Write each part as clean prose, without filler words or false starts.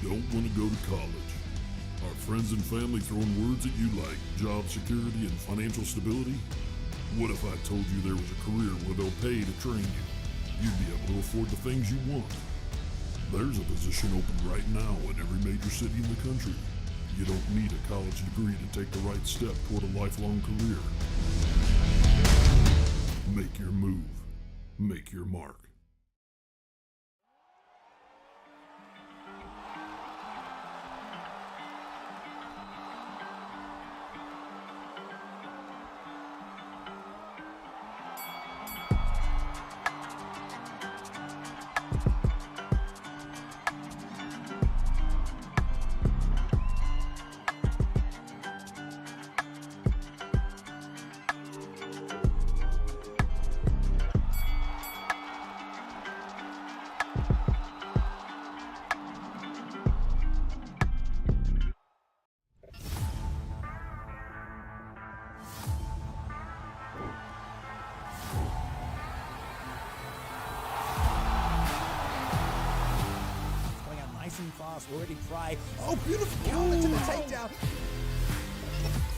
don't want to go to college? Are friends and family throwing words at you like job security and financial stability? What if I told you there was a career where they'll pay to train you? You'd be able to afford the things you want. There's a position open right now in every major city in the country. You don't need a college degree to take the right step toward a lifelong career. Make your move. Make your mark. Fast, already try. Oh, beautiful counter to the takedown.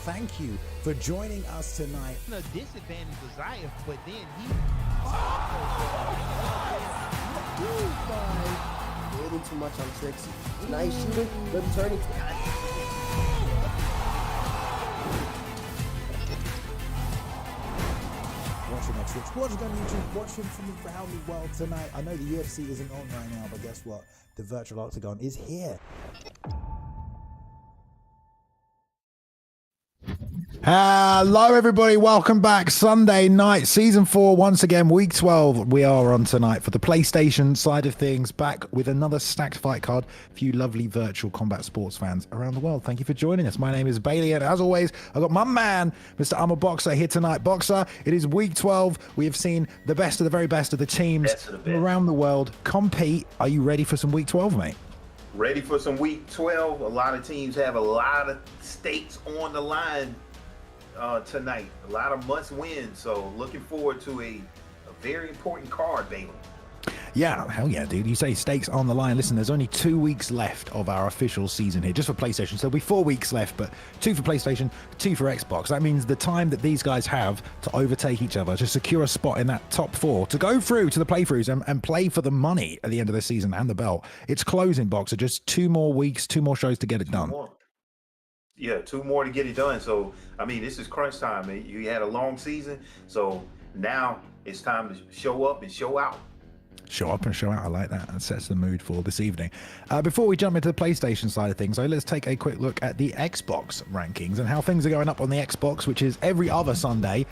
Thank you for joining us tonight. The disadvantage was Zayef, but then he... Waiting too much on Trixie. Nice shooting, good turning. Watching on Twitch, watching on YouTube, watching from around the world tonight. I know the UFC isn't on right now, but guess what? The virtual octagon is here. Hello everybody, welcome back. Sunday night, season 4, once again, week 12. We are on tonight for the PlayStation side of things, back with another stacked fight card for you lovely virtual combat sports fans around the world. Thank you for joining us. My name is Bailey, and as always, I've got my man, Mr. I'm a Boxer, here tonight. Boxer, it is week 12. We have seen the best of the very best of the teams around the world compete. Are you ready for some week 12, mate? Ready for some week 12. A lot of teams have a lot of stakes on the line tonight. A lot of must win. So looking forward to a very important card, Bailey. Yeah, hell yeah, dude. You say stakes on the line. Listen, there's only 2 weeks left of our official season here, just for PlayStation. So there'll be 4 weeks left, but 2 for PlayStation, 2 for Xbox. That means the time that these guys have to overtake each other, to secure a spot in that top 4, to go through to the playthroughs and play for the money at the end of the season and the belt. It's closing, Boxer. Just 2 more weeks, 2 more shows to get it done. Yeah, 2 more to get it done. So, I mean, this is crunch time. You had a long season, so now it's time to show up and show out. Show up and show out. I like that. That sets the mood for this evening. Before we jump into the PlayStation side of things, so let's take a quick look at the Xbox rankings and how things are going up on the Xbox, which is every other Sunday.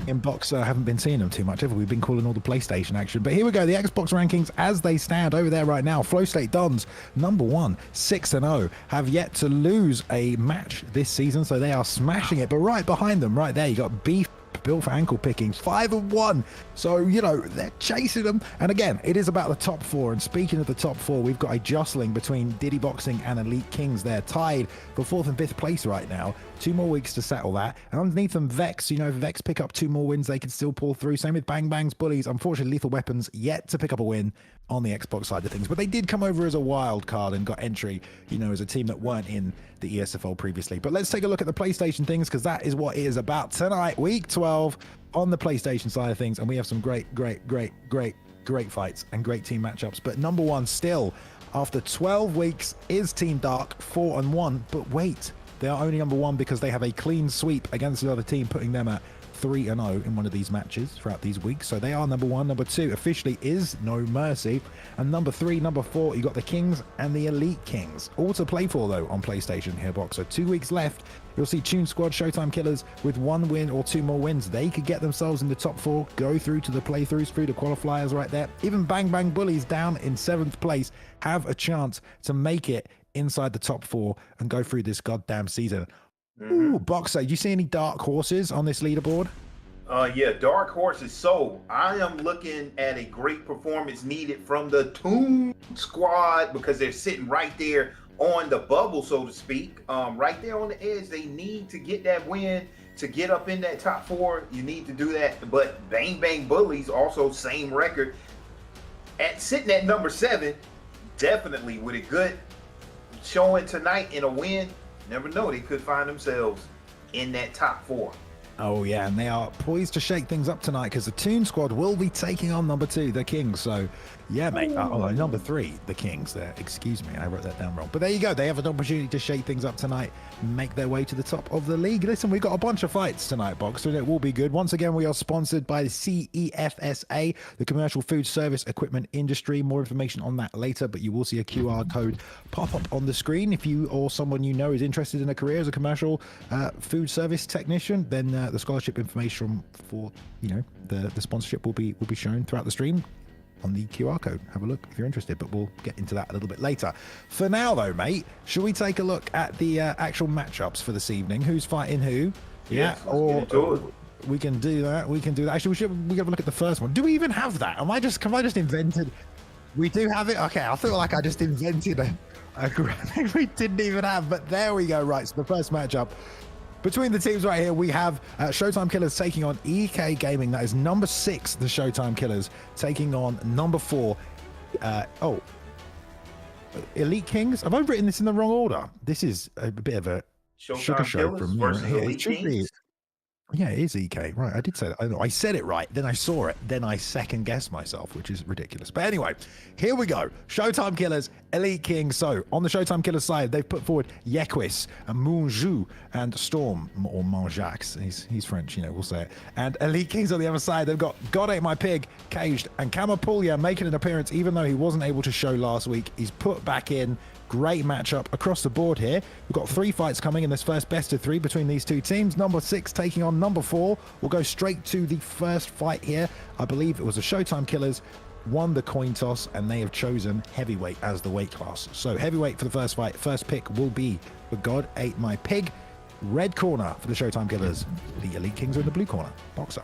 In Boxer, haven't been seeing them too much, have we? We've been calling all the PlayStation action. But here we go. The Xbox rankings as they stand over there right now. Flow State Dons, number 1, 6-0, have yet to lose a match this season, so they are smashing it. But right behind them, right there, you got Beef, built for ankle pickings, 5-1. So, you know, they're chasing them. And again, it is about the top 4. And speaking of the top 4, we've got a jostling between Diddy Boxing and Elite Kings. They're tied for 4th and 5th place right now. 2 more weeks to settle that. And underneath them, Vex, you know, if Vex pick up 2 more wins, they can still pull through. Same with Bang Bang's Bullies. Unfortunately, Lethal Weapons yet to pick up a win on the Xbox side of things. But they did come over as a wild card and got entry, you know, as a team that weren't in the ESFL previously. But let's take a look at the PlayStation things, because that is what it is about tonight, week 12 on the PlayStation side of things. And we have some great fights and great team matchups. But number 1 still, after 12 weeks, is Team Dark, 4-1. But wait, they are only number 1 because they have a clean sweep against the other team, putting them at 3-0 in one of these matches throughout these weeks. So they are number 1. Number 2 officially is No Mercy. And number 3, number 4, you got the Kings and the Elite Kings. All to play for, though, on PlayStation here, Boxer. 2 weeks left. You'll see Tune Squad, Showtime Killers with 1 win or 2 more wins. They could get themselves in the top 4, go through to the playthroughs, through the qualifiers right there. Even Bang Bang Bullies down in 7th place have a chance to make it inside the top 4 and go through this goddamn season. Ooh, Boxer, do you see any dark horses on this leaderboard? Yeah, dark horses. So I am looking at a great performance needed from the Tune Squad, because they're sitting right there on the bubble, so to speak, right there on the edge. They need to get that win to get up in that top 4. You need to do that. But Bang Bang Bullies, also same record, sitting at number 7, definitely with a good showing tonight and a win, never know, they could find themselves in that top 4. Oh yeah, and they are poised to shake things up tonight because the Toon Squad will be taking on number 2, the Kings. So yeah, mate. Number 3, the Kings. There, excuse me, I wrote that down wrong. But there you go. They have an opportunity to shake things up tonight, make their way to the top of the league. Listen, we've got a bunch of fights tonight, Boxer, and it will be good. Once again, we are sponsored by the CEFSA, the Commercial Food Service Equipment Industry. More information on that later, but you will see a QR code pop up on the screen. If you or someone you know is interested in a career as a commercial food service technician, then the scholarship information for the sponsorship will be shown throughout the stream on the QR code. Have a look if you're interested, but we'll get into that a little bit later. For now though, mate, should we take a look at the actual matchups for this evening? Who's fighting who? Yeah, or we can do that. Actually, we have a look at the first one. Do we even have that? Have I just invented? We do have it. Okay, I feel like I just invented a graphic we didn't even have, but there we go. Right, so the first matchup between the teams right here, we have Showtime Killers taking on EK Gaming. That is number 6, the Showtime Killers, taking on number 4. Elite Kings. Have I written this in the wrong order? This is a bit of a sugar show from me right here. It should be. Yeah, it is EK. Right, I did say that. I said it right, then I saw it, then I second guessed myself, which is ridiculous. But anyway, here we go. Showtime Killers, Elite Kings. So on the Showtime Killers side, they've put forward Yequis, Moonju, and Storm, or Manjax. He's French, we'll say it. And Elite Kings on the other side, they've got God Ate My Pig, Caged, and Kamapulia making an appearance, even though he wasn't able to show last week. He's put back in. Great matchup across the board here. We've got 3 fights coming in this first best of 3 between these two teams. Number 6 taking on number 4. We'll go straight to the first fight here. I believe it was the Showtime Killers won the coin toss, and they have chosen heavyweight as the weight class. So heavyweight for the first fight. First pick will be for God Ate My Pig. Red corner for the Showtime Killers. The Elite Kings are in the blue corner. Boxer.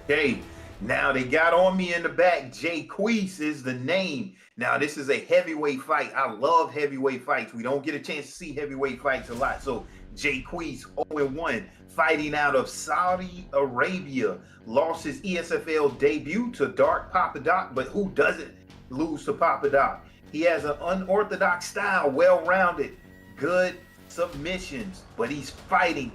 Hey, now they got on me in the back. Jaquez is the name. Now, this is a heavyweight fight. I love heavyweight fights. We don't get a chance to see heavyweight fights a lot. So, Jaquez, 0-1, fighting out of Saudi Arabia. Lost his ESFL debut to Dark Papadoc, but who doesn't lose to Papadoc? He has an unorthodox style, well-rounded, good submissions, but he's fighting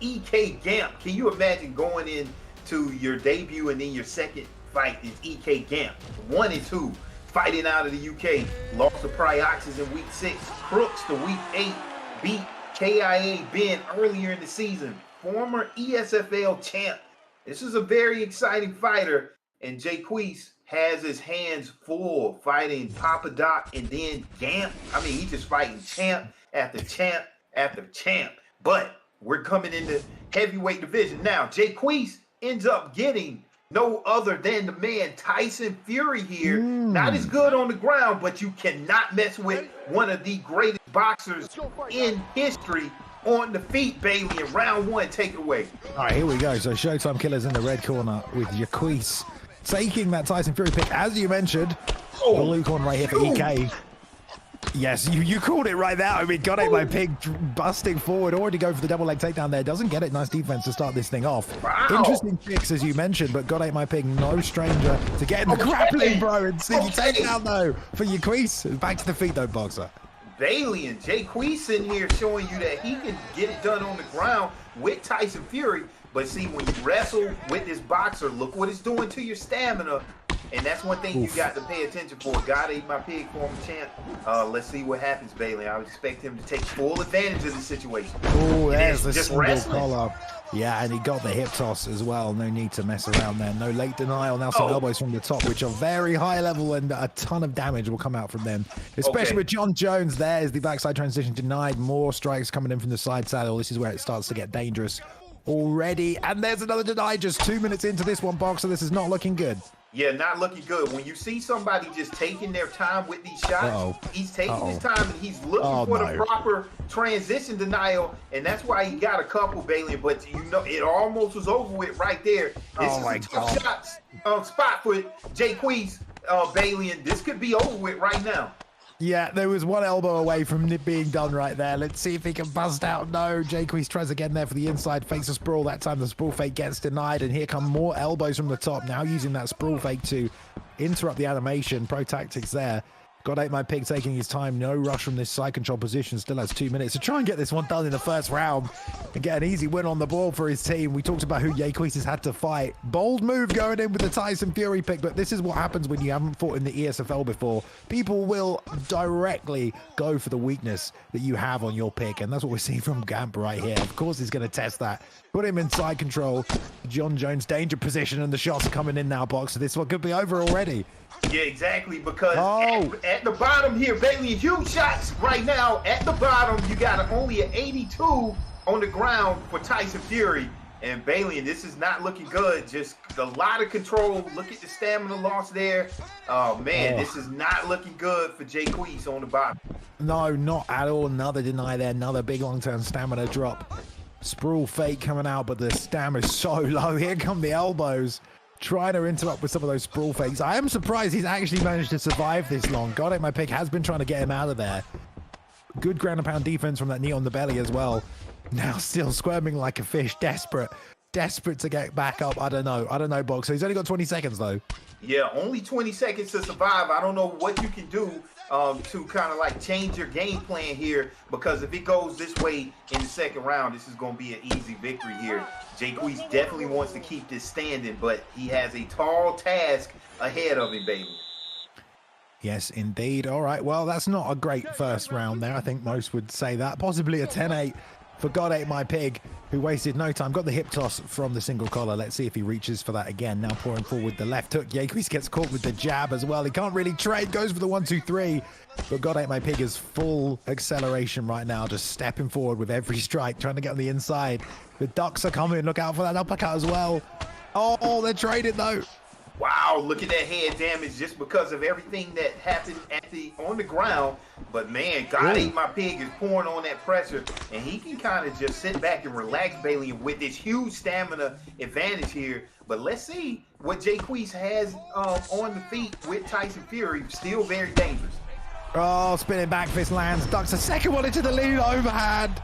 EK Gamp. Can you imagine going into your debut and then your second fight is EK Gamp? 1-2. Fighting out of the UK, lost to Prioxis in week 6, Crooks to week 8, beat KIA Ben earlier in the season, former ESFL champ. This is a very exciting fighter, and Jaquez has his hands full fighting Papadoc and then Gamp. I mean, he's just fighting champ after champ after champ. But we're coming into heavyweight division. Now, Jaquez ends up getting no other than the man Tyson Fury here. Not as good on the ground, but you cannot mess with one of the greatest boxers in history on the feet, Bailey. In round 1, take it away. All right, here we go. So Showtime Killers in the red corner with Jaquez taking that Tyson Fury pick, as you mentioned. The blue corner right here for EK. Yes, you called it right there. I mean, God Ate My Pig busting forward, already go for the double leg takedown there. Doesn't get it. Nice defense to start this thing off. Wow. Interesting picks, as you mentioned, but God Ate My Pig, no stranger to getting the grappling, bro. And sneaky takedown, though, for Jaquez. Back to the feet, though, Boxer. Bailey and Jaquez in here showing you that he can get it done on the ground with Tyson Fury. But see, when you wrestle with this boxer, look what it's doing to your stamina. And that's one thing you got to pay attention for. God Ate My Pig, former champ. Let's see what happens, Bailey. I would expect him to take full advantage of the situation. Oh, there's the just single wrestling. collar. Yeah, and he got the hip toss as well. No need to mess around there. No late denial. Now some elbows from the top, which are very high level, and a ton of damage will come out from them. Especially with John Jones there as the backside transition denied. More strikes coming in from the side saddle. This is where it starts to get dangerous already. And there's another deny just 2 minutes into this one, Boxer. This is not looking good. Yeah, not looking good. When you see somebody just taking their time with these shots, he's taking his time and he's looking for the proper transition denial, and that's why he got a couple, Bailey. But you know, it almost was over with right there. This is a tough shot spot for Jaquez, Bailey, and this could be over with right now. Yeah, there was one elbow away from it being done right there. Let's see if he can bust out. No, Jaquez tries again there for the inside, fakes a sprawl. That time the sprawl fake gets denied, and here come more elbows from the top. Now using that sprawl fake to interrupt the animation. Pro tactics there. God Ate My Pig taking his time. No rush from this side control position. Still has 2 minutes to try and get this one done in the first round and get an easy win on the board for his team. We talked about who Jaquez has had to fight. Bold move going in with the Tyson Fury pick, but this is what happens when you haven't fought in the ESFL before. People will directly go for the weakness that you have on your pick, and that's what we're seeing from Gamp right here. Of course he's going to test that. Put him in side control. John Jones danger position, and the shots are coming in now, Boxer. This one could be over already. Yeah, exactly, because at the bottom here, Bailey, huge shots right now. At the bottom, you got only an 82 on the ground for Tyson Fury. And Bailey, this is not looking good. Just a lot of control. Look at the stamina loss there. Oh, man, this is not looking good for Jaquez on the bottom. No, not at all. Another deny there. Another big long-term stamina drop. Sprawl fake coming out, but the stamina is so low. Here come the elbows. Trying to interrupt with some of those sprawl fakes. I am surprised he's actually managed to survive this long. God Ate My Pig has been trying to get him out of there. Good ground and pound defense from that knee on the belly as well. Now still squirming like a fish. Desperate to get back up. I don't know, Boxer. He's only got 20 seconds, though. Yeah, only 20 seconds to survive. I don't know what you can do to kind of like change your game plan here, because if it goes this way in the second round, this is going to be an easy victory here. Jaquez definitely wants to keep this standing, but he has a tall task ahead of him, baby. Yes, indeed. All right, well, that's not a great first round there. I think most would say that. Possibly a 10-8 for God Ate My Pig, who wasted no time. Got the hip toss from the single collar. Let's see if he reaches for that again. Now pouring forward the left hook. Jaquez gets caught with the jab as well. He can't really trade. Goes for the 1-2-3. But God Ate My Pig is full acceleration right now. Just stepping forward with every strike. Trying to get on the inside. The ducks are coming. Look out for that uppercut as well. Oh, they're trading though. Wow, look at that head damage just because of everything that happened on the ground. But man, God Ate My Pig is pouring on that pressure, and he can kind of just sit back and relax, Bailey, with this huge stamina advantage here. But let's see what Jaquez has on the feet with Tyson Fury. Still very dangerous. Oh, spinning back fist lands. Ducks a second one into the lead overhand.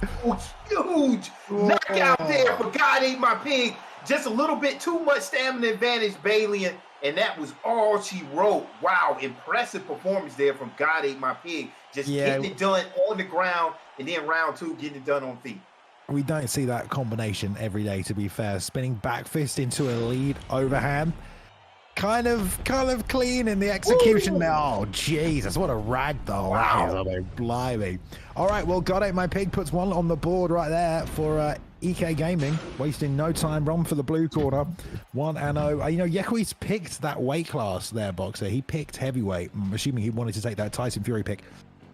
Huge knockout there for God Ate My Pig. Just a little bit too much stamina advantage, Bailey, and that was all she wrote. Wow, impressive performance there from God Ate My Pig. Just getting it done on the ground, and then round two, getting it done on feet. We don't see that combination every day, to be fair. Spinning back fist into a lead overhand. Kind of clean in the execution now. Oh, Jesus, what a ragdoll. Wow. Blimey. All right, well, God Ate My Pig puts one on the board right there for EK Gaming, wasting no time. Run for the blue corner, 1-0. You know, Jaquez picked that weight class there, Boxer. He picked heavyweight. I'm assuming he wanted to take that Tyson Fury pick.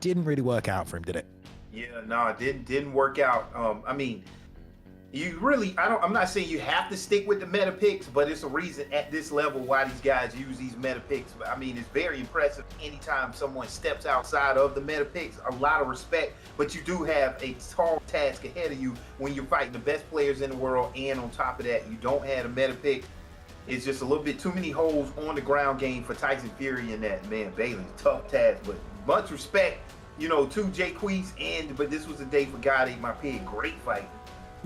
Didn't really work out for him, did it? Yeah, no, it didn't work out. I mean, you really, I'm not saying you have to stick with the meta picks, but it's a reason at this level why these guys use these meta picks. I mean, it's very impressive anytime someone steps outside of the meta picks. A lot of respect, but you do have a tall task ahead of you when you're fighting the best players in the world, and on top of that, you don't have a meta pick. It's just a little bit too many holes on the ground game for Tyson Fury in that. Man, Bailey, tough task, but much respect, you know, to Jaquez, but this was a day for God Ate My Pig. Great fight.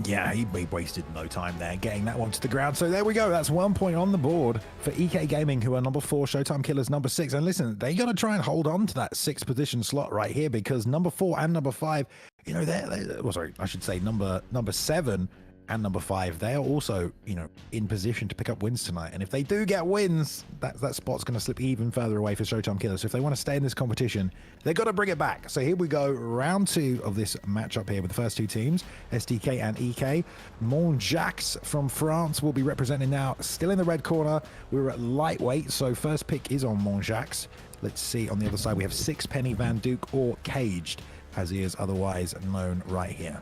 Yeah, he wasted no time there getting that one to the ground. So there we go. That's 1 point on the board for EK Gaming, who are number 4, Showtime Killers number 6. And listen, they got to try and hold on to that 6th position slot right here, because number 4 and number 5, you know, I should say number 7 and number 5, they are also, you know, in position to pick up wins tonight. And if they do get wins, that spot's going to slip even further away for Showtime Killers. So if they want to stay in this competition, they've got to bring it back. So here we go, round 2 of this matchup here with the first two teams, SDK and EK. Montjax from France will be representing now, still in the red corner. We're at lightweight, so first pick is on Montjax. Let's see, on the other side, we have Sixpenny Van Duke, or Caged, as he is otherwise known right here.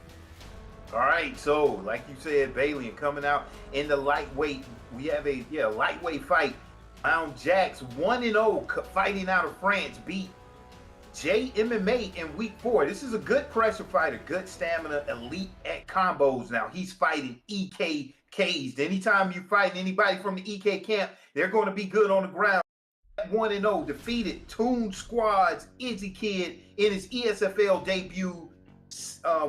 All right, so like you said, Bailey, and coming out in the lightweight, we have a lightweight fight. Montjax 1-0 fighting out of France, beat JMMA in week 4. This is a good pressure fighter, good stamina, elite at combos. Now he's fighting EK Caged. Anytime you fight anybody from the EK camp, they're going to be good on the ground. 1-0, defeated Toon Squad's Izzy Kid in his ESFL debut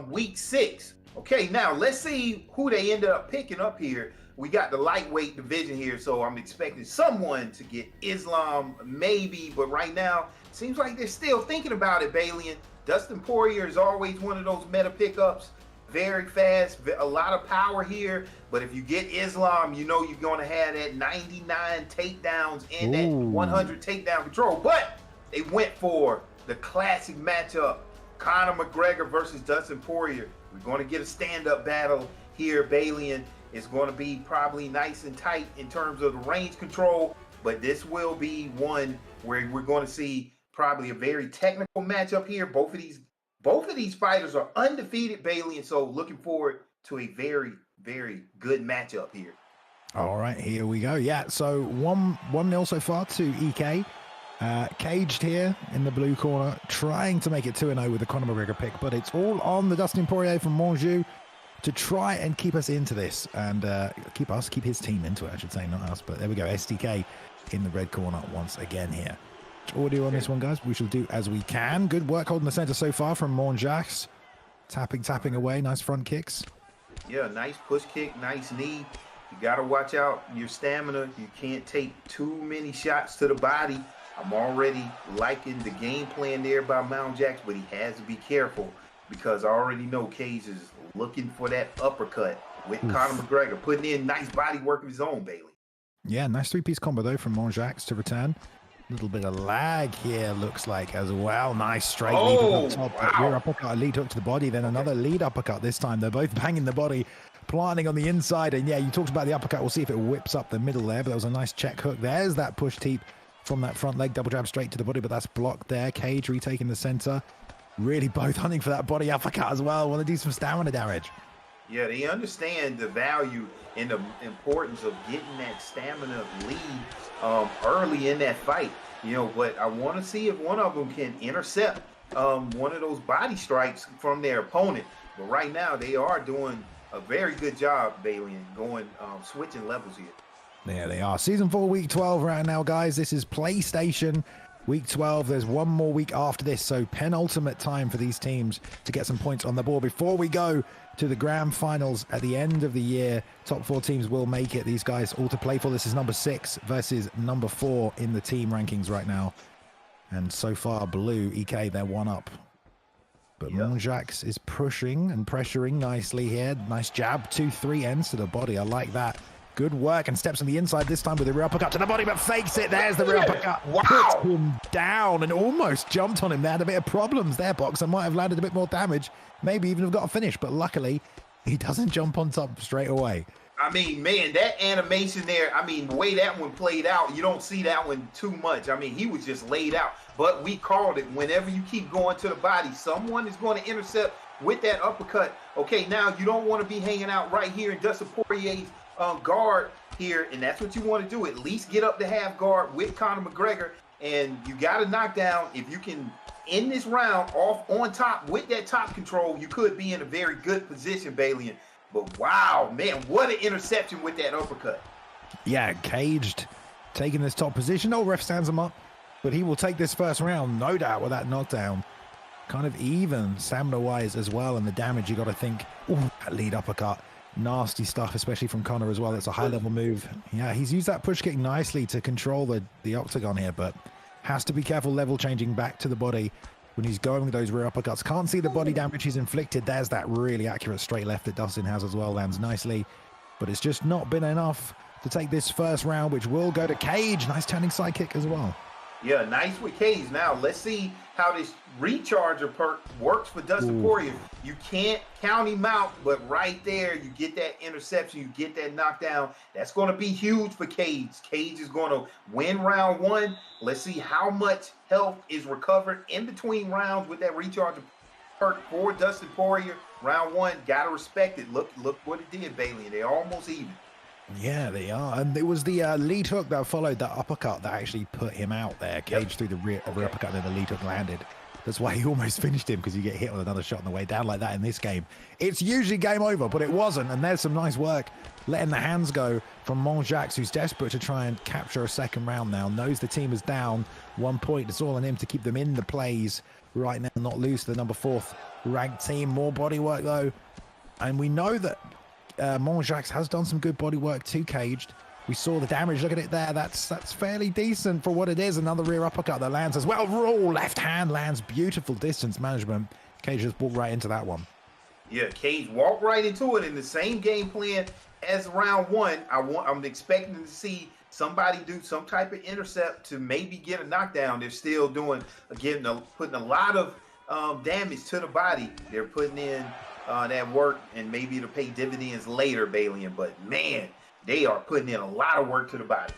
week 6. Okay, now let's see who they ended up picking up here we got the lightweight division here, so I'm expecting someone to get Islam, maybe, but right now, seems like they're still thinking about it, Bailey. And Dustin Poirier is always one of those meta pickups. Very fast, a lot of power here. But if you get Islam, you know you're going to have that 99 takedowns and that 100 takedown control. But they went for the classic matchup, Conor McGregor versus Dustin Poirier. We're going to get a stand-up battle here, Bailey. And it's going to be probably nice and tight in terms of the range control. But this will be one where we're going to see probably a very technical matchup here. Both of these fighters are undefeated, Bailey, and so looking forward to a very, very good matchup here. All right, here we go. Yeah, so 1-0 so far to EK. Caged here in the blue corner, trying to make it 2-0 with the Conor McGregor pick, but it's all on the Dustin Poirier from Monjou to try and keep us into this and keep his team into it, I should say, not us. But there we go, STK in the red corner once again here. Audio on this one, guys. We shall do as we can. Good work holding the center so far from Monjax. Tapping away. Nice front kicks. Yeah, nice push kick, nice knee. You got to watch out your stamina. You can't take too many shots to the body. I'm already liking the game plan there by Monjax, but he has to be careful because I already know Cage is looking for that uppercut with Conor McGregor, putting in nice body work of his own, Bailey. Yeah, nice three-piece combo, though, from Monjax to return. Little bit of lag here, looks like, as well. Nice straight lead hook up top. Rear uppercut, lead hook to the body, then another lead uppercut this time. They're both banging the body, planting on the inside. And yeah, you talked about the uppercut. We'll see if it whips up the middle there, but that was a nice check hook. There's that push teep from that front leg, double jab straight to the body, but that's blocked there. Cage retaking the center. Really both hunting for that body uppercut as well. Want to do some stamina damage. Yeah, they understand the value and the importance of getting that stamina lead early in that fight. You know, but I want to see if one of them can intercept one of those body strikes from their opponent. But right now, they are doing a very good job, Bailey, and going switching levels here. There they are. Season 4, week 12 right now, guys. This is PlayStation. Week 12, there's one more week after this, so penultimate time for these teams to get some points on the board before we go to the grand finals at the end of the year. Top 4 teams will make it. These guys all to play for. This is number 6 versus number 4 in the team rankings right now. And so far, Blue, EK, they're one up. But Monjax is pushing and pressuring nicely here. Nice jab, 2-3 ends to the body. I like that. Good work, and steps on the inside this time with a rear uppercut to the body, but fakes it. There's the rear uppercut. Wow. Puts him down and almost jumped on him. They had a bit of problems there, Boxer. Might have landed a bit more damage. Maybe even have got a finish, but luckily he doesn't jump on top straight away. I mean, man, that animation there, I mean, the way that one played out, you don't see that one too much. I mean, he was just laid out. But we called it. Whenever you keep going to the body, someone is going to intercept with that uppercut. Okay, now you don't want to be hanging out right here in Dustin Poirier's guard here, and that's what you want to do. At least get up to half guard with Conor McGregor, and you got to knock down. If you can end this round off on top with that top control, you could be in a very good position, Bailey. But wow, man, what an interception with that uppercut. Yeah, Caged taking this top position. Oh, ref stands him up, but he will take this first round, no doubt, with that knockdown. Kind of even stamina-wise as well, and the damage you got to think. Ooh, that lead uppercut. Nasty stuff, especially from Conor as well. It's a high-level move. Yeah, he's used that push kick nicely to control the octagon here, but has to be careful level changing back to the body when he's going with those rear uppercuts. Can't see the body damage he's inflicted. There's that really accurate straight left that Dustin has as well. Lands nicely, but it's just not been enough to take this first round, which will go to Cage. Nice turning side kick as well. Yeah, nice with Cage. Now, let's see how this recharger perk works for Dustin Poirier. You can't count him out, but right there, you get that interception, you get that knockdown. That's going to be huge for Cage. Cage is going to win round 1. Let's see how much health is recovered in between rounds with that recharger perk for Dustin Poirier. Round 1, got to respect it. Look what it did, Bailey. They're almost even. Yeah, they are. And it was the lead hook that followed that uppercut that actually put him out there. Cage through the rear uppercut, and then the lead hook landed. That's why he almost finished him, because you get hit with another shot on the way down like that in this game. It's usually game over, but it wasn't. And there's some nice work letting the hands go from Monjax, who's desperate to try and capture a second round now. Knows the team is down 1 point. It's all on him to keep them in the plays right now, not lose to the number 4th ranked team. More body work, though. And we know that Monjax has done some good body work to Caged. We saw the damage. Look at it there. That's fairly decent for what it is. Another rear uppercut that lands as well. Raw left hand lands. Beautiful distance management. Cage just walked right into that one. Yeah, Cage walked right into it in the same game plan as round one. I'm expecting to see somebody do some type of intercept to maybe get a knockdown. They're still putting a lot of damage to the body. They're putting in that work, and maybe it'll pay dividends later, Balian. But man, they are putting in a lot of work to the body.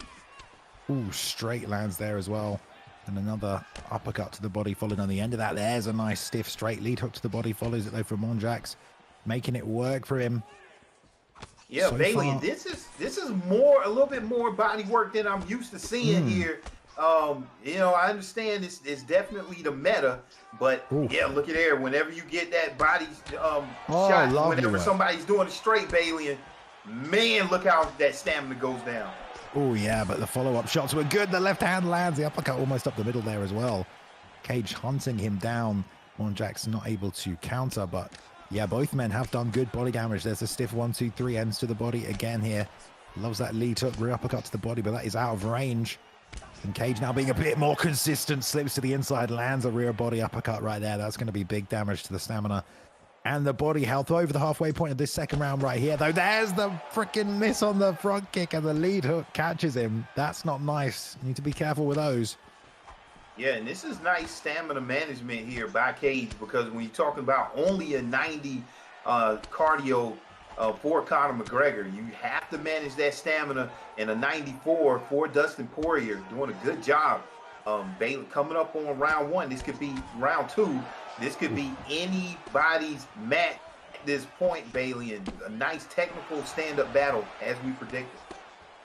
Ooh, straight lands there as well. And another uppercut to the body followed on the end of that. There's a nice stiff straight lead hook to the body. Follows it though from Monjax, making it work for him. Yeah, so Balian, this is a little bit more body work than I'm used to seeing here. You know, I understand it's definitely the meta, but yeah, look at there. Whenever you get that body shot, whenever somebody's doing a straight Balian, man, look how that stamina goes down. Oh yeah, but the follow-up shots were good. The left hand lands, the uppercut almost up the middle there as well. Cage hunting him down. Monjax not able to counter, but yeah, both men have done good body damage. There's a stiff 1-2-3 ends to the body again here. Loves that lead hook, rear uppercut to the body, but that is out of range. And Cage now being a bit more consistent, slips to the inside, lands a rear body uppercut right there. That's going to be big damage to the stamina and the body health. Over the halfway point of this second round right here, though. There's the freaking miss on the front kick, and the lead hook catches him. That's not nice. You need to be careful with those. Yeah, and this is nice stamina management here by Cage, because when you're talking about only a 90 cardio for Conor McGregor, you have to manage that stamina. And a 94 for Dustin Poirier, doing a good job. Bailey coming up on round one. This could be round two. This could be anybody's match at this point, Bailey, and a nice technical stand-up battle as we predicted.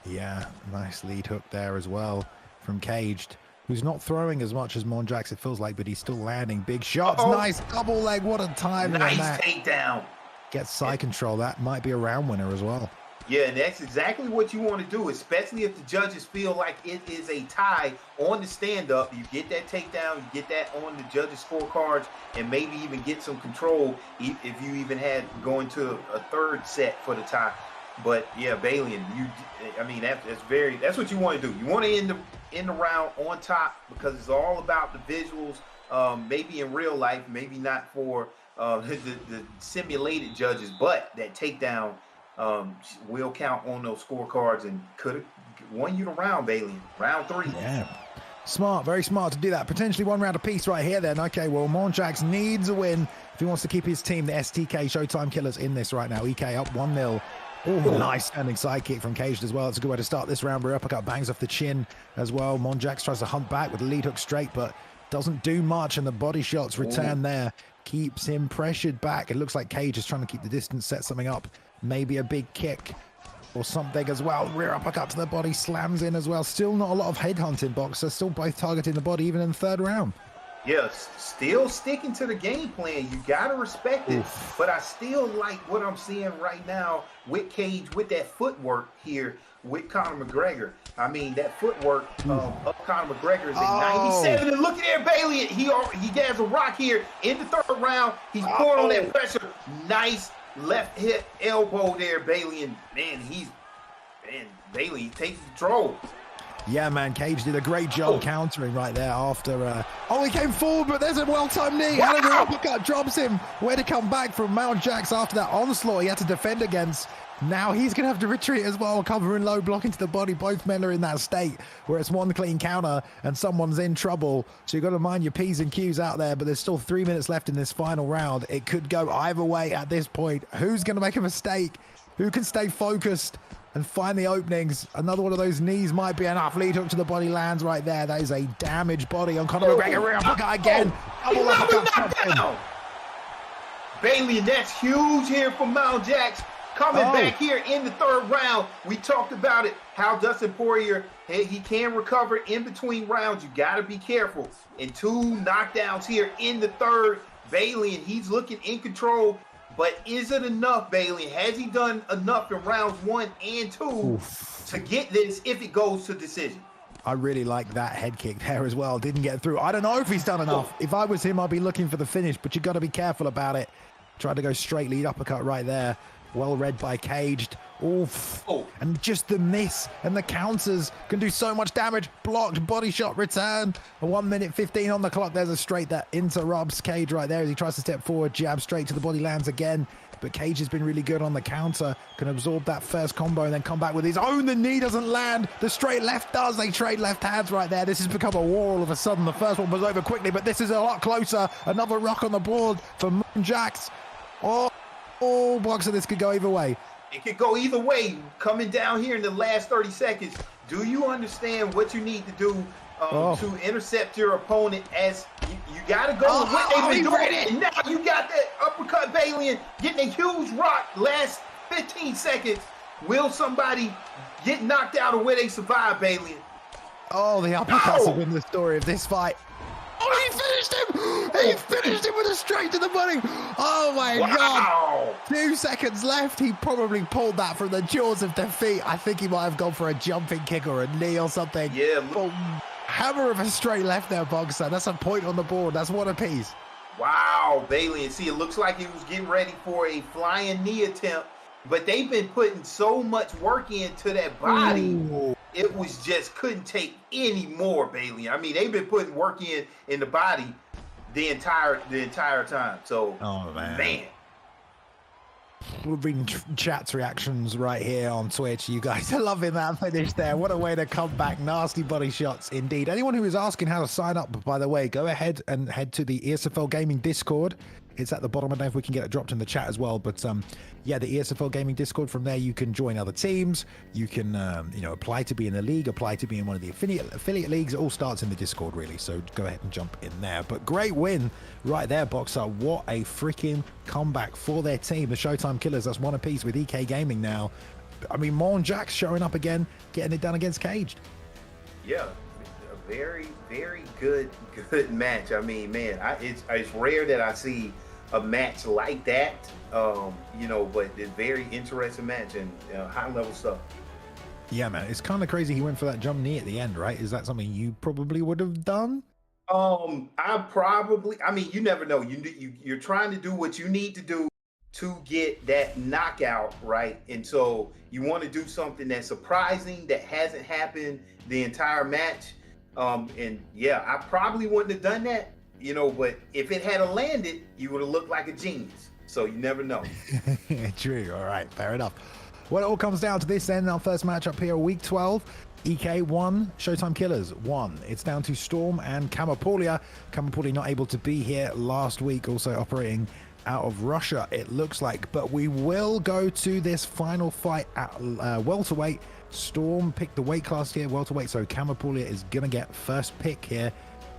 Yeah, nice lead hook there as well from Caged, who's not throwing as much as Monjax, it feels like, but he's still landing big shots. Nice double leg. What a timing on that. Nice takedown. Gets side control. That might be a round winner as well. Yeah, and that's exactly what you want to do, especially if the judges feel like it is a tie on the stand-up. You get that takedown, you get that on the judges' scorecards, and maybe even get some control if you even had going to a third set for the tie. But yeah, Balian, that's what you want to do. You want to end the round on top, because it's all about the visuals. Maybe in real life, maybe not for the simulated judges, but that takedown will count on those scorecards and could have won you the round, Balian. Round three. Yeah. Smart, very smart to do that. Potentially one round apiece right here then. Okay, well, Monjax needs a win if he wants to keep his team, the STK Showtime Killers, in this right now. EK up 1-0. Oh, nice standing side kick from Caged as well. It's a good way to start this round. Rear uppercut bangs off the chin as well. Monjax tries to hunt back with the lead hook straight, but doesn't do much, and the body shots return there. Keeps him pressured back. It looks like Cage is trying to keep the distance, set something up. Maybe a big kick or something as well. Rear uppercut to the body, slams in as well. Still not a lot of headhunting, boxers. Still both targeting the body even in the third round. Yeah, still sticking to the game plan. You got to respect it. But I still like what I'm seeing right now with Cage, with that footwork here with Conor McGregor. I mean, that footwork of Conor McGregor is at 97. And look at there, Bailey. He has a rock here in the third round. He's pouring on that pressure. Nice left hip elbow there, Bailey. And Bailey takes control. Yeah, man, Cage did a great job countering right there after... he came forward, but there's a well-timed knee. Wow. And the uppercut drops him. Way to come back from Monjax after that onslaught he had to defend against. Now he's going to have to retreat as well, covering low, blocking to the body. Both men are in that state where it's one clean counter and someone's in trouble. So you've got to mind your P's and Q's out there, but there's still 3 minutes left in this final round. It could go either way at this point. Who's going to make a mistake? Who can stay focused and find the openings? Another one of those knees might be enough. Lead hook to the body lands right there. That is a damaged body on Conor McGregor. Rear uppercut again. Double uppercut. Bailey, that's huge here for Monjax. Coming back here in the third round. We talked about it, how Dustin Poirier, he can recover in between rounds. You got to be careful. And 2 knockdowns here in the third. Bailey, and he's looking in control. But is it enough, Bailey? Has he done enough in rounds 1 and 2 to get this if it goes to decision? I really like that head kick there as well. Didn't get through. I don't know if he's done enough. If I was him, I'd be looking for the finish, but you got to be careful about it. Tried to go straight lead uppercut right there. Well read by Caged. Oof. Oh. And just the miss and the counters can do so much damage. Blocked, body shot, return. 1 minute 15 on the clock. There's a straight that interrupts Cage right there as he tries to step forward. Jab straight to the body, lands again. But Cage has been really good on the counter. Can absorb that first combo and then come back with his own. The knee doesn't land. The straight left does. They trade left hands right there. This has become a war all of a sudden. The first one was over quickly, but this is a lot closer. Another rock on the board for Moonjacks. Oh, Boxer, this could go either way. It could go either way. Coming down here in the last 30 seconds, do you understand what you need to do to intercept your opponent? As you got to go with what they've been doing. And now you got that uppercut Balian getting a huge rock last 15 seconds. Will somebody get knocked out or will they survive, Balian? Oh, the uppercuts have been the story of this fight. Oh, he finished him! He finished him with a straight to the body. Oh my God. 2 seconds left. He probably pulled that from the jaws of defeat. I think he might have gone for a jumping kick or a knee or something. Yeah. Hammer of a straight left there, Boxer. That's a point on the board. That's one apiece. Wow, Balian. See, it looks like he was getting ready for a flying knee attempt, but they've been putting so much work into that body. Ooh. It was just couldn't take any more, Balian. I mean, they've been putting work in the body the entire time. So, man. We're reading chat's reactions right here on Twitch. You guys are loving that finish there. What a way to come back. Nasty body shots indeed. Anyone who is asking how to sign up, by the way, go ahead and head to the ESFL Gaming Discord. It's at the bottom. I don't know if we can get it dropped in the chat as well, but yeah, the ESFL Gaming Discord. From there, you can join other teams. You can, apply to be in a league, apply to be in one of the affiliate leagues. It all starts in the Discord, really. So go ahead and jump in there. But great win right there, Boxer. What a freaking comeback for their team, the Showtime Killers. That's one apiece with EK Gaming now. I mean, Mon Jack's showing up again, getting it done against Caged. Yeah, a very, very good match. I mean, man, it's rare that I see a match like that, but a very interesting match and high level stuff. Yeah, man, it's kind of crazy he went for that jump knee at the end, right? Is that something you probably would have done? You never know. You're trying to do what you need to do to get that knockout, right? And so you want to do something that's surprising, that hasn't happened the entire match. And yeah, I probably wouldn't have done that. But if it had landed, you would have looked like a genius. So you never know. True. All right. Fair enough. Well, it all comes down to this then. Our first matchup here, week 12. EK 1, Showtime Killers 1. It's down to Storm and Kamapulia. Kamapulia not able to be here last week, also operating out of Russia, it looks like. But we will go to this final fight at welterweight. Storm picked the weight class here, welterweight, so Kamapulia is going to get first pick here.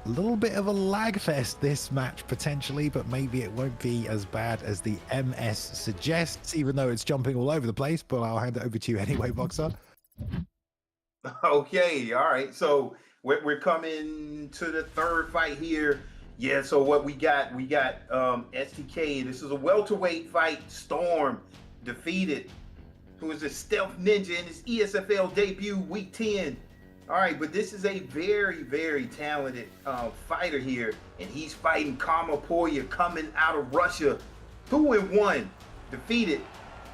A little bit of a lag fest this match potentially, but maybe it won't be as bad as the MS suggests, even though it's jumping all over the place. But I'll hand it over to you anyway, Boxer. Okay, all right. So we're coming to the third fight here. Yeah, so what we got STK. This is a welterweight fight. Storm defeated, who is a stealth ninja in his ESFL debut, week 10. All right, but this is a very, very talented fighter here, and he's fighting Kamapulia coming out of Russia. 2-1, defeated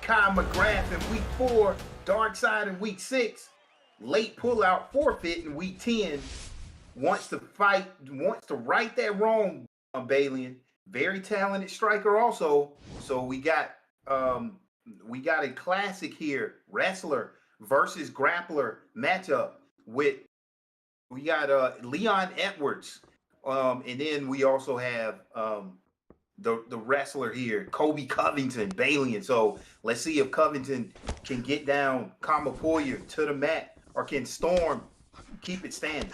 Kai McGrath in week 4, Darkside in week 6, late pullout forfeit in week 10. Wants to right that wrong, Balian. Very talented striker also. So we got a classic here, wrestler versus grappler matchup. We got Leon Edwards, and then we also have the wrestler here, Kobe Covington, Balian. So let's see if Covington can get down Kamapulia to the mat, or can Storm keep it standing.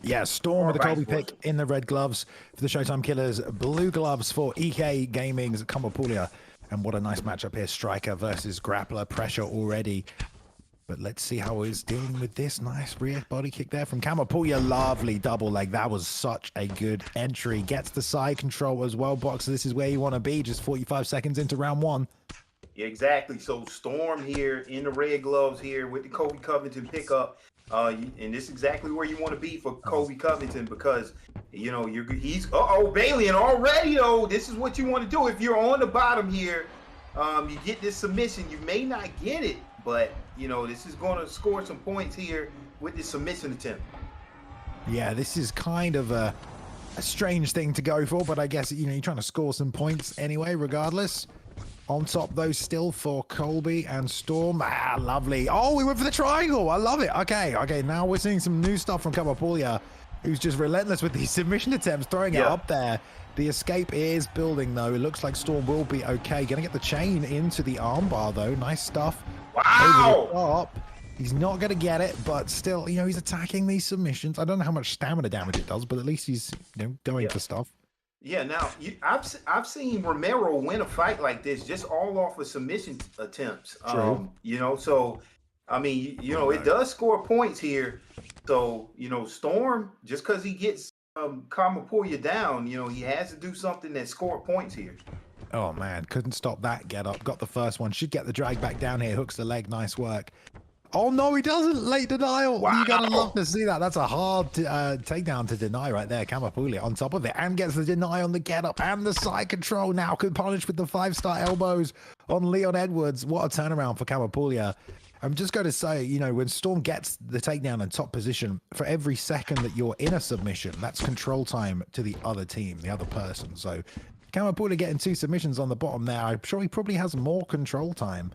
Yeah, Storm with the Kobe pick in the red gloves for the Showtime Killers, blue gloves for EK Gaming's Kamapulia. And what a nice matchup here, striker versus grappler, pressure already. But let's see how he's dealing with this. Nice rear body kick there from Kamapulia. Lovely double leg. That was such a good entry. Gets the side control as well, Boxer. This is where you want to be, just 45 seconds into round 1. Yeah, exactly. So Storm here in the red gloves here with the Kobe Covington pickup. And this is exactly where you want to be for Kobe Covington, because he's Balian already though. This is what you want to do if you're on the bottom here. you get this submission. You may not get it, but you know this is going to score some points here with this submission attempt. Yeah, this is kind of a strange thing to go for, but I guess, you know, you're trying to score some points anyway, regardless. On top, though, still for Colby and Storm. Ah, lovely. Oh, we went for the triangle. I love it. Okay, now we're seeing some new stuff from Kamapulia, who's just relentless with these submission attempts, throwing it up there. The escape is building, though. It looks like Storm will be okay. Gonna get the chain into the armbar, though. Nice stuff. Wow! He's not going to get it, but still, you know, he's attacking these submissions. I don't know how much stamina damage it does, but at least he's, you know, going for stuff. Yeah, now I've seen Romero win a fight like this just all off of submission attempts. True. You know, so I mean, you know, it does score points here. So, you know, Storm, just because he gets Kamapulia down, you know, he has to do something that score points here. Oh man, couldn't stop that get up. Got the first one. Should get the drag back down here. Hooks the leg. Nice work. Oh no, he doesn't. Late denial. Wow. You gotta love to see that. That's a hard takedown to deny right there. Kamapulia on top of it and gets the deny on the get up and the side control. Now could punish with the 5-star elbows on Leon Edwards. What a turnaround for Kamapulia. I'm just going to say, you know, when Storm gets the takedown in top position, for every second that you're in a submission, that's control time to the other team, the other person. So Kamapulia getting 2 submissions on the bottom there. I'm sure he probably has more control time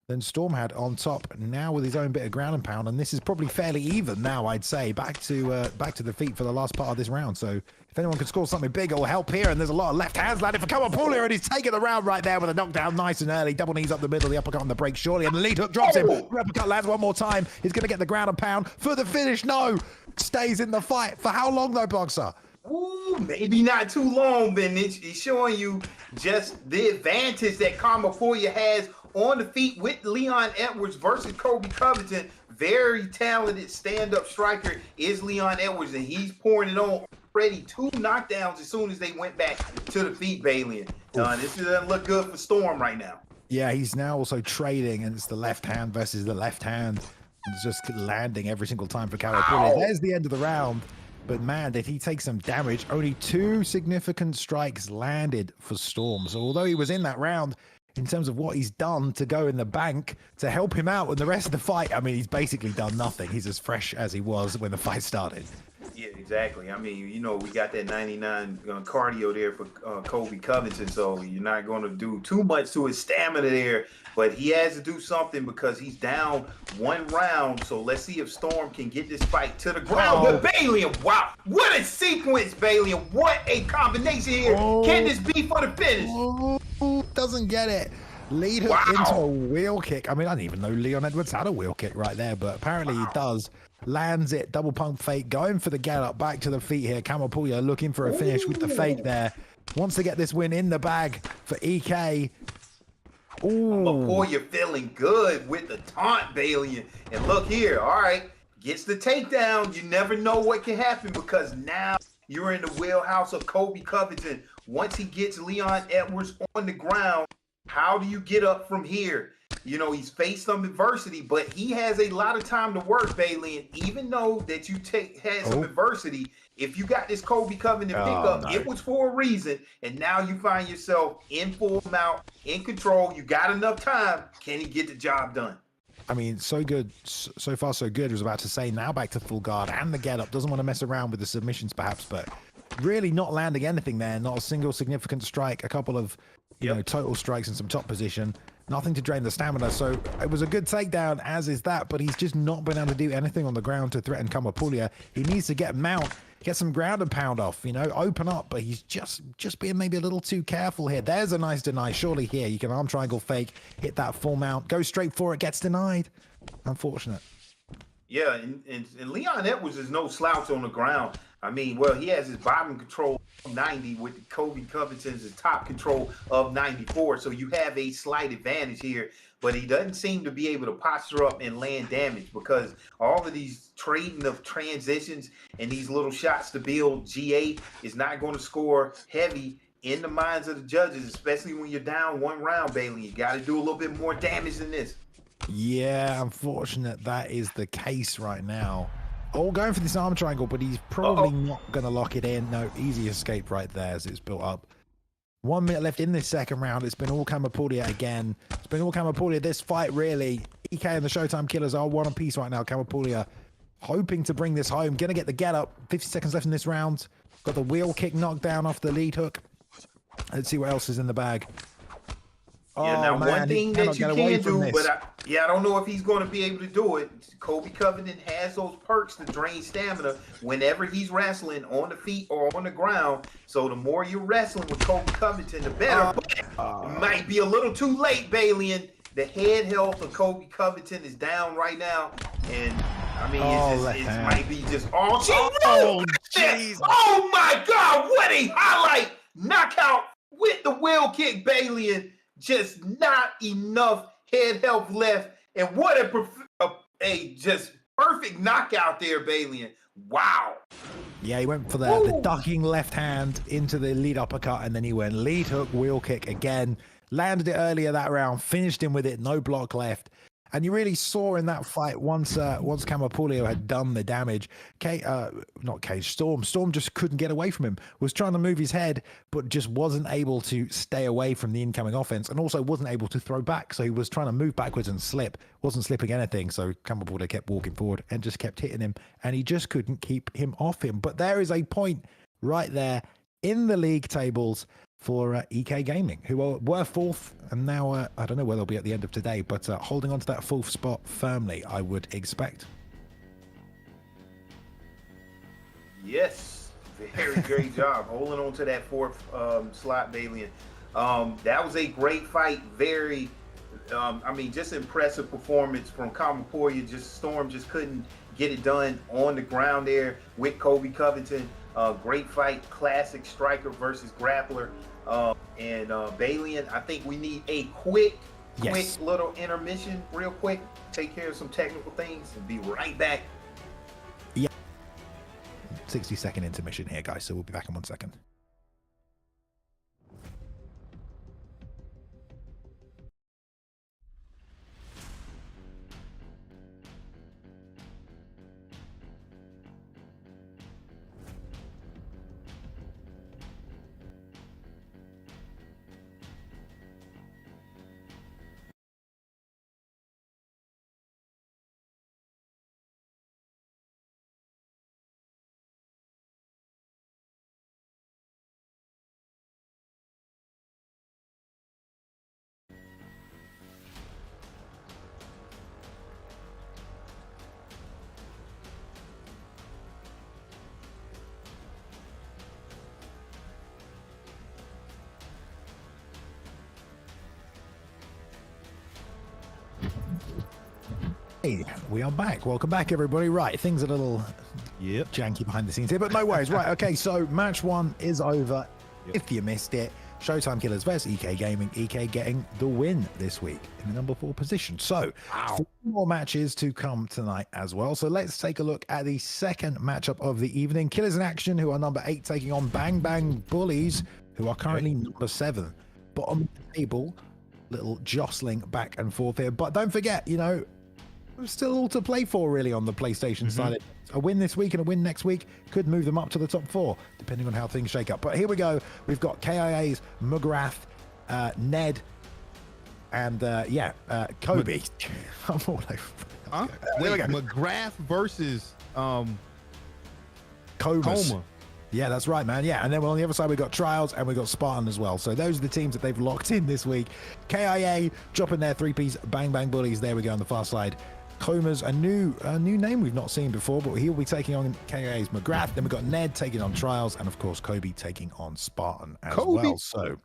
than Storm had on top now with his own bit of ground and pound, and this is probably fairly even now. I'd say back to the feet for the last part of this round. So if anyone can score something big, it'll help here. And there's a lot of left hands landing for Kamapulia, and he's taking the round right there with a knockdown, nice and early. Double knees up the middle, the uppercut on the break surely, and the lead hook drops him. Uppercut lands one more time. He's going to get the ground and pound for the finish. No, stays in the fight for how long though, Boxer? Ooh, maybe not too long, but it's showing you just the advantage that Kamapulia has on the feet with Leon Edwards versus Colby Covington. Very talented stand-up striker is Leon Edwards, and he's pouring it on already. 2 knockdowns as soon as they went back to the feet, Balian. This doesn't look good for Storm right now. Yeah, he's now also trading, and it's the left hand versus the left hand. It's just landing every single time for Kamapulia. There's the end of the round. But man, did he take some damage. Only 2 significant strikes landed for Storm. So although he was in that round, in terms of what he's done to go in the bank to help him out in the rest of the fight, I mean, he's basically done nothing. He's as fresh as he was when the fight started. Yeah, exactly. I mean, you know, we got that 99 cardio there for Colby Covington, so you're not going to do too much to his stamina there, but he has to do something because he's down 1 round. So let's see if Storm can get this fight to the ground. But Balian, wow, what a sequence, Balian. What a combination here. Can this be for the finish? Doesn't get it. Lead hook into a wheel kick. I mean, I didn't even know Leon Edwards had a wheel kick right there, but apparently he does. Lands it, double pump fake, going for the get up, back to the feet here. Kamapulia looking for a finish with the fake there. Wants to get this win in the bag for EK. Kamapulia feeling good with the taunt, Balian. And look here, all right, gets the takedown. You never know what can happen because now you're in the wheelhouse of Colby Covington. Once he gets Leon Edwards on the ground, how do you get up from here? You know, he's faced some adversity, but he has a lot of time to work, Balian. Even though that you had some adversity, if you got this Colby Covington pickup, it was for a reason. And now you find yourself in full mount, in control. You got enough time. Can he get the job done? I mean, so good. So far, so good. I was about to say now back to full guard and the get up. Doesn't want to mess around with the submissions, perhaps, but really not landing anything there. Not a single significant strike. A couple of, you know, total strikes in some top position. Nothing to drain the stamina. So it was a good takedown, as is that, but he's just not been able to do anything on the ground to threaten Kamapulia. He needs to get mount, get some ground and pound off, you know, open up, but he's just being maybe a little too careful here. There's a nice deny. Surely here you can arm triangle fake, hit that full mount, go straight for it, gets denied. Unfortunate. Yeah, and Leon Edwards is no slouch on the ground. I mean, well, he has his bottom control of 90 with Colby Covington's top control of 94. So you have a slight advantage here, but he doesn't seem to be able to posture up and land damage because all of these trading of transitions and these little shots to build GA is not going to score heavy in the minds of the judges, especially when you're down 1 round, Bailey. You got to do a little bit more damage than this. Yeah, unfortunate that is the case right now. Oh, going for this arm triangle, but he's probably not going to lock it in. No, easy escape right there as it's built up. 1 minute left in this second round. It's been all Kamapulia again. It's been all Kamapulia this fight, really. EK and the Showtime Killers are one apiece right now. Kamapulia hoping to bring this home. Gonna get the get up. 50 seconds left in this round. Got the wheel kick knocked down off the lead hook. Let's see what else is in the bag. Yeah, now one thing that you can do, but I don't know if he's going to be able to do it. Colby Covington has those perks to drain stamina whenever he's wrestling on the feet or on the ground. So the more you're wrestling with Colby Covington, the better. But it might be a little too late, Balian. The head health of Colby Covington is down right now, and I mean, it might be just jeez! Oh my God! What a highlight knockout with the wheel kick, Balian. Just not enough head health left, and what a just perfect knockout there, Balian. Wow. Yeah, he went for the ducking left hand into the lead uppercut, and then he went lead hook, wheel kick again. Landed it earlier that round, finished him with it, no block left. And you really saw in that fight once Kamapulia had done the damage, Storm just couldn't get away from him. Was trying to move his head, but just wasn't able to stay away from the incoming offense, and also wasn't able to throw back. So he was trying to move backwards and slip, wasn't slipping anything. So Kamapulia kept walking forward and just kept hitting him, and he just couldn't keep him off him. But there is a point right there in the league tables for EK Gaming, who were fourth, and now I don't know where they'll be at the end of today, but holding on to that fourth spot firmly, I would expect. Yes, very great job holding on to that fourth slot, Balian. That was a great fight. Very, I mean, just impressive performance from Kamapulia. Storm just couldn't get it done on the ground there with Colby Covington. Great fight, classic striker versus grappler. And Balian, I think we need a quick little intermission, real quick. Take care of some technical things and be right back. Yeah. 60-second intermission here, guys. So we'll be back in 1 second. Hey, we are back. Welcome back, everybody. Right, things are a little janky behind the scenes here, but no worries. Right, okay, so match one is over. If you missed it, Showtime Killers versus EK Gaming. EK getting the win this week in the number 4 position. So, 4 more matches to come tonight as well. So let's take a look at the second matchup of the evening. Killers in Action, who are number 8, taking on Bang Bang Bullies, who are currently number 7. Bottom table, little jostling back and forth here. But don't forget, you know, there's still all to play for, really, on the PlayStation side. A win this week and a win next week could move them up to the top 4, depending on how things shake up. But here we go. We've got KIA's McGrath, Ned, and Kobe. I'm all over. Wait, McGrath versus Coma. Yeah, that's right, man. Yeah, and then on the other side, we've got Trials and we've got Spartan as well. So those are the teams that they've locked in this week. KIA dropping their 3-piece Bang Bang Bullies. There we go on the far side. Coma's a new name we've not seen before, but he'll be taking on KIA's McGrath. Then we've got Ned taking on Trials, and of course Kobe taking on Spartan as well. So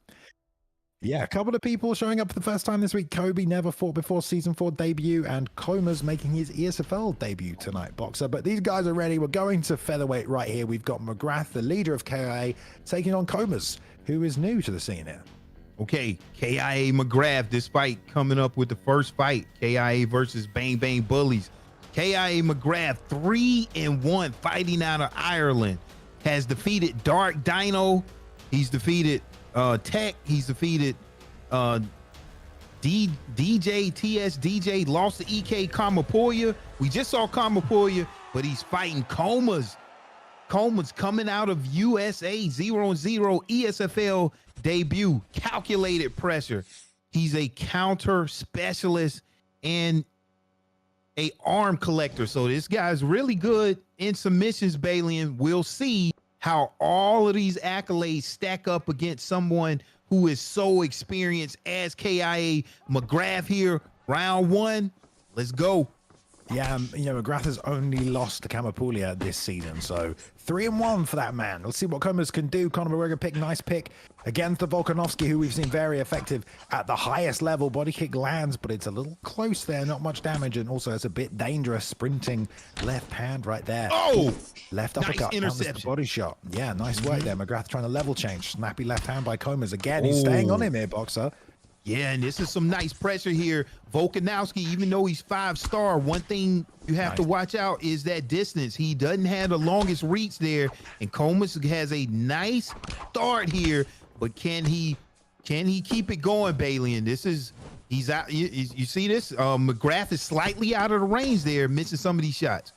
yeah, a couple of people showing up for the first time this week. Kobe never fought before season 4 debut, and Coma's making his ESFL debut tonight, boxer. But these guys are ready. We're going to featherweight right here. We've got McGrath, the leader of KIA, taking on Comas, who is new to the scene here. Okay, KIA McGrath, this fight coming up with the first fight, KIA versus Bang Bang Bullies. KIA McGrath, 3-1, fighting out of Ireland, has defeated Dark Dino. He's defeated Tech. He's defeated DJ TS DJ, lost to EK Kamapulia. We just saw Kamapulia, but he's fighting Comas. Coleman's coming out of USA 0-0 ESFL debut, calculated pressure. He's a counter specialist and a arm collector. So this guy's really good in submissions, Bailey, and we'll see how all of these accolades stack up against someone who is so experienced as KIA McGrath here. Round one, let's go. Yeah, McGrath has only lost to Kamapulia this season, so 3-1 for that man. Let's see what Comas can do. Conor McGregor pick, nice pick against the Volkanovski, who we've seen very effective at the highest level. Body kick lands, but it's a little close there, not much damage, and also it's a bit dangerous. Sprinting left hand right there. Oh, left uppercut, nice interception. The body shot. Yeah, nice work there. McGrath trying to level change. Snappy left hand by Comas again. He's staying on him here, boxer. Yeah, and this is some nice pressure here. Volkanovski, even though he's 5-star, one thing you have to watch out is that distance. He doesn't have the longest reach there, and Comas has a nice start here, but can he keep it going, Bailey? And he's out. You see this? McGrath is slightly out of the range there, missing some of these shots.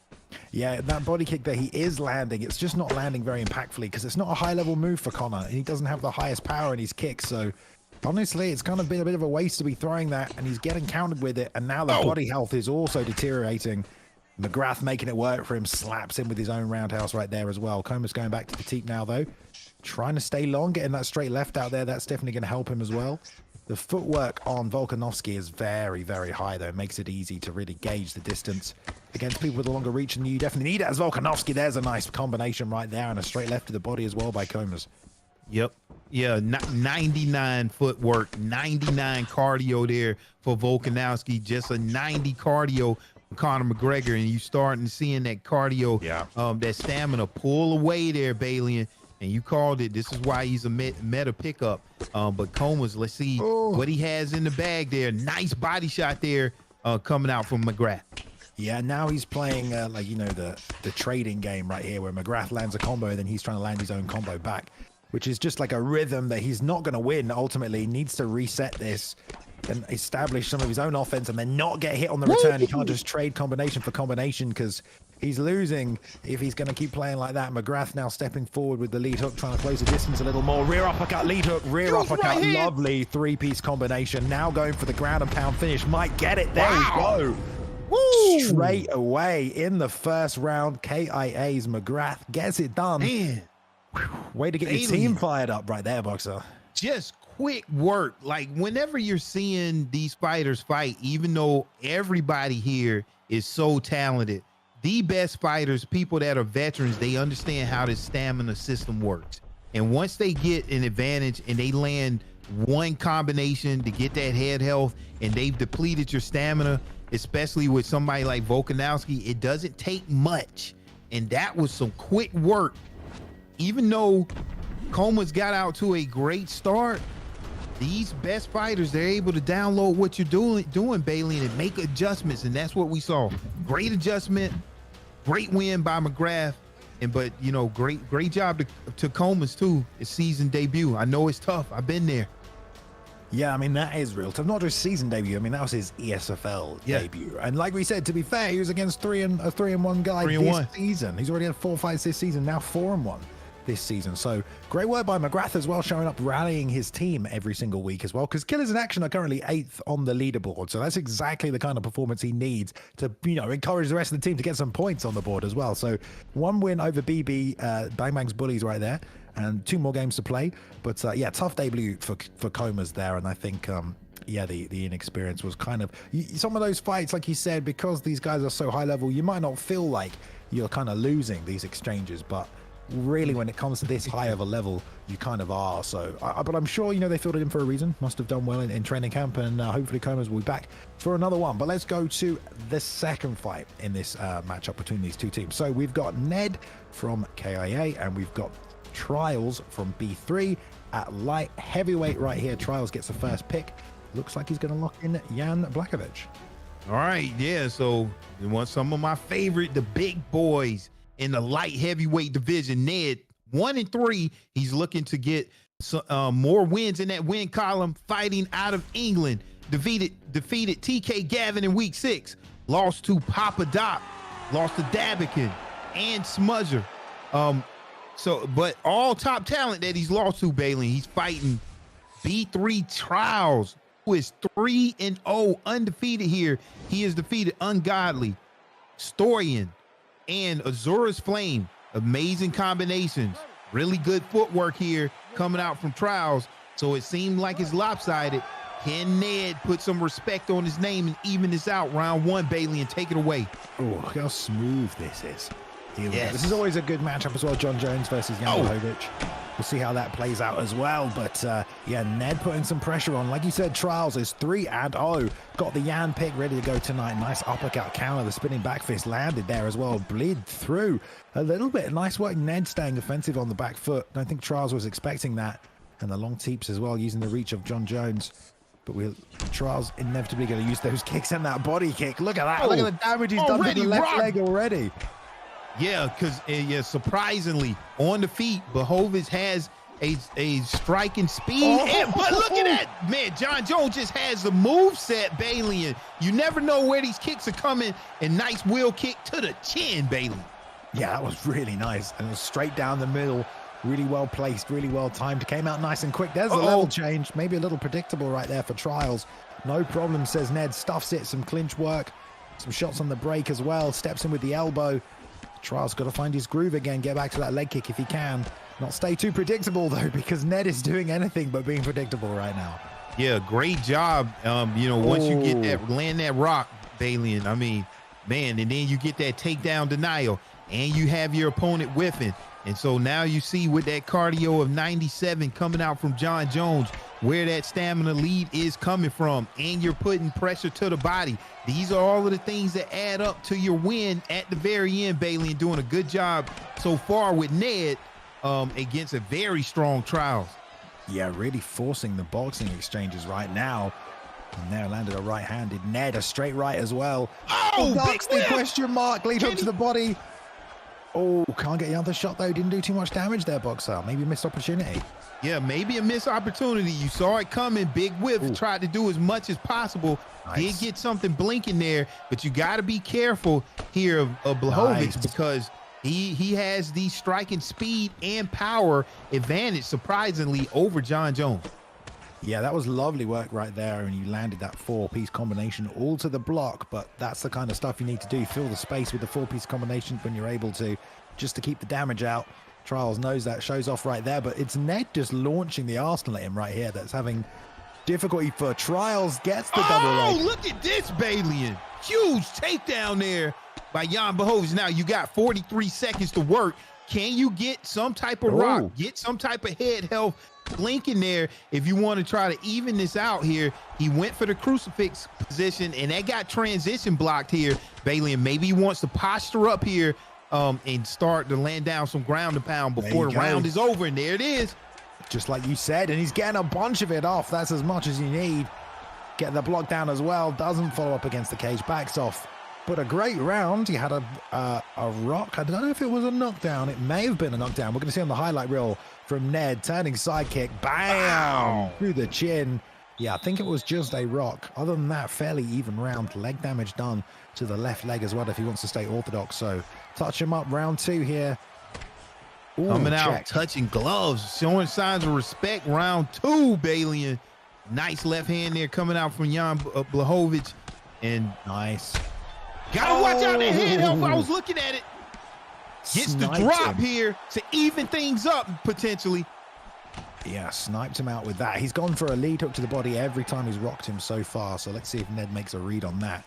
Yeah, that body kick there, he is landing. It's just not landing very impactfully because it's not a high-level move for Conor. He doesn't have the highest power in his kicks, so honestly, it's kind of been a bit of a waste to be throwing that, and he's getting countered with it, and now the body health is also deteriorating. McGrath making it work for him, slaps him with his own roundhouse right there as well. Comas going back to the teep now, though. Trying to stay long, getting that straight left out there. That's definitely going to help him as well. The footwork on Volkanovski is very, very high, though. It makes it easy to really gauge the distance against people with a longer reach, and you definitely need it as Volkanovski. There's a nice combination right there, and a straight left to the body as well by Comas. Yep. Yeah, 99 footwork, 99 cardio there for Volkanovski, just a 90 cardio for Conor McGregor, and you starting seeing that cardio, that stamina pull away there, Bailey, and you called it. This is why he's a meta pickup. But Comas, let's see what he has in the bag there. Nice body shot there coming out from McGrath. Yeah, now he's playing the trading game right here, where McGrath lands a combo and then he's trying to land his own combo back, which is just like a rhythm that he's not going to win. Ultimately, he needs to reset this and establish some of his own offense and then not get hit on the return. He can't just trade combination for combination because he's losing if he's going to keep playing like that. McGrath now stepping forward with the lead hook, trying to close the distance a little more. Rear uppercut, lead hook, rear uppercut. Lovely three-piece combination. Now going for the ground and pound finish. Might get it. There we go. Woo! Straight away in the first round, KIA's McGrath gets it done. Man. Way to get your team fired up right there, boxer. Just quick work. Like, whenever you're seeing these fighters fight, even though everybody here is so talented, the best fighters, people that are veterans, they understand how this stamina system works. And once they get an advantage and they land one combination to get that head health and they've depleted your stamina, especially with somebody like Volkanovski, it doesn't take much. And that was some quick work. Even though Comas got out to a great start, these best fighters, they're able to download what you're doing, Bailey, and make adjustments, and that's what we saw. Great adjustment, great win by McGrath, but great job to Comas too. His season debut. I know it's tough. I've been there. Yeah, I mean, that is real tough. Not just season debut. I mean, that was his ESFL debut. And like we said, to be fair, he was against a 3-1 guy this season. He's already had 4 fights this season, now 4-1 this season. So great work by McGrath as well, showing up, rallying his team every single week as well, because Killers in Action are currently 8th on the leaderboard. So that's exactly the kind of performance he needs to, encourage the rest of the team to get some points on the board as well. So 1 win over BB, Bang Bang's Bullies right there, and 2 more games to play. But tough debut for Comas there. And I think the inexperience was kind of some of those fights, like you said, because these guys are so high level, you might not feel like you're kind of losing these exchanges, but really when it comes to this high of a level, you kind of are. So but I'm sure they filled it in for a reason. Must have done well in training camp, and hopefully Comas will be back for another one. But let's go to the second fight in this matchup between these two teams. So we've got Ned from KIA and we've got Trials from B3 at light heavyweight right here. Trials gets the first pick. Looks like he's going to lock in Jan Blakovic. All right, yeah, so you want some of my favorite, the big boys in the light heavyweight division. Ned, 1-3. He's looking to get more wins in that win column, fighting out of England. Defeated TK Gavin in week 6. Lost to Papa Doc. Lost to Dabikin and Smudger. But all top talent that he's lost to, Bailey, he's fighting B3 Trials, who is 3-0, undefeated here. He has defeated Ungodly, Storian, and Azura's Flame. Amazing combinations. Really good footwork here coming out from Trials. So it seemed like it's lopsided. Can Ned put some respect on his name and even this out? Round 1, Bailey, and take it away. Oh, look how smooth this is. Here we Yes. go. This is always a good matchup as well. John Jones versus Jan Blachowicz. We'll see how that plays out as well. But yeah, Ned putting some pressure on. Like you said, Trials is 3-0. Got the Yan pick ready to go tonight. Nice uppercut counter. The spinning back fist landed there as well. Bleed through a little bit. Nice work. Ned staying offensive on the back foot. Don't think Trials was expecting that. And the long teeps as well, using the reach of John Jones. But Trials inevitably going to use those kicks and that body kick. Look at that. Look at the damage he's done to the left leg already. Yeah, because surprisingly, on the feet, Blachowicz has a striking speed. But look at that, man. John Jones just has the move set, Bailey. And you never know where these kicks are coming. And nice wheel kick to the chin, Bailey. Yeah, that was really nice. And it was straight down the middle. Really well placed, really well timed. Came out nice and quick. There's a level change. Maybe a little predictable right there for Trials. No problem, says Ned. Stuffs it. Some clinch work. Some shots on the break as well. Steps in with the elbow. Trials got to find his groove again. Get back to that leg kick if he can. Not stay too predictable, though, because Ned is doing anything but being predictable right now. Yeah, great job. Once you get that, land that rock, Bailey, and I mean, man, and then you get that takedown denial, and you have your opponent whiffing. And so now you see with that cardio of 97 coming out from John Jones, where that stamina lead is coming from, and you're putting pressure to the body. These are all of the things that add up to your win at the very end, Bailey, and doing a good job so far with Ned against a very strong Trials. Yeah, really forcing the boxing exchanges right now. And there landed a right-handed Ned, a straight right as well. Oh, big the question mark, lead up to the body. Oh, can't get the other shot though. Didn't do too much damage there, Boxer. Maybe a missed opportunity. Yeah, maybe a missed opportunity. You saw it coming. Big whip. Tried to do as much as possible. Nice. Did get something blinking there, but you got to be careful here of Blachowicz because he has the striking speed and power advantage, surprisingly, over John Jones. Yeah, that was lovely work right there, and you landed that 4-piece combination all to the block, but that's the kind of stuff you need to do. Fill the space with the 4-piece combinations when you're able to, just to keep the damage out. Trials knows that, shows off right there, but it's Ned just launching the arsenal at him right here that's having difficulty for Trials. Gets the double leg. Oh, look at this, Bailey. Huge takedown there by Jan Blachowicz. Now you got 43 seconds to work. Can you get some type of rock, get some type of head health blink in there if you want to try to even this out here? He went for the crucifix position, and that got transition blocked here, Bailey, and maybe he wants to posture up here and start to land down some ground and pound before the round is over, and there it is. Just like you said, and he's getting a bunch of it off. That's as much as you need. Get the block down as well. Doesn't follow up against the cage, backs off. But a great round. He had a rock. I don't know if it was a knockdown. It may have been a knockdown. We're going to see on the highlight reel from Ned, turning sidekick, bam, through the chin. Yeah, I think it was just a rock. Other than that, fairly even round. Leg damage done to the left leg as well if he wants to stay orthodox. So touch him up, round 2 here. Ooh, coming out, touching gloves, showing signs of respect. Round 2, Bailey. Nice left hand there coming out from Jan Blachowicz. And nice. Gotta watch out that head help. I was looking at it. Gets the drop here to even things up potentially. Yeah, sniped him out with that. He's gone for a lead hook to the body every time he's rocked him so far. So let's see if Ned makes a read on that.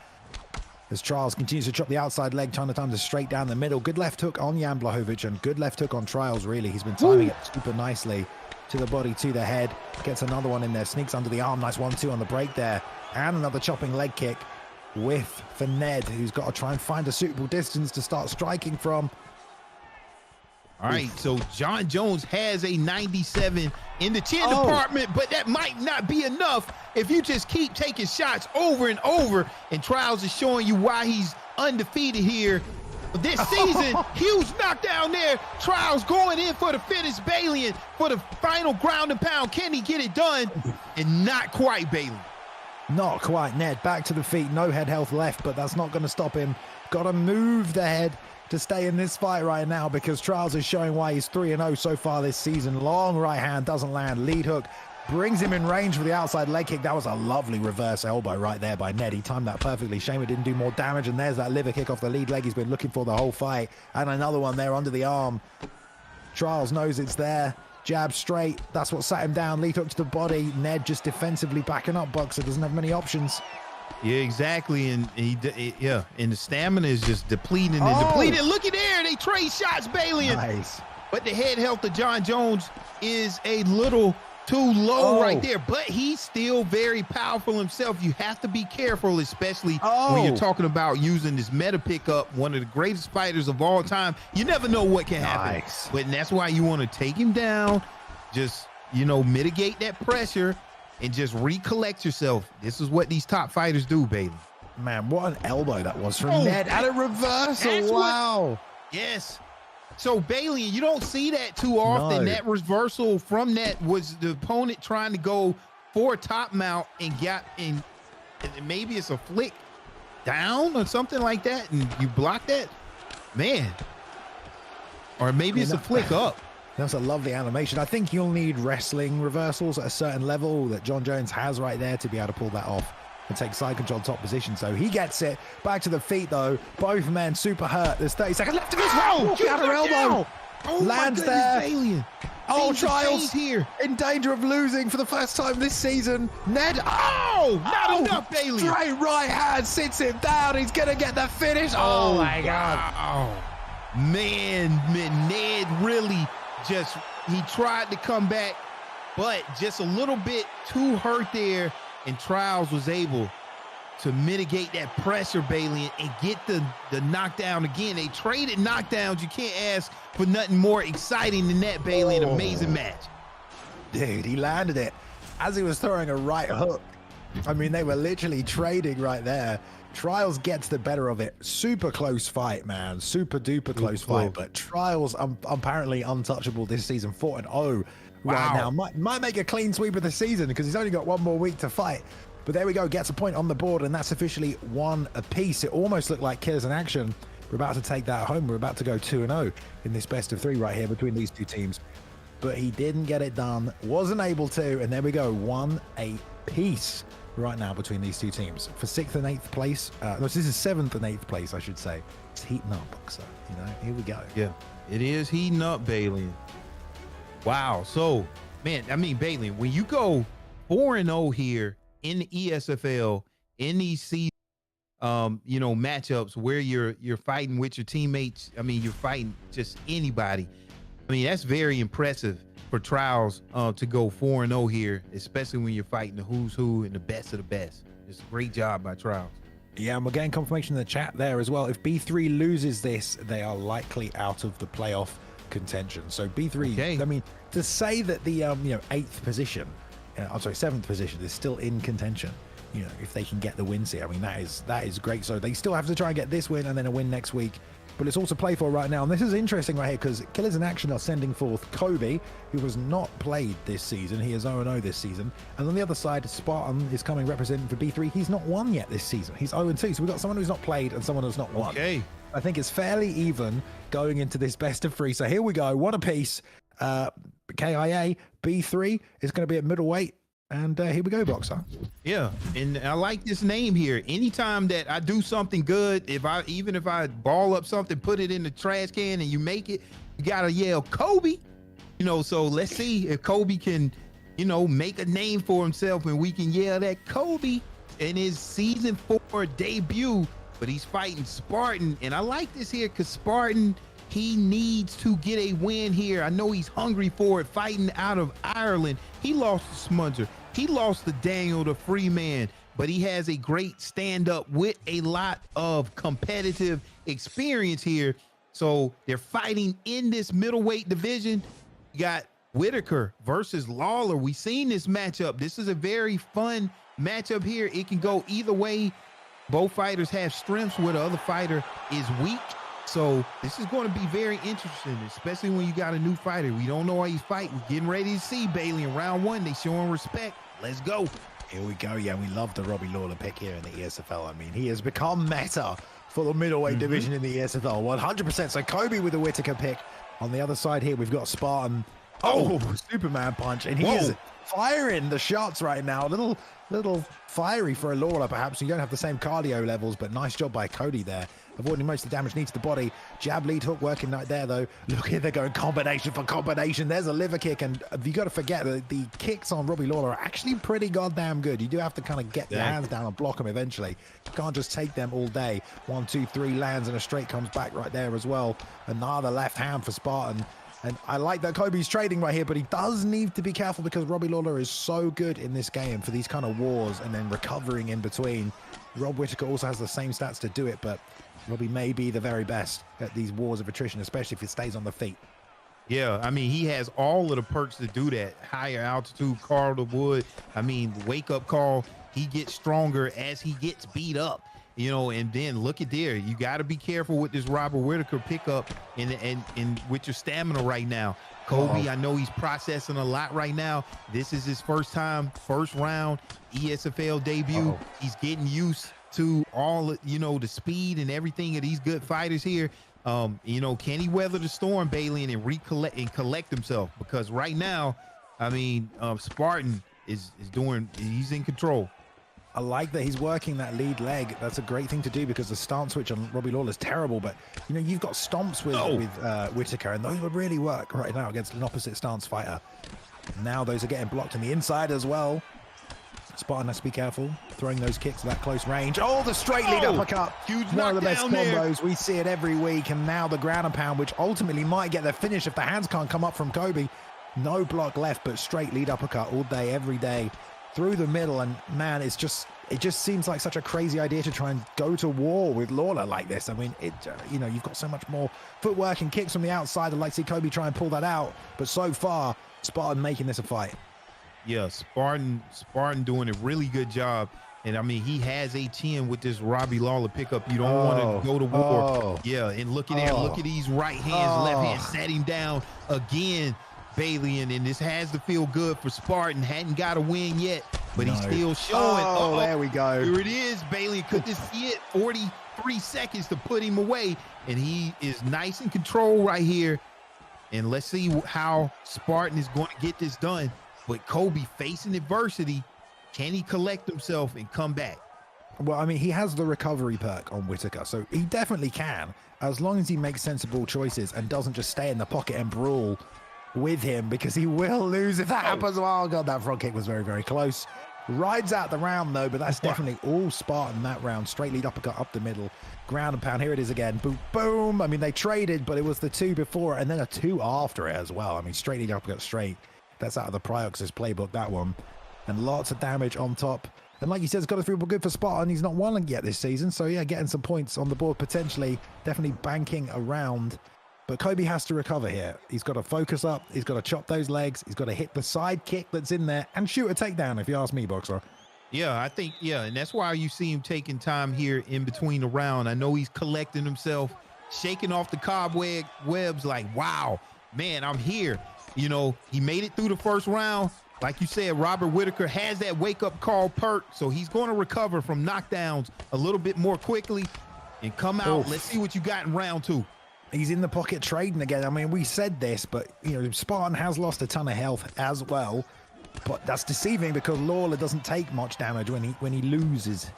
As Trials continues to chop the outside leg, trying to time to straight down the middle. Good left hook on Jan Blachowicz and good left hook on Trials, really. He's been timing it super nicely to the body, to the head. Gets another one in there, sneaks under the arm. Nice 1-2 on the break there. And another chopping leg kick. Whiff for Ned, who's got to try and find a suitable distance to start striking from. All right, so John Jones has a 97 in the chin department, but that might not be enough if you just keep taking shots over and over, and Trials is showing you why he's undefeated here this season. Huge knockdown there. Trials going in for the finish, Bailey, and for the final ground and pound. Can he get it done? And not quite, Bailey. Not quite. Ned back to the feet. No head health left, but that's not going to stop him. Got to move the head to stay in this fight right now because Trials is showing why he's 3-0 so far this season. Long right hand doesn't land. Lead hook brings him in range for the outside leg kick. That was a lovely reverse elbow right there by Ned. He timed that perfectly. Shame it didn't do more damage. And there's that liver kick off the lead leg he's been looking for the whole fight. And another one there under the arm. Trials knows it's there. Jab straight. That's what sat him down. Lead hook to the body. Ned just defensively backing up. Boxer doesn't have many options. Yeah, exactly. And and the stamina is just depleting and depleting. Look at there. They trade shots, Bailey. Nice. But the head health of John Jones is a little too low right there, but he's still very powerful himself. You have to be careful, especially when you're talking about using this meta pickup, one of the greatest fighters of all time. You never know what can happen. But that's why you want to take him down, just, mitigate that pressure and just recollect yourself. This is what these top fighters do, Bailey. Man, what an elbow that was from Ned. And a reversal. Wow. Yes. So, Bailey, you don't see that too often. No. That reversal from that was the opponent trying to go for a top mount and and maybe it's a flick down or something like that, and you block that, man. Or maybe it's a flick up. That's a lovely animation. I think you'll need wrestling reversals at a certain level that John Jones has right there to be able to pull that off and take side control top position. So he gets it back to the feet though. Both men super hurt. There's 30 seconds left of this round. Counter elbow. Lands there. Alien. Trials here in danger of losing for the first time this season. Ned. Not enough, Bailey. Straight right hand sits him down. He's gonna get the finish. Oh my God. Man, Ned really he tried to come back, but just a little bit too hurt there. And Trials was able to mitigate that pressure, Bailey, and get the knockdown again. They traded knockdowns. You can't ask for nothing more exciting than that, Bailey. An amazing match. Dude, he landed it as he was throwing a right hook. I mean, they were literally trading right there. Trials gets the better of it. Super close fight, man. Super duper close fight. But Trials apparently untouchable this season. 4-0 right now. Might make a clean sweep of the season because he's only got one more week to fight. But there we go. Gets a point on the board, and that's officially 1 apiece. It almost looked like Killers in Action. We're about to take that home. We're about to go 2-0 in this best of 3 right here between these two teams. But he didn't get it done. Wasn't able to. And there we go. 1 apiece right now between these two teams for 6th and 8th place. This is 7th and 8th place, I should say. It's heating up, Boxer. Here we go. Yeah, it is heating up, Bailey. Wow. So, man, I mean, Bailey, when you go 4-0 here in the ESFL, in these season, matchups where you're fighting with your teammates, I mean, you're fighting just anybody. I mean, that's very impressive for Trials to go 4-0 here, especially when you're fighting the who's who and the best of the best. It's a great job by Trials. Yeah, and we're getting confirmation in the chat there as well. If B3 loses this, they are likely out of the playoff contention. So B3, I mean, to say that the 8th position, 7th position is still in contention, if they can get the wins here, I mean, that is great. So they still have to try and get this win and then a win next week. But it's all to play for right now. And this is interesting right here because Killers in Action are sending forth Kobe, who has not played this season. He is 0-0 this season. And on the other side, Spartan is coming representing for B3. He's not won yet this season. He's 0-2. So we've got someone who's not played and someone who's not won. Okay. I think it's fairly even going into this best of 3. So here we go. 1 apiece. KIA, B3 is going to be at middleweight. And here we go, Boxer. Yeah, and I like this name here. Anytime that I do something good, even if I ball up something, put it in the trash can, and you make it, you gotta yell Kobe. So let's see if Kobe can, make a name for himself, and we can yell that Kobe in his season 4 debut. But he's fighting Spartan, and I like this here because Spartan, he needs to get a win here. I know he's hungry for it, fighting out of Ireland. He lost to Smudger. He lost to Daniel the Freeman, but he has a great stand-up with a lot of competitive experience here. So they're fighting in this middleweight division. You got Whitaker versus Lawler. We've seen this matchup. This is a very fun matchup here. It can go either way. Both fighters have strengths where the other fighter is weak. So this is going to be very interesting, especially when you got a new fighter. We don't know why he's fighting. We're getting ready to see Bailey in round 1. They showing respect. Let's go. Here we go. Yeah, we love the Robbie Lawler pick here in the ESFL. I mean, he has become meta for the middleweight division in the ESFL. 100%. So Kobe with the Whittaker pick. On the other side here, we've got Spartan. Oh, Superman punch. And he is firing the shots right now. A little fiery for a Lawler, perhaps. You don't have the same cardio levels, but nice job by Cody there. Avoiding most of the damage needs to the body. Jab, lead hook working right there, though. Look here, they're going combination for combination. There's a liver kick, and you got to forget that the kicks on Robbie Lawler are actually pretty goddamn good. You do have to kind of get your hands down and block them eventually. You can't just take them all day. 1, 2, 3 lands, and a straight comes back right there as well. Another left hand for Spartan. And I like that Kobe's trading right here, but he does need to be careful because Robbie Lawler is so good in this game for these kind of wars and then recovering in between. Rob Whittaker also has the same stats to do it, but Robbie may be the very best at these wars of attrition, especially if he stays on the feet. Yeah, I mean, he has all of the perks to do that. Higher altitude, call to wood. I mean, wake-up call, he gets stronger as he gets beat up. You know, and then look at there. You got to be careful with this Robert Whittaker pickup and with your stamina right now. Kobe, I know he's processing a lot right now. This is his first round, ESFL debut. He's getting used to all, you know, the speed and everything of these good fighters here. You know, can he weather the storm, Bailey, and collect himself? Because right now, I mean, Spartan is he's in control. I like that he's working that lead leg. That's a great thing to do because the stance switch on Robbie Lawler is terrible. But, you know, you've got stomps with Whittaker, and those would really work right now against an opposite stance fighter. Now those are getting blocked on the inside as well. Spartan has to be careful throwing those kicks at that close range. Oh, the straight lead uppercut. Huge One of the best knockdown there. combos. We see it every week. And now the ground and pound, which ultimately might get the finish if the hands can't come up from Kobe. No block left, but straight lead uppercut all day, every day. Through the middle, and man, it just seems like such a crazy idea to try and go to war with Lawler like this. I mean, you know, you've got so much more footwork and kicks from the outside. I'd like to see Kobe try and pull that out, but so far, Spartan making this a fight. Yeah, Spartan doing a really good job. And I mean, he has a 10 with this Robbie Lawler pickup. You don't want to go to war. Yeah, and look at there. Look at these right hands, left hand, sat him down again. Bailey, and this has to feel good for Spartan. Hadn't got a win yet, but he's still showing. Oh, there we go. Here it is, Bailey. Could just see it. 43 seconds to put him away, and he is nice in control right here. And let's see how Spartan is going to get this done. But Kobe facing adversity, can he collect himself and come back? Well, I mean, he has the recovery perk on Whittaker, so he definitely can, as long as he makes sensible choices and doesn't just stay in the pocket and brawl with him, because he will lose if that happens. Oh god, that front kick was very, very close. Rides out the round though, but that's definitely all Spartan that round. Straight lead uppercut up the middle, ground and pound. Here it is again. Boom, boom. I mean, they traded, but it was the 2 before and then a 2 after it as well. I mean, straight lead uppercut straight. That's out of the Priox's playbook, that one. And lots of damage on top. And like you said, it's got to feel good for Spartan. He's not won yet this season, so yeah, getting some points on the board potentially. Definitely banking around. But Kobe has to recover here. He's got to focus up. He's got to chop those legs. He's got to hit the side kick that's in there and shoot a takedown, if you ask me, Boxer. Yeah, I think, and that's why you see him taking time here in between the round. I know he's collecting himself, shaking off the cobwebs like, wow, man, I'm here. You know, he made it through the first round. Like you said, Robert Whittaker has that wake-up call perk, so he's going to recover from knockdowns a little bit more quickly and come out. Let's see what you got in round 2. He's in the pocket trading again. I mean, we said this, but, you know, Spartan has lost a ton of health as well. But that's deceiving because Lawler doesn't take much damage when he loses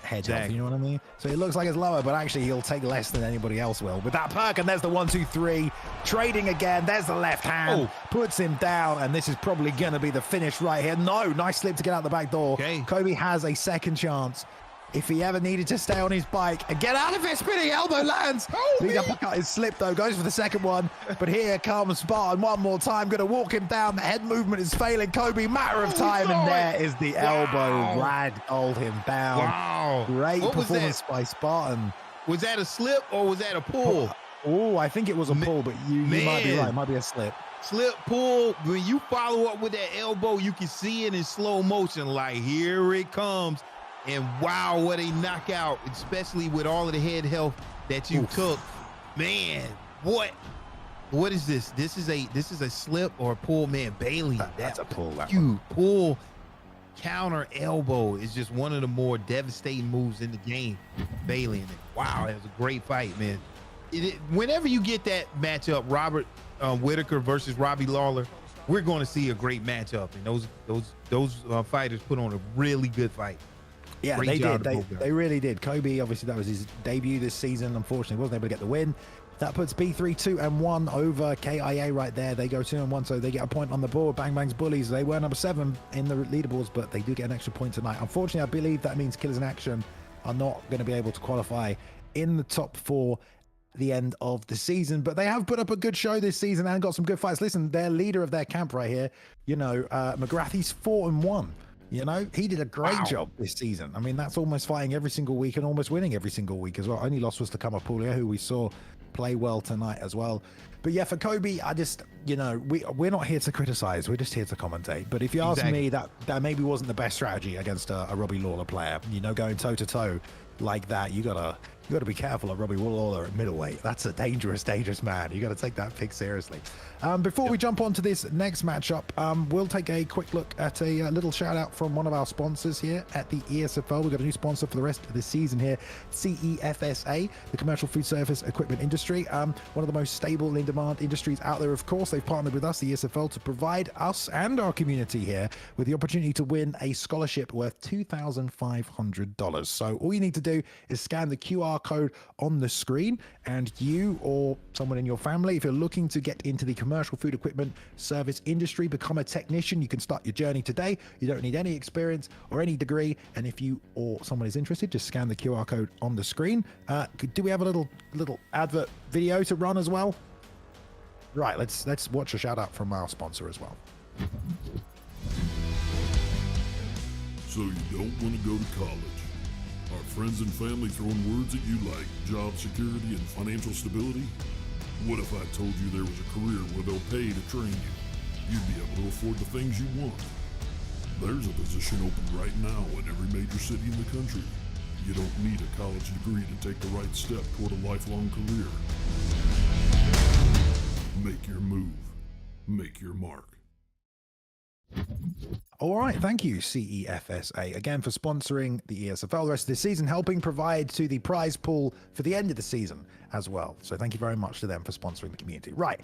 head health, you know what I mean? So it looks like it's lower, but actually he'll take less than anybody else will. With that perk, and there's the 1, 2, 3. Trading again. There's the left hand. Puts him down, and this is probably going to be the finish right here. No, nice slip to get out the back door. Kobe has a second chance. If he ever needed to stay on his bike and get out of it, spinning elbow lands. The uppercut is slipped though, goes for the second one. But here comes Spartan one more time, going to walk him down. The head movement is failing Kobe, matter of time, and there is the elbow. Ragdolled him down. Wow. Great performance by Spartan. Was that a slip or was that a pull? Oh, I think it was a pull, but you might be right. It might be a slip. Slip, pull. When you follow up with that elbow, you can see it in slow motion, like here it comes. And wow, what a knockout, especially with all of the head health that you took. Man, what is this? This is a slip or a pull, man. Bailey, that's a pull. You pull. counter elbow is just one of the more devastating moves in the game. Bailey, and wow, that was a great fight, man. Whenever you get that matchup, Robert Whitaker versus Robbie Lawler, we're going to see a great matchup, and those fighters put on a really good fight. Yeah, Great they job did. to both guys. They really did. Kobe, obviously, that was his debut this season. Unfortunately, wasn't able to get the win. That puts B3 2-1 over KIA right there. They go 2-1, so they get a point on the board. Bang Bang's Bullies. They were number 7 in the leaderboards, but they do get an extra point tonight. Unfortunately, I believe that means Killers in Action are not going to be able to qualify in the top 4 the end of the season, but they have put up a good show this season and got some good fights. Listen, their leader of their camp right here, you know, McGrath, he's 4-1. You know, he did a great job this season. I mean, that's almost fighting every single week and almost winning every single week as well. Only loss was to Kamapulia, who we saw play well tonight as well. But yeah, for Kobe, I just, you know, we're not here to criticize. We're just here to commentate. But if you ask me, that maybe wasn't the best strategy against a Robbie Lawler player. You know, going toe to toe like that, you gotta be careful of Robbie Lawler at middleweight. That's a dangerous man. You got to take that pick seriously. Before we jump on to this next matchup, we'll take a quick look at a little shout out from one of our sponsors here at the ESFL. We've got a new sponsor for the rest of the season here, CEFSA, the Commercial Food Service Equipment Industry. One of the most stable and in-demand industries out there, of course. They've partnered with us, the ESFL, to provide us and our community here with the opportunity to win a scholarship worth $2,500. So all you need to do is scan the QR code on the screen, and you or someone in your family, if you're looking to get into the commercial food equipment service industry, become a technician, you can start your journey today. You don't need any experience or any degree, and if you or someone is interested, just scan the QR code on the screen. Do we have a little advert video to run as well? Right, let's watch a shout out from our sponsor as well. So you don't want to go to college. Are friends and family throwing words at you like job security and financial stability? What if I told you there was a career where they'll pay to train you? You'd be able to afford the things you want. There's a position open right now in every major city in the country. You don't need a college degree to take the right step toward a lifelong career. Make your move. Make your mark. All right, thank you, CEFSA, again for sponsoring the ESFL the rest of this season, helping provide to the prize pool for the end of the season as well. So thank you very much to them for sponsoring the community. Right,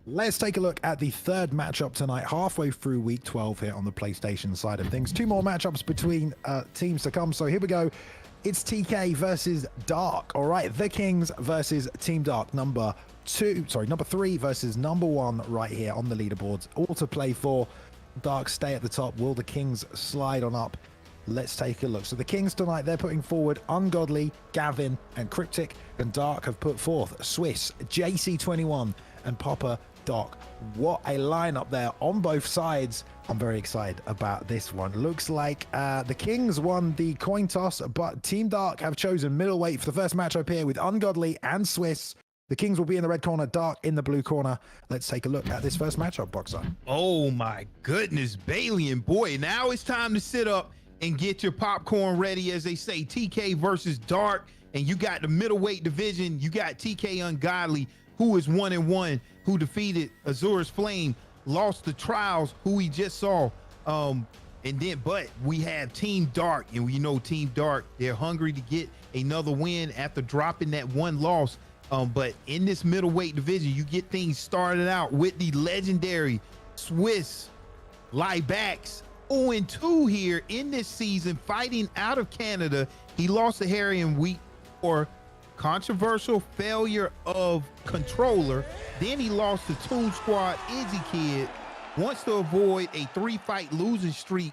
let's take a look at the third matchup tonight, halfway through week 12 here on the PlayStation side of things. 2 more matchups between teams to come. So here we go. It's TK versus Dark. All right, the Kings versus Team Dark, number 3 versus number 1 right here on the leaderboards. All to play for. Dark stay at the top. Will the Kings slide on up? Let's take a look. So the Kings tonight, they're putting forward Ungodly, Gavin, and Cryptic, and Dark have put forth Swiss, JC21, and Popper Doc. What a lineup there on both sides. I'm very excited about this one. Looks like the Kings won the coin toss, but Team Dark have chosen middleweight for the first matchup here with Ungodly and Swiss. The Kings will be in the red corner, Dark in the blue corner. Let's take a look at this first matchup, Boxer. Oh my goodness, Bailey, and boy, now it's time to sit up and get your popcorn ready, as they say. TK versus Dark, and you got the middleweight division. You got TK Ungodly, who is 1-1, who defeated Azura's Flame, lost the Trials, who we just saw. But we have Team Dark, and we know Team Dark, they're hungry to get another win after dropping that one loss. But in this middleweight division, you get things started out with the legendary Swiss Liebax, 0-2 here in this season, fighting out of Canada. He lost to Harry in week 4, controversial failure of controller. Then he lost to Toon Squad Izzy Kid. Wants to avoid a 3-fight losing streak,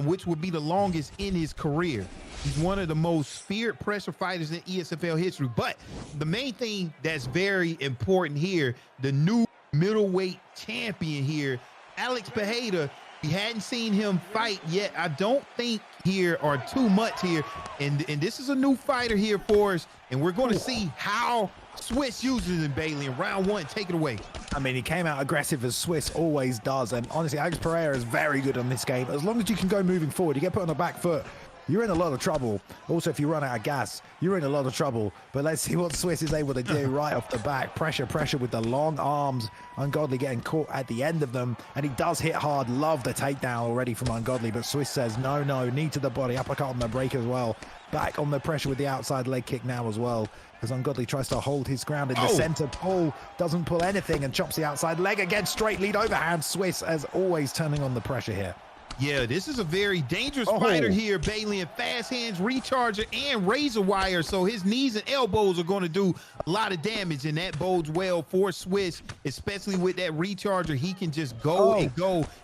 which would be the longest in his career. He's one of the most feared pressure fighters in ESFL history. But the main thing that's very important here, the new middleweight champion here, Alex Pajeda. We hadn't seen him fight yet, I don't think, here, or too much here. And this is a new fighter here for us. And we're going to see how Swiss uses him, Bailey, in round 1. Take it away. I mean, he came out aggressive as Swiss always does. And honestly, Alex Pereira is very good on this game. As long as you can go moving forward, you get put on the back foot, you're in a lot of trouble. Also, if you run out of gas, you're in a lot of trouble. But let's see what Swiss is able to do right off the back. Pressure with the long arms. Ungodly getting caught at the end of them. And he does hit hard. Love the takedown already from Ungodly. But Swiss says, no, knee to the body. Uppercut on the break as well. Back on the pressure with the outside leg kick now as well. As Ungodly tries to hold his ground in the center. Pull, doesn't pull anything and chops the outside leg again. Straight lead overhand. Swiss, as always, turning on the pressure here. Yeah, this is a very dangerous fighter here, Bailey. Fast hands, recharger, and razor wire. So his knees and elbows are going to do a lot of damage, and that bodes well for Swiss, especially with that recharger. He can just go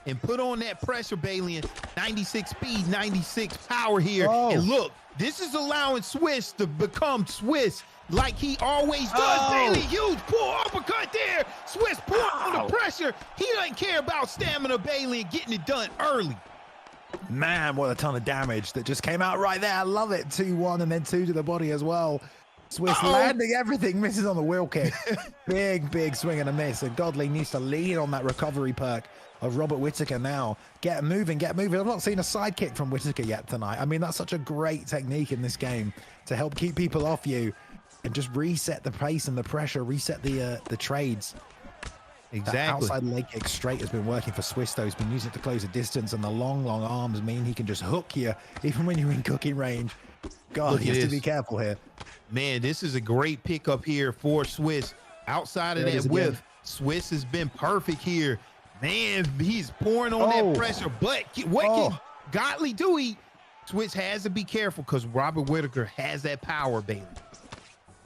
and put on that pressure, Bailey. 96 speed, 96 power here. And look, this is allowing Swiss to become Swiss like he always does. Bailey, huge pull, uppercut there. Swiss pull on the pressure. He doesn't care about stamina, Bailey, and getting it done early. Man, what a ton of damage that just came out right there. I love it. 2-1 and then 2 to the body as well. Swiss landing everything, misses on the wheel kick. Big swing and a miss. And Godley needs to lean on that recovery perk of Robert Whittaker now. Get moving. I've not seen a side kick from Whittaker yet tonight. I mean, that's such a great technique in this game to help keep people off you and just reset the pace and the pressure, reset the trades. Exactly. That outside leg kick straight has been working for Swiss, though. He's been using it to close the distance, and the long arms mean he can just hook you even when you're in cooking range. God, he has to be careful here. Man, this is a great pickup here for Swiss. Outside of that whip, Swiss has been perfect here. Man, he's pouring on that pressure, but what can Godley do? Swiss has to be careful because Robert Whittaker has that power, Bailey.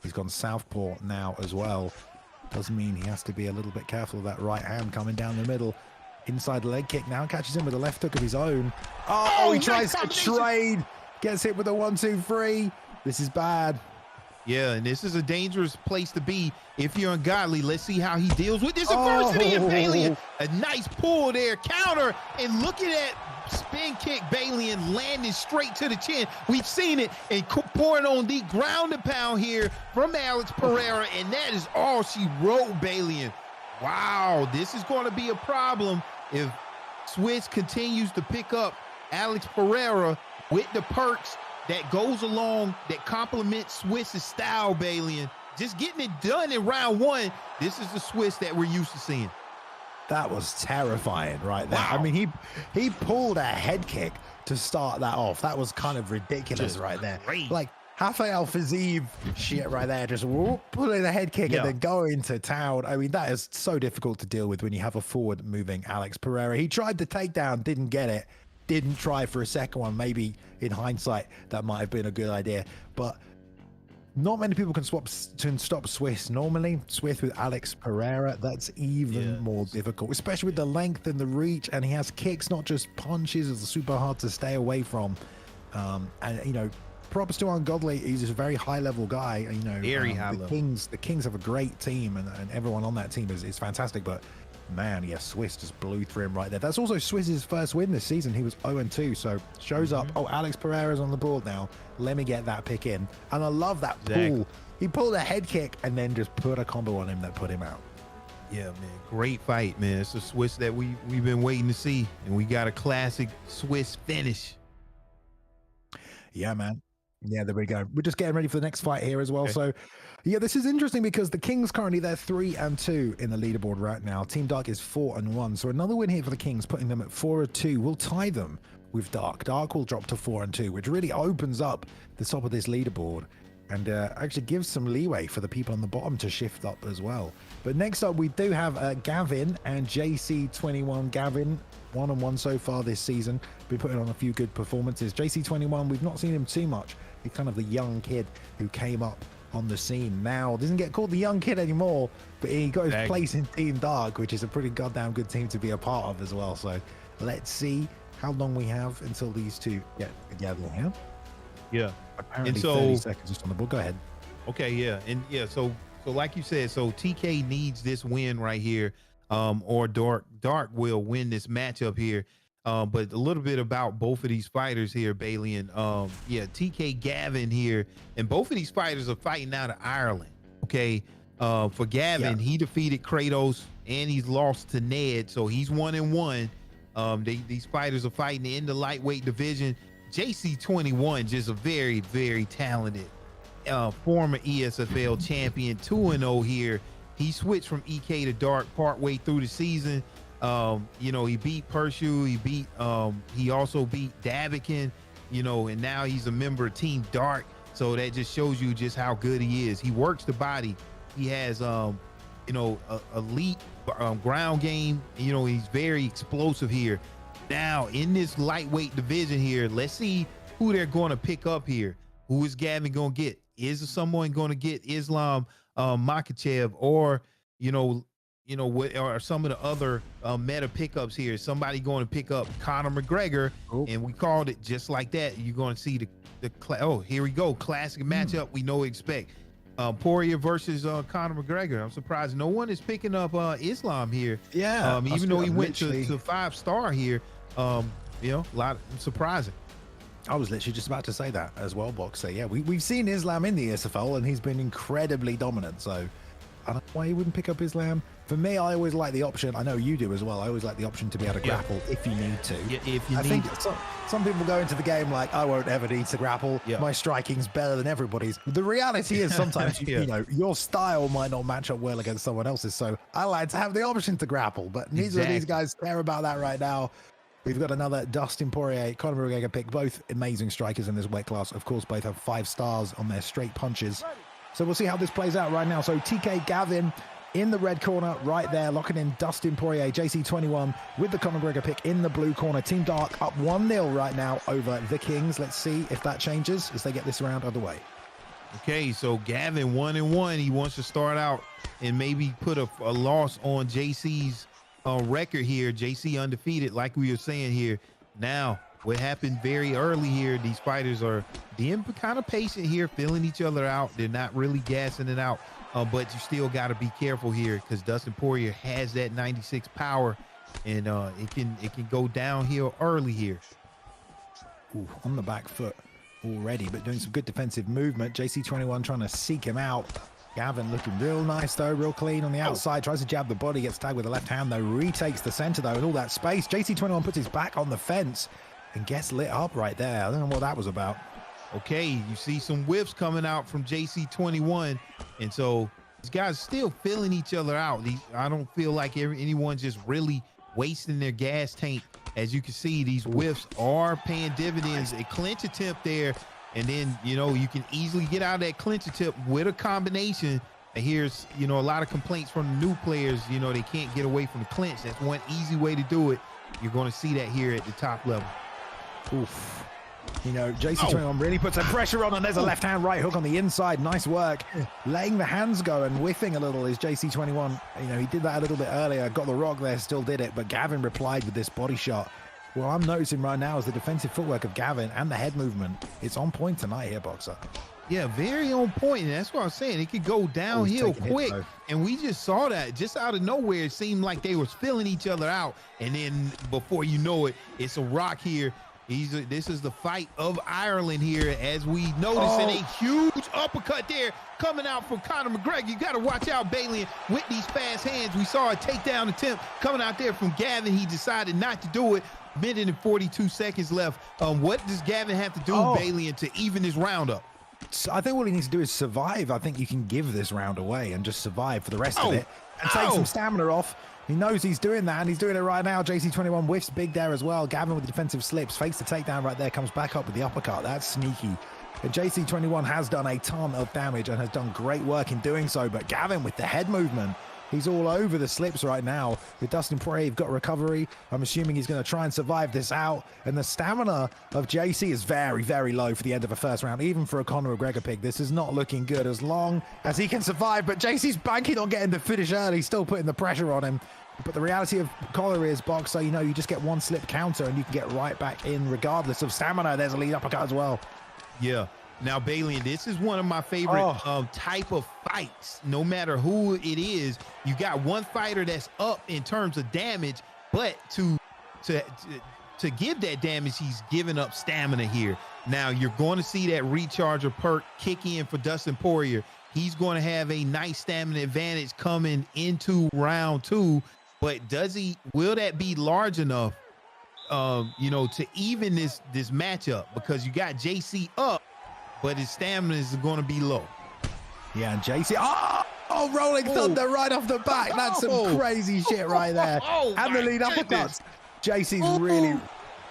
He's gone southpaw now as well. Does mean he has to be a little bit careful of that right hand coming down the middle. Inside leg kick now, catches him with a left hook of his own. He tries to trade. Gets hit with a 1-2-3. This is bad. Yeah, and this is a dangerous place to be if you're ungodly. Let's see how he deals with this adversity. And Bailey, a nice pull there, counter, and look at that spin kick, Bailey, and landing straight to the chin. We've seen it, and pouring on the ground and pound here from Alex Pereira, and that is all she wrote, Bailey. Wow, this is going to be a problem if Swiss continues to pick up Alex Pereira with the perks that goes along, that complements Swiss's style, Bailey. And just getting it done in round 1, this is the Swiss that we're used to seeing. That was terrifying right there. Wow. I mean, he pulled a head kick to start that off. That was kind of ridiculous right there. Like Rafael Fiziev shit right there, just pulling a head kick and then going to town. I mean, that is so difficult to deal with when you have a forward moving Alex Pereira. He tried the takedown, didn't get it. Didn't try for a second one. Maybe in hindsight, that might have been a good idea. But not many people can stop Swiss. Normally, Swiss with Alex Pereira, that's even more difficult, especially with the length and the reach. And he has kicks, not just punches. It's super hard to stay away from. And, you know, props to Ungodly. He's a very high-level guy. You know, very high level. The Kings have a great team, and everyone on that team is fantastic. But man, Swiss just blew through him right there. That's also Swiss's first win this season. He was 0-2, so shows up. Alex Pereira's on the board now. Let me get that pick in. And I love that pull. He pulled a head kick and then just put a combo on him that put him out. Yeah, man, great fight, man. It's a Swiss that we've been waiting to see, and we got a classic Swiss finish. Yeah, man. Yeah, there we go. We're just getting ready for the next fight here as well. So, yeah, this is interesting because the Kings currently, they're 3-2 in the leaderboard right now. Team Dark is 4-1. So another win here for the Kings, putting them at 4-2. We'll tie them with Dark. Dark will drop to 4-2, which really opens up the top of this leaderboard and actually gives some leeway for the people on the bottom to shift up as well. But next up, we do have Gavin and JC21. Gavin, 1-1 so far this season. Been putting on a few good performances. JC21, we've not seen him too much. He's kind of the young kid who came up on the scene now. Doesn't get called the young kid anymore, but he got his place in Team Dark, which is a pretty goddamn good team to be a part of as well. So let's see how long we have until these two get together here. Yeah. Apparently and so 30 seconds just on the board. Go ahead. Okay, yeah. And yeah, so like you said, so TK needs this win right here, or Dark will win this matchup here. But a little bit about both of these fighters here, Bailey, and TK Gavin here, and both of these fighters are fighting out of Ireland. Okay, for Gavin, he defeated Kratos and he's lost to Ned, so he's 1-1. These fighters are fighting in the lightweight division. JC21, just a very, very talented former ESFL champion, 2-0 here. He switched from EK to Dark partway through the season. You know, he beat Pershu, he also beat Davikin, you know, and now he's a member of Team Dark. So that just shows you just how good he is. He works the body. He has, you know, elite ground game. You know, he's very explosive here. Now, in this lightweight division here, let's see who they're going to pick up here. Who is Gavin going to get? Is someone going to get Islam Makhachev, or, you know, what are some of the other meta pickups here? Somebody going to pick up Conor McGregor, and we called it just like that. You're going to see oh, here we go. Classic matchup we know expect. Poirier versus Conor McGregor. I'm surprised no one is picking up Islam here. Yeah, even though he went to 5-star here. You know, surprising. I was literally just about to say that as well, Boxer. Yeah, we've seen Islam in the ESFL, and he's been incredibly dominant. So I don't know why he wouldn't pick up Islam. For me, I always like the option. I know you do as well. I always like the option to be able to grapple if you need to. Yeah, if you I think some people go into the game like, I won't ever need to grapple. Yeah. My striking's better than everybody's. The reality is sometimes, you know, your style might not match up well against someone else's. So I like to have the option to grapple, but neither of these guys care about that right now. We've got another Dustin Poirier, Conor McGregor pick, both amazing strikers in this weight class. Of course, both have 5 stars on their straight punches. So we'll see how this plays out right now. So TK Gavin in the red corner right there, locking in Dustin Poirier, JC21 with the Conor McGregor pick in the blue corner. Team Dark up 1-0 right now over the Kings. Let's see if that changes as they get this round underway. Okay, so Gavin 1-1. He wants to start out and maybe put a loss on JC's record here. JC undefeated, like we were saying here. Now, what happened very early here, these fighters are being kind of patient here, feeling each other out. They're not really gassing it out, but you still got to be careful here because Dustin Poirier has that 96 power, and it can go downhill early here. Ooh, on the back foot already, but doing some good defensive movement. JC21 trying to seek him out. Gavin looking real nice though, real clean on the outside, tries to jab the body, gets tagged with the left hand though, retakes the center though, and all that space. JC21 puts his back on the fence and gets lit up right there. I don't know what that was about. Okay, you see some whiffs coming out from JC21, and so these guys still feeling each other out. I don't feel like anyone's just really wasting their gas tank. As you can see, these whiffs are paying dividends. A clinch attempt there, and then, you know, you can easily get out of that clinch attempt with a combination. And here's, you know, a lot of complaints from the new players. You know, they can't get away from the clinch. That's one easy way to do it. You're going to see that here at the top level. Oof. You know, JC21 really puts some pressure on, and there's a left hand right hook on the inside. Nice work. Letting the hands go and whiffing a little is JC21. You know, he did that a little bit earlier, got the rock there, still did it, but Gavin replied with this body shot. What I'm noticing right now is the defensive footwork of Gavin and the head movement. It's on point tonight here, Boxer. Yeah, very on point, and that's what I was saying. It could go downhill quick, and we just saw that just out of nowhere. It seemed like they was filling each other out, and then before you know it, it's a rock here. This is the fight of Ireland here, as we notice, and a huge uppercut there coming out from Conor McGregor. You got to watch out, Bailey, with these fast hands. We saw a takedown attempt coming out there from Gavin. He decided not to do it. Minute and 42 seconds left. What does Gavin have to do, Bailey, to even this round up? So I think what he needs to do is survive. I think you can give this round away and just survive for the rest of it and take some stamina off. He knows he's doing that, and he's doing it right now. JC21 whiffs big there as well. Gavin with the defensive slips, fakes the takedown right there, comes back up with the uppercut. That's sneaky. And JC21 has done a ton of damage and has done great work in doing so, but Gavin with the head movement, he's all over the slips right now. With Dustin Poirier, you've got recovery. I'm assuming he's going to try and survive this out. And the stamina of JC is very, very low for the end of a first round. Even for a Conor McGregor pick, this is not looking good as long as he can survive. But JC's banking on getting the finish early, still putting the pressure on him. But the reality of Conor is, Boxer, you know, you just get one slip counter and you can get right back in regardless of stamina. There's a lead uppercut as well. Yeah. Now, Bailey, this is one of my favorite type of fights. No matter who it is, you got one fighter that's up in terms of damage, but to give that damage, he's giving up stamina here. Now, you're going to see that recharger perk kick in for Dustin Poirier. He's going to have a nice stamina advantage coming into round 2, but will that be large enough you know, to even this matchup, because you got JC up, but his stamina is going to be low. Yeah, and JC, rolling thunder right off the back. That's some crazy shit right there. And the lead uppercuts. JC's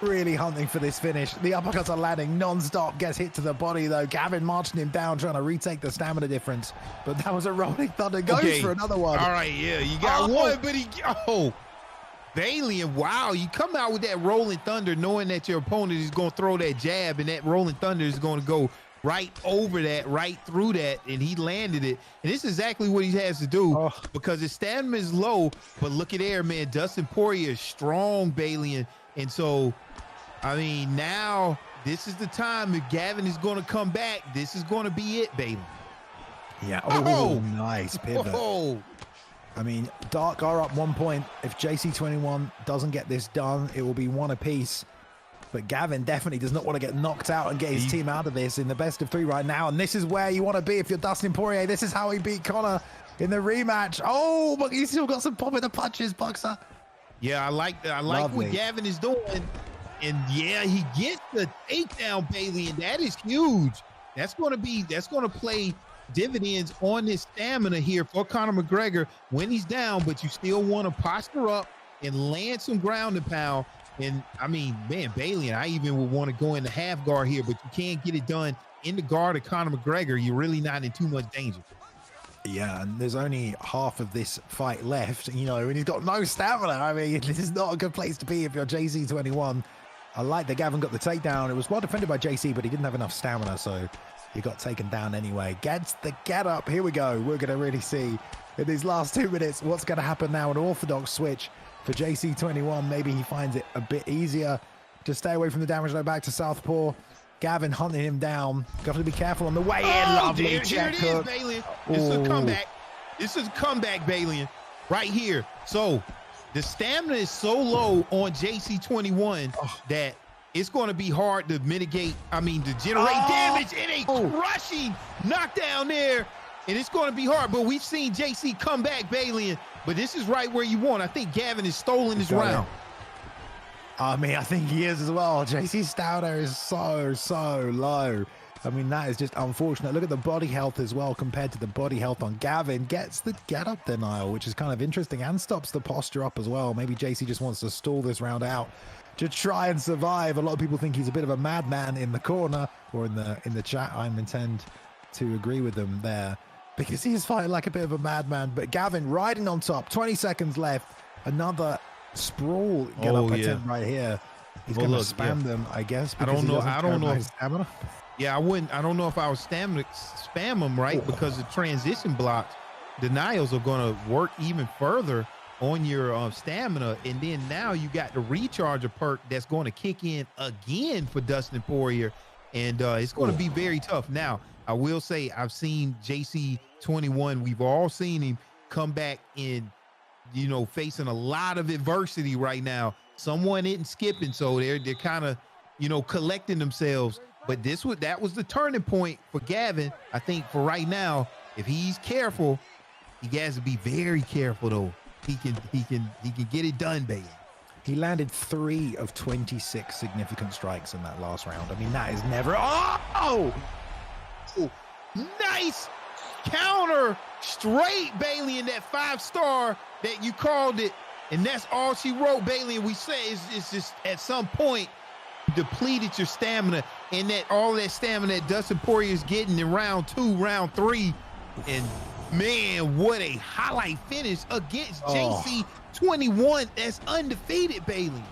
really hunting for this finish. The uppercuts are landing non-stop. Gets hit to the body though. Gavin marching him down, trying to retake the stamina difference. But that was a rolling thunder. Goes for another one. All right, yeah, you got one, but Bailey, wow, you come out with that rolling thunder knowing that your opponent is going to throw that jab, and that rolling thunder is going to go right over that, right through that, and he landed it. And this is exactly what he has to do because his stamina is low. But look at there, man. Dustin Poirier is strong, Bailey, and so, I mean, now this is the time. If Gavin is going to come back, this is going to be it, Bailey. Yeah. Nice pivot. I mean, Dark are up 1 point. If JC21 doesn't get this done, it will be one apiece. But Gavin definitely does not want to get knocked out and get his team out of this in the best of 3 right now. And this is where you want to be if you're Dustin Poirier. This is how he beat Conor in the rematch. Oh, but he's still got some pop in the punches, Boxer. Yeah, I like what Gavin is doing. And yeah, he gets the takedown, Bailey, and that is huge. That's going to play dividends on his stamina here for Conor McGregor when he's down, but you still want to posture up and land some ground and pound. And I mean, man, Bailey, and I even would want to go into half guard here, but you can't get it done in the guard of Conor McGregor. You're really not in too much danger. Yeah, and there's only half of this fight left, you know, and he's got no stamina. I mean, this is not a good place to be if you're JC21. I like that Gavin got the takedown. It was well defended by JC, but he didn't have enough stamina, so he got taken down anyway. Gets the get up. Here we go. We're going to really see in these last 2 minutes what's going to happen now. An orthodox switch for JC21. Maybe he finds it a bit easier to stay away from the damage low back to southpaw. Gavin hunting him down. Got to be careful on the way in. Lovely check hook. Here it is, Bailey. This is a comeback. This is a comeback, Bailey, right here. So the stamina is so low on JC21 that it's going to be hard to mitigate, to generate damage in a crushing knockdown there. And it's going to be hard, but we've seen JC come back, Bailey, but this is right where you want. I think Gavin is stolen this round. I mean, I think he is as well. JC's stamina is so low. I mean, that is just unfortunate. Look at the body health as well compared to the body health on Gavin. Gets the get-up denial, which is kind of interesting, and stops the posture up as well. Maybe JC just wants to stall this round out to try and survive. A lot of people think he's a bit of a madman in the corner or in the chat. I intend to agree with them there because he is fighting like a bit of a madman. But Gavin riding on top, 20 seconds left. Another sprawl get up attempt right here. He's going to spam them, I guess. I don't know. Stamina. Yeah, I don't know if I was spam him right because the transition blocks denials are going to work even further on your stamina, and then now you got the recharger perk that's going to kick in again for Dustin Poirier, and it's going to be very tough. Now, I will say I've seen JC21. We've all seen him come back in, facing a lot of adversity right now. Someone isn't skipping, so they're kind of, collecting themselves. But that was the turning point for Gavin. I think for right now, if he's careful, he has to be very careful though. He can get it done, baby. He landed 3 of 26 significant strikes in that last round. I mean, that is never. Oh, nice counter straight, Bailey, in that 5-star that you called it, and that's all she wrote, Bailey. And we say it's just at some point depleted your stamina, and that all that stamina that Dustin Poirier is getting in round 2, round 3, and man, what a highlight finish against JC21 that's undefeated, Bailey.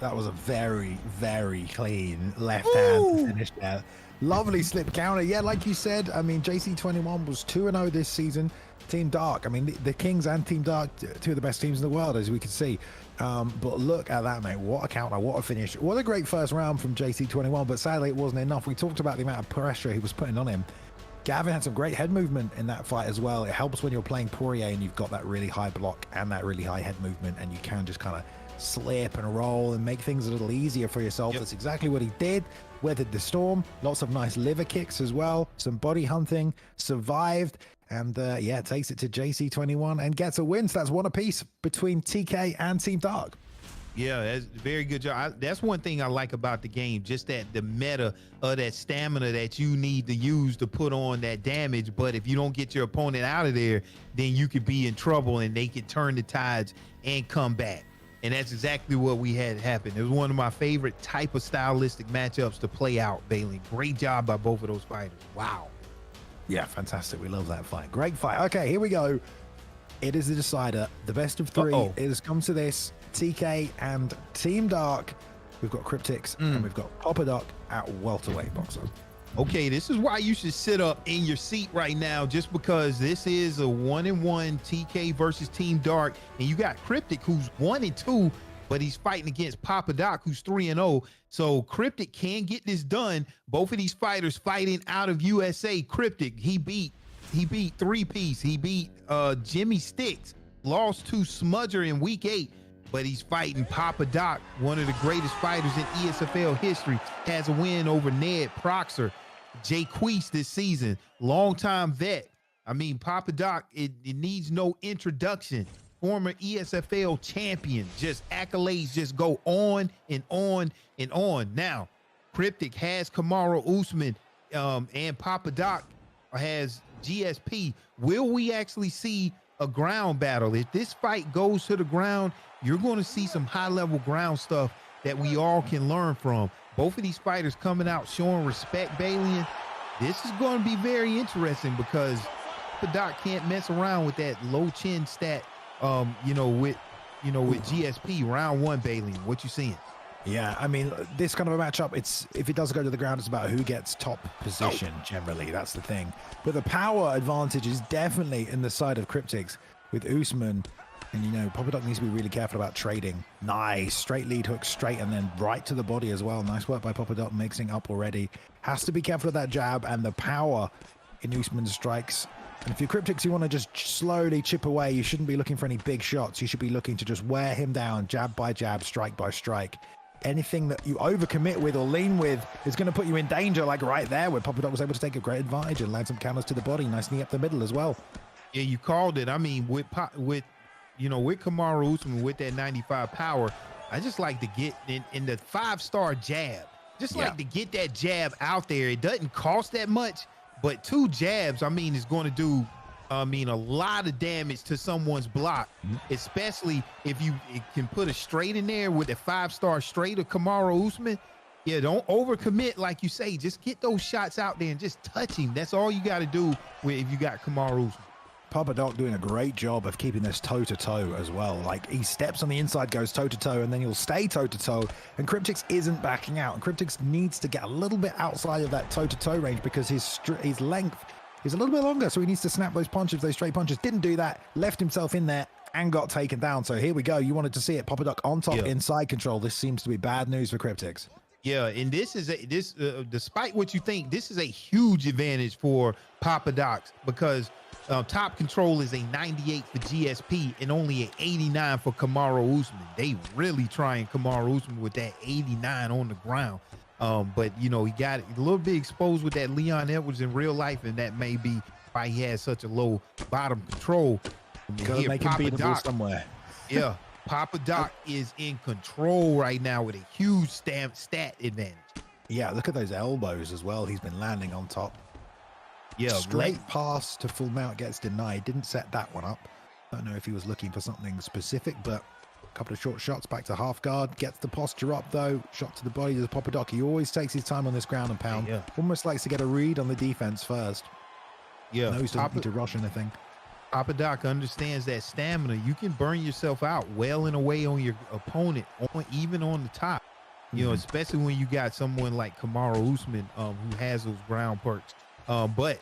That was a very, very clean left hand to finish that. Lovely slip counter. Yeah, like you said, I mean, JC21 was 2-0 this season. Team Dark, I mean, the Kings and Team Dark, 2 of the best teams in the world, as we can see. But look at that, mate. What a counter, what a finish. What a great first round from JC21, but sadly it wasn't enough. We talked about the amount of pressure he was putting on him. Gavin had some great head movement in that fight as well. It helps when you're playing Poirier and you've got that really high block and that really high head movement, and you can just kind of slip and roll and make things a little easier for yourself. That's exactly what he did. Weathered the storm. Lots of nice liver kicks as well. Some body hunting. Survived. And takes it to JC21 and gets a win. So that's one apiece between TK and Team Dark. Yeah, that's a very good job. That's one thing I like about the game, just that the meta of that stamina that you need to use to put on that damage. But if you don't get your opponent out of there, then you could be in trouble and they could turn the tides and come back. And that's exactly what we had happen. It was one of my favorite type of stylistic matchups to play out, Bailey. Great job by both of those fighters. Wow. Yeah, fantastic. We love that fight. Great fight. Okay, here we go. It is the decider. The best of three. It has come to this. TK and Team Dark. We've got Cryptics and we've got Papa Doc at welterweight boxer. Okay, this is why you should sit up in your seat right now, just because this is a 1-1 TK versus Team Dark, and you got Cryptic, who's 1-2, but he's fighting against Papa Doc, who's 3-0. So Cryptic can get this done. Both of these fighters fighting out of USA. Cryptic, he beat three-piece. He beat Jimmy Sticks, lost to Smudger in week 8. But he's fighting Papa Doc, one of the greatest fighters in ESFL history, has a win over Ned Proxer, Jay Queese this season, longtime vet. I mean, Papa Doc, it needs no introduction. Former ESFL champion, just accolades just go on and on and on. Now, Cryptic has Kamaru Usman, and Papa Doc has GSP. Will we actually see a ground battle? If this fight goes to the ground, you're going to see some high-level ground stuff that we all can learn from. Both of these fighters coming out showing respect, Bailey. This is going to be very interesting because Doc can't mess around with that low chin stat. With GSP round 1, Bailey. What you seeing? Yeah, I mean, this kind of a matchup, if it does go to the ground, it's about who gets top position, generally. That's the thing. But the power advantage is definitely in the side of Cryptics with Usman. And, Papa Doc needs to be really careful about trading. Nice. Straight lead hook, straight, and then right to the body as well. Nice work by Papa Doc, mixing up already. Has to be careful of that jab and the power in Usman's strikes. And if you're Cryptics, you want to just slowly chip away. You shouldn't be looking for any big shots. You should be looking to just wear him down, jab by jab, strike by strike. Anything that you overcommit with or lean with is going to put you in danger, like right there, where Papa Doc was able to take a great advantage and land some counters to the body. Nice knee up the middle as well. Yeah, you called it. I mean, with Kamaru Usman with that 95 power, I just like to get in the 5-star jab. Just like to get that jab out there. It doesn't cost that much, but 2 jabs, I mean, is going to do, a lot of damage to someone's block, especially if you can put a straight in there with a 5-star straight of Kamaru Usman. Yeah, don't overcommit, like you say. Just get those shots out there and just touch him. That's all you got to do if you got Kamaru Usman. Papa Doc doing a great job of keeping this toe-to-toe as well. Like, he steps on the inside, goes toe-to-toe, and then he'll stay toe-to-toe, and Cryptics isn't backing out. And Cryptics needs to get a little bit outside of that toe-to-toe range because his length is a little bit longer, so he needs to snap those punches, those straight punches. Didn't do that, left himself in there, and got taken down. So here we go. You wanted to see it. Papa Doc on top, inside control. This seems to be bad news for Cryptics. Yeah, and this is despite what you think, this is a huge advantage for Papa Doc because top control is a 98 for GSP and only an 89 for Kamaru Usman. They really trying Kamaru Usman with that 89 on the ground. But he got a little bit exposed with that Leon Edwards in real life, and that may be why he has such a low bottom control. Gotta make him beatable somewhere. Yeah, Papa Doc is in control right now with a huge stat advantage. Yeah, look at those elbows as well. He's been landing on top. Yeah, straight pass to full mount gets denied. Didn't set that one up. Don't know if he was looking for something specific, but a couple of short shots back to half guard. Gets the posture up though. Shot to the body to Papa Doc. He always takes his time on this ground and pound. Yeah. Almost likes to get a read on the defense first. Yeah, knows doesn't need to rush anything. Papa Doc understands that stamina. You can burn yourself out well and away on your opponent, even on the top. Especially when you got someone like Kamaru Usman, who has those ground perks. But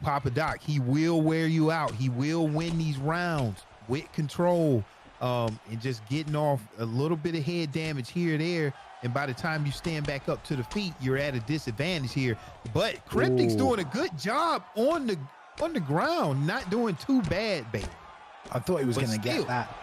Papa Doc, he will wear you out. He will win these rounds with control, and just getting off a little bit of head damage here or there. And by the time you stand back up to the feet, you're at a disadvantage here. But Cryptic's doing a good job on the ground, not doing too bad, baby. I thought he was going to get that.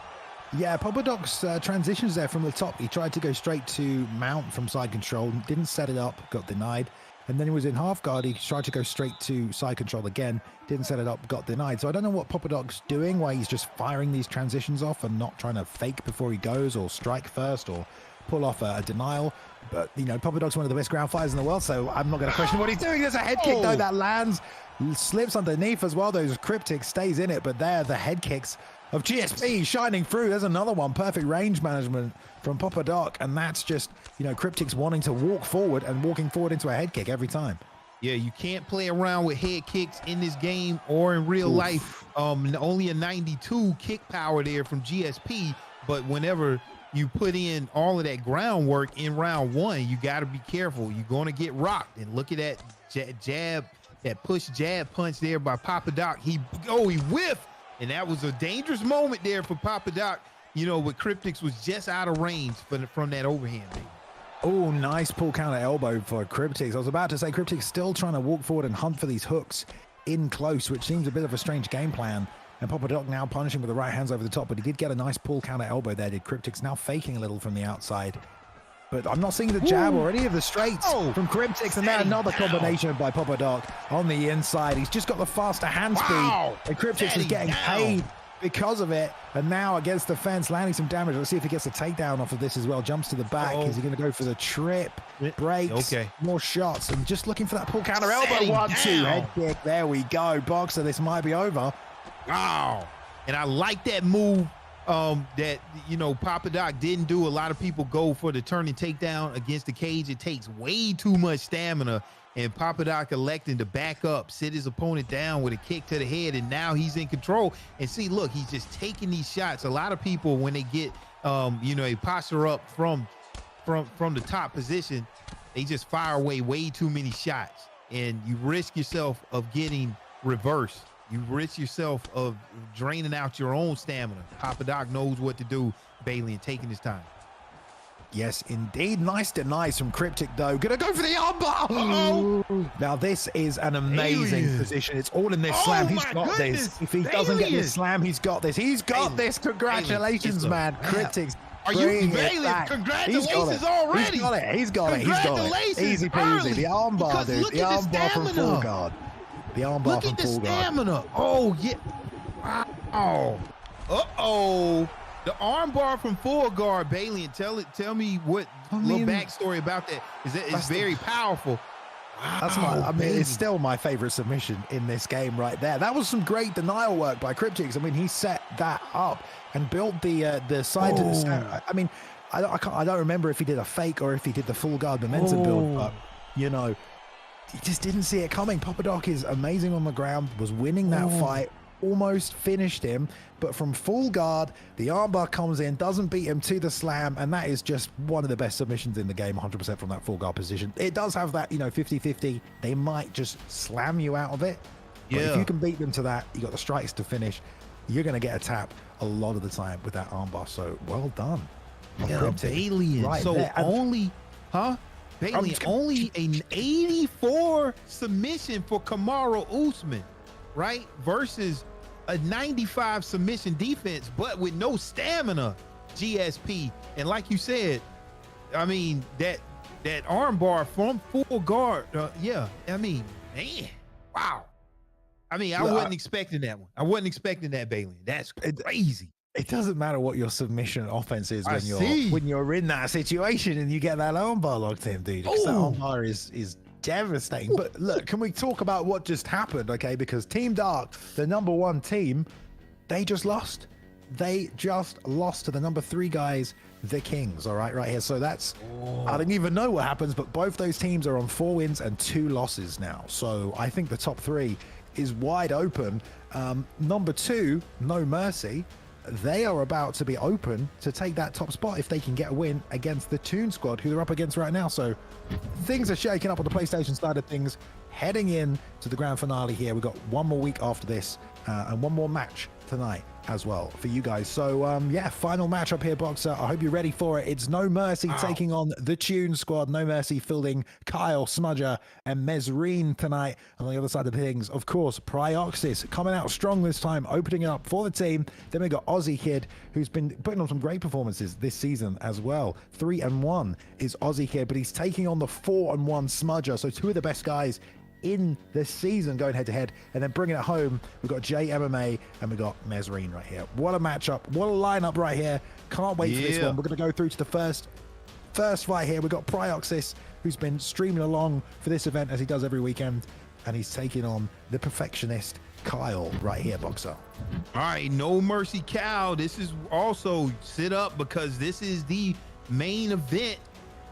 Yeah, Papa Doc's transitions there from the top. He tried to go straight to mount from side control, didn't set it up, got denied. and then he was in half guard. He tried to go straight to side control again, didn't set it up, got denied. So I don't know what Papa Doc's doing, why he's just firing these transitions off and not trying to fake before he goes or strike first or pull off a denial. But, you know, Papa Doc's one of the best ground fighters in the world, so I'm not going to question what he's doing. There's a head kick, though, that lands, slips underneath as well. Those Cryptic stays in it, but there, the head kicks of GSP shining through. There's another one. Perfect range management from Papa Doc, and that's just, you know, Cryptic's wanting to walk forward and walking forward into a head kick every time. Yeah, you can't play around with head kicks in this game or in real life. Only a 92 kick power there from GSP, but whenever you put in all of that groundwork in round one, you got to be careful. You're going to get rocked. And look at that jab, that push jab punch there by Papa Doc. He whiffed. And that was a dangerous moment there for Papa Doc, you know, but Cryptics was just out of range from that overhand. Oh, nice pull counter elbow for Cryptics. I was about to say Cryptics still trying to walk forward and hunt for these hooks in close, which seems a bit of a strange game plan. And Papa Doc now punishing with the right hands over the top, but he did get a nice pull counter elbow there, did Cryptics, now faking a little from the outside. But I'm not seeing the jab or any of the straights from Cryptics, and then another combination by Papa Doc on the inside. He's just got the faster hand speed, and Cryptics is getting paid because of it. And now against the fence, landing some damage. Let's see if he gets a takedown off of this as well. Jumps to the back. Is he going to go for the trip? Breaks. More shots, and just looking for that pull counter elbow. 1-2 head kick. There we go. Boxer, this might be over. Wow. And I like that move. That, you know, Papa Doc didn't do. A lot of people go for the turning takedown against the cage. It takes way too much stamina, and Papa Doc electing to back up, sit his opponent down with a kick to the head, and now he's in control. And see, look, he's just taking these shots. A lot of people, when they get, you know, a posture up from the top position, they just fire away way too many shots, and you risk yourself of getting reversed. You risk yourself of draining out your own stamina. Papa Doc knows what to do, Bailey, and taking his time. Yes, indeed. Nice denies from Cryptic, though. Gonna go for the armbar. Now, this is an amazing position. It's all in this slam. He's got this. If he doesn't get this slam, he's got this. He's got this. Congratulations, man. Cryptic's Are you Bailey? Congratulations already. He's got it. He's got it. Easy peasy. The armbar, dude. The armbar from full guard. The armbar from full guard. Look at the stamina. Oh, yeah. Wow. Uh-oh. The armbar from full guard, Bailey, and tell me what little backstory about that is. That is very powerful. Wow. That's it's still my favorite submission in this game right there. That was some great denial work by Cryptics. I mean, he set that up and built the side to the stand. I mean, I don't remember if he did a fake or if he did the full guard momentum build, but you know, he just didn't see it coming. Papa Doc is amazing on the ground, was winning that fight, almost finished him, but from full guard, the armbar comes in, doesn't beat him to the slam, and that is just one of the best submissions in the game, 100% from that full guard position. It does have that, you know, 50-50. They might just slam you out of it. But if you can beat them to that, you got the strikes to finish, you're going to get a tap a lot of the time with that armbar. So well done. Bailey. Right so there. Only, Bailey, only an 84 submission for Kamaru Usman, right? Versus a 95 submission defense, but with no stamina, GSP. And like you said, I mean, that armbar from full guard, I mean, man, wow. I mean, I wasn't expecting that one. I wasn't expecting that, Bailey. That's crazy. It doesn't matter what your submission offense is when you're in that situation and you get that armbar locked in, dude. Because that armbar is devastating. But look, can we talk about what just happened? Okay, because Team Dark, the #1 team, they just lost. They just lost to the #3 guys, the Kings. All right, right here. So that's I don't even know what happens, but both those teams are on 4 wins and 2 losses now. So I think the top 3 is wide open. #2, No Mercy. They are about to be open to take that top spot if they can get a win against the Toon Squad, who they're up against right now. So things are shaking up on the PlayStation side of things. Heading in to the grand finale here. We've got one more week after this and one more match tonight as well for you guys. So yeah, final matchup here, Boxer. I hope you're ready for it. It's No Mercy taking on the Tune Squad. No Mercy fielding Kyle, Smudger, and Mesreen tonight. On the other side of things, of course, Prioxis coming out strong this time, opening it up for the team. Then we got Aussie Kid, who's been putting on some great performances this season as well. 3-1 is Aussie Kid, but he's taking on the 4-1 Smudger. So two of the best guys in this season going head to head, and then bringing it home, we've got JMMA and we got Mesreen right here. What a matchup, what a lineup right here. Can't wait for this one. We're going to go through to the first fight here. We've got Prioxis, who's been streaming along for this event as he does every weekend, and he's taking on the perfectionist Kyle right here, Boxer. All right, No Mercy Cal. This is also sit up because this is the main event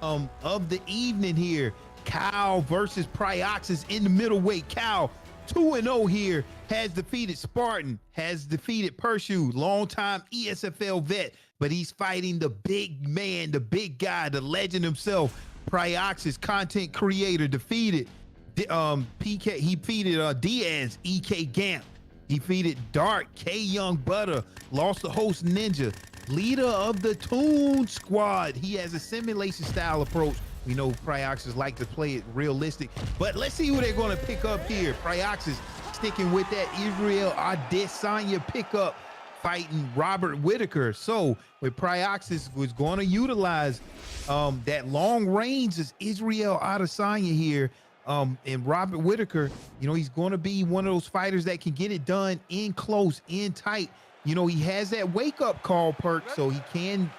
of the evening here. Cal versus Prioxis in the middleweight. Cal 2-0 here, has defeated Spartan, has defeated Pershu, longtime ESFL vet, but he's fighting the big man, the big guy, the legend himself. Prioxis, content creator, defeated PK. He defeated Diaz, EK Gamp. He defeated Dark, K Young Butter, lost the host Ninja, leader of the Toon Squad. He has a simulation style approach. We know Prioxis like to play it realistic, but let's see who they're going to pick up here. Prioxis sticking with that Israel Adesanya pickup, fighting Robert Whitaker. So with Prioxis was going to utilize that long range as Israel Adesanya here, and Robert Whitaker, you know, he's going to be one of those fighters that can get it done in close, in tight. You know, he has that wake-up call perk, so he can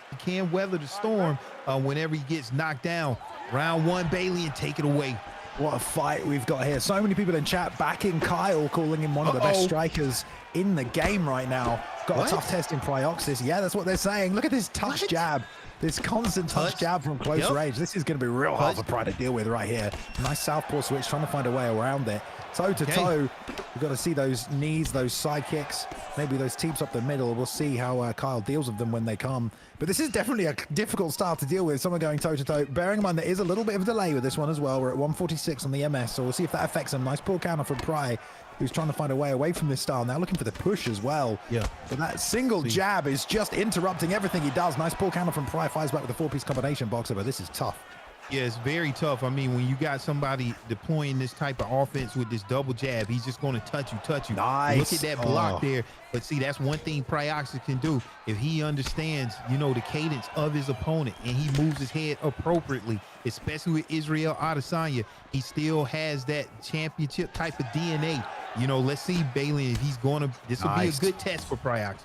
weather the storm whenever he gets knocked down. Round one, Bailey, and take it away. What a fight we've got here. So many people in chat backing Kyle, calling him one of the best strikers in the game right now. Got a tough test in Prioxis. Yeah, that's what they're saying. Look at this touch jab. This constant touch jab from close range. This is going to be real hard for Pride to deal with right here. Nice southpaw switch, trying to find a way around it. Toe to toe, we've got to see those knees, those side kicks, maybe those teeps up the middle. We'll see how Kyle deals with them when they come. But this is definitely a difficult start to deal with. Someone going toe to toe. Bearing in mind there is a little bit of a delay with this one as well. We're at 146 on the MS, so we'll see if that affects him. Nice pull counter from Pry, who's trying to find a way away from this style. Now looking for the push as well. Yeah. But that single jab is just interrupting everything he does. Nice pull counter from Pry, fires back with a four-piece combination Boxer, but this is tough. Yeah, it's very tough. I mean, when you got somebody deploying this type of offense with this double jab, he's just going to touch you. Nice. Look at that block there. But see, that's one thing Prioxis can do. If he understands, you know, the cadence of his opponent and he moves his head appropriately, especially with Israel Adesanya, he still has that championship type of DNA. You know, let's see, Bailey, if he's going to, this will be a good test for Prioxis.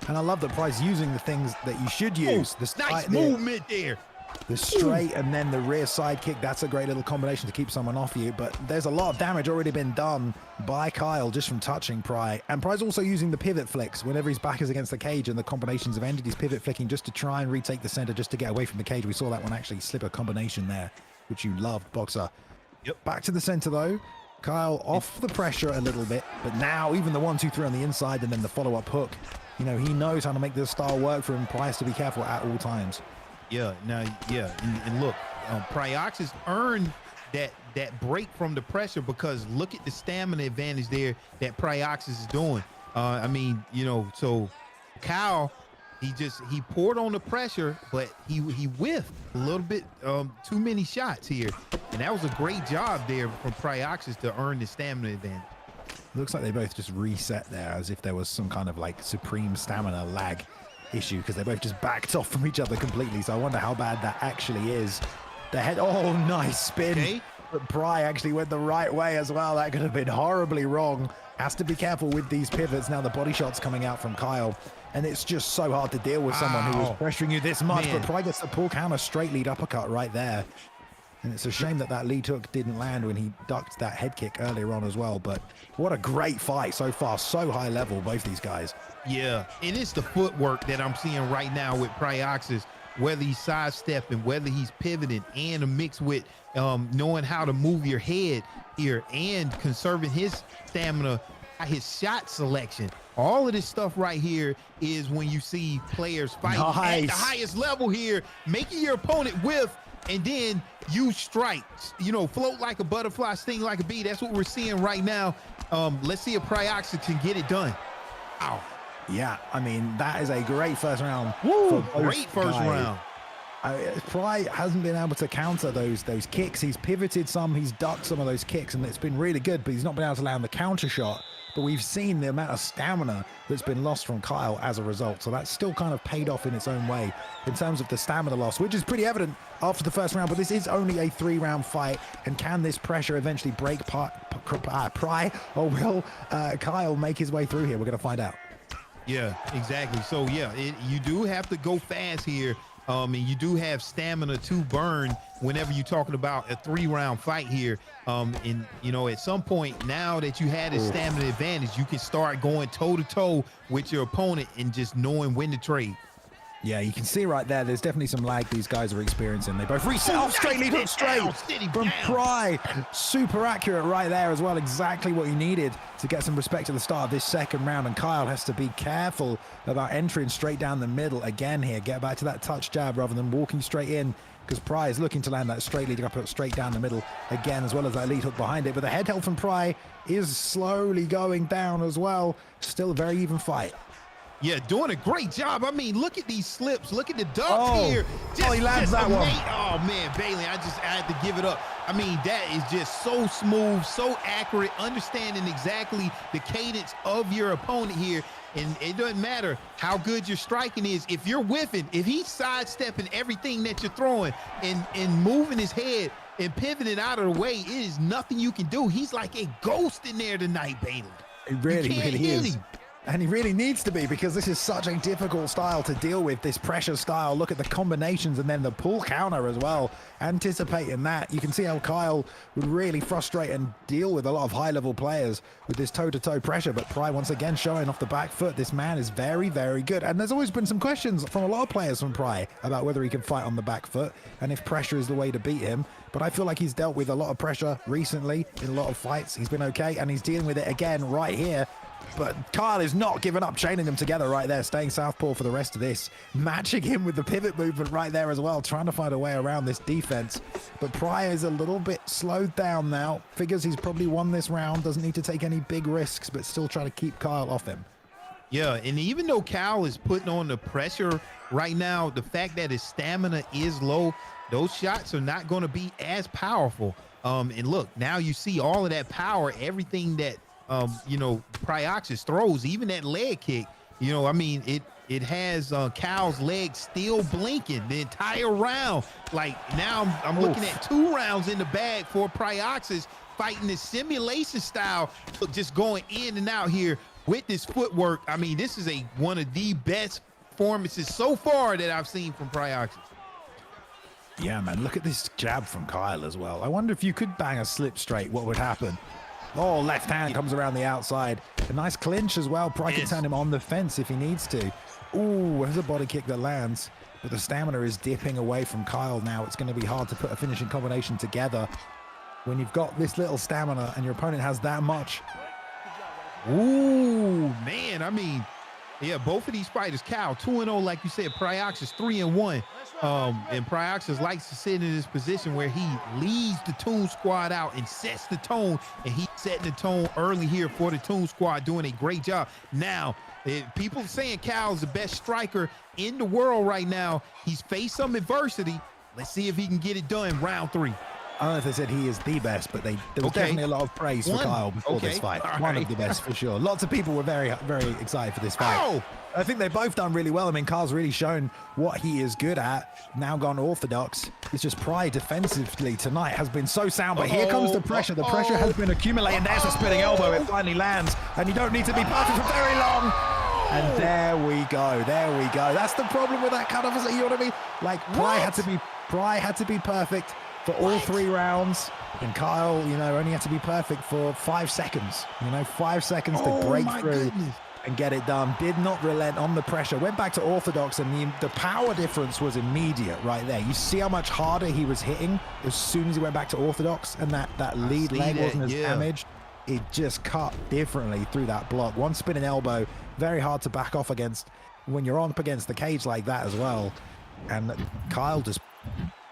And I love that Pry's using the things that you should use. Nice movement there. The straight and then the rear side kick, that's a great little combination to keep someone off you, but there's a lot of damage already been done by Kyle just from touching Pry. And Pry's also using the pivot flicks whenever his back is against the cage and the combinations have ended. He's pivot flicking just to try and retake the center, just to get away from the cage. We saw that one actually slip a combination there, which you loved, Boxer. Yep. Back to the center though. Kyle off the pressure a little bit, but now even the 1-2-3 on the inside and then the follow-up hook, you know, he knows how to make this style work for him. Pry has to be careful at all times. Yeah, and look, Prioxis earned that break from the pressure because look at the stamina advantage there that Prioxis is doing. I mean, you know, so Kyle, he poured on the pressure, but he whiffed a little bit too many shots here, and that was a great job there from Prioxis to earn the stamina advantage. Looks like they both just reset there as if there was some kind of like supreme stamina lag issue, because they both just backed off from each other completely. So I wonder how bad that actually is. The head, oh, nice spin. But Pry actually went the right way as well. That could have been horribly wrong. Has to be careful with these pivots. Now the body shots coming out from Kyle, and it's just so hard to deal with someone who is pressuring you this much. But Pry gets the pull counter straight lead uppercut right there. And it's a shame that that lead hook didn't land when he ducked that head kick earlier on as well. But what a great fight so far. So high level, both these guys. Yeah, and it's the footwork that I'm seeing right now with Prioxis, whether he's sidestepping, whether he's pivoting, and a mix with knowing how to move your head here and conserving his stamina, his shot selection. All of this stuff right here is when you see players fighting at the highest level here, making your opponent whiff, and then you strike, you know, float like a butterfly, sting like a bee. That's what we're seeing right now. Let's see if Prioxis can get it done. Ow. Yeah, I mean, that is a great first round. Woo, for both great first guys. round. Pry hasn't been able to counter those kicks. He's pivoted some, he's ducked some of those kicks, and it's been really good, but he's not been able to land the counter shot. But we've seen the amount of stamina that's been lost from Kyle as a result. So that's still kind of paid off in its own way in terms of the stamina loss, which is pretty evident after the first round. But this is only a 3-round fight. And can this pressure eventually break Pry, or will Kyle make his way through here? We're going to find out. Yeah, exactly. So, yeah, you do have to go fast here. And you do have stamina to burn whenever you're talking about a 3-round fight here. And, you know, at some point, now that you had a stamina advantage, you can start going toe-to-toe with your opponent and just knowing when to trade. Yeah, you can see right there, there's definitely some lag these guys are experiencing. They both reset off straight lead hook straight from Pry. Super accurate right there as well. Exactly what he needed to get some respect at the start of this second round. And Kyle has to be careful about entering straight down the middle again here. Get back to that touch jab rather than walking straight in, because Pry is looking to land that straight lead up straight down the middle again, as well as that lead hook behind it. But the head held from Pry is slowly going down as well. Still a very even fight. Yeah, doing a great job. I mean, look at these slips. Look at the ducks here. He lands that one. Oh, man, Bailey, I had to give it up. I mean, that is just so smooth, so accurate, understanding exactly the cadence of your opponent here. And it doesn't matter how good your striking is. If you're whiffing, if he's sidestepping everything that you're throwing and moving his head and pivoting out of the way, it is nothing you can do. He's like a ghost in there tonight, Bailey. It really is. Him. And he really needs to be, because this is such a difficult style to deal with, this pressure style. Look at the combinations and then the pull counter as well. Anticipating that, you can see how Kyle would really frustrate and deal with a lot of high-level players with this toe-to-toe pressure. But Pry once again showing off the back foot. This man is very, very good. And there's always been some questions from a lot of players from Pry about whether he can fight on the back foot and if pressure is the way to beat him. But I feel like he's dealt with a lot of pressure recently in a lot of fights. He's been okay, and he's dealing with it again right here. But Kyle is not giving up, chaining them together right there, staying southpaw for the rest of this, matching him with the pivot movement right there as well, trying to find a way around this defense. But Pry is a little bit slowed down now, figures he's probably won this round, doesn't need to take any big risks, but still trying to keep Kyle off him. Yeah, and even though Kyle is putting on the pressure right now, the fact that his stamina is low, those shots are not going to be as powerful. And look, now you see all of that power, everything that you know, Pryoxis throws, even that leg kick, you know, I mean, it has Cal's leg still blinking the entire round. Like, now I'm looking at 2 rounds in the bag for Pryoxis, fighting this simulation style, just going in and out here with this footwork. I mean, this is one of the best performances so far that I've seen from Pryoxis. Yeah, man, look at this jab from Kyle as well. I wonder if you could bang a slip straight, what would happen? Oh, left hand comes around the outside. A nice clinch as well. Pry can turn him on the fence if he needs to. Ooh, there's a body kick that lands. But the stamina is dipping away from Kyle now. It's going to be hard to put a finishing combination together when you've got this little stamina and your opponent has that much. Ooh, man, I mean, yeah, both of these fighters, Cal 2-0, like you said, Pryoxis 3-1. And Pryoxis likes to sit in this position where he leads the Toon Squad out and sets the tone, and he's setting the tone early here for the Toon Squad, doing a great job. Now, people are saying Cal is the best striker in the world right now. He's faced some adversity. Let's see if he can get it done round 3. I don't know if they said he is the best, but there was definitely a lot of praise for Kyle before this fight. One of the best for sure. Lots of people were very, very excited for this fight. I think they've both done really well. I mean, Kyle's really shown what he is good at, now gone orthodox. It's just Pry defensively tonight has been so sound, but here comes the pressure. The pressure has been accumulating. There's a spinning elbow. It finally lands, and you don't need to be perfect for very long. And there we go. There we go. That's the problem with that cut off. You know what I mean? Like, Pry had to be perfect for all 3 rounds, and Kyle, you know, only had to be perfect for 5 seconds. You know, 5 seconds to break through and get it done. Did not relent on the pressure. Went back to orthodox, and the power difference was immediate right there. You see how much harder he was hitting as soon as he went back to orthodox, and that lead leg wasn't as damaged. It just cut differently through that block. One spinning elbow, very hard to back off against when you're up against the cage like that as well. And Kyle just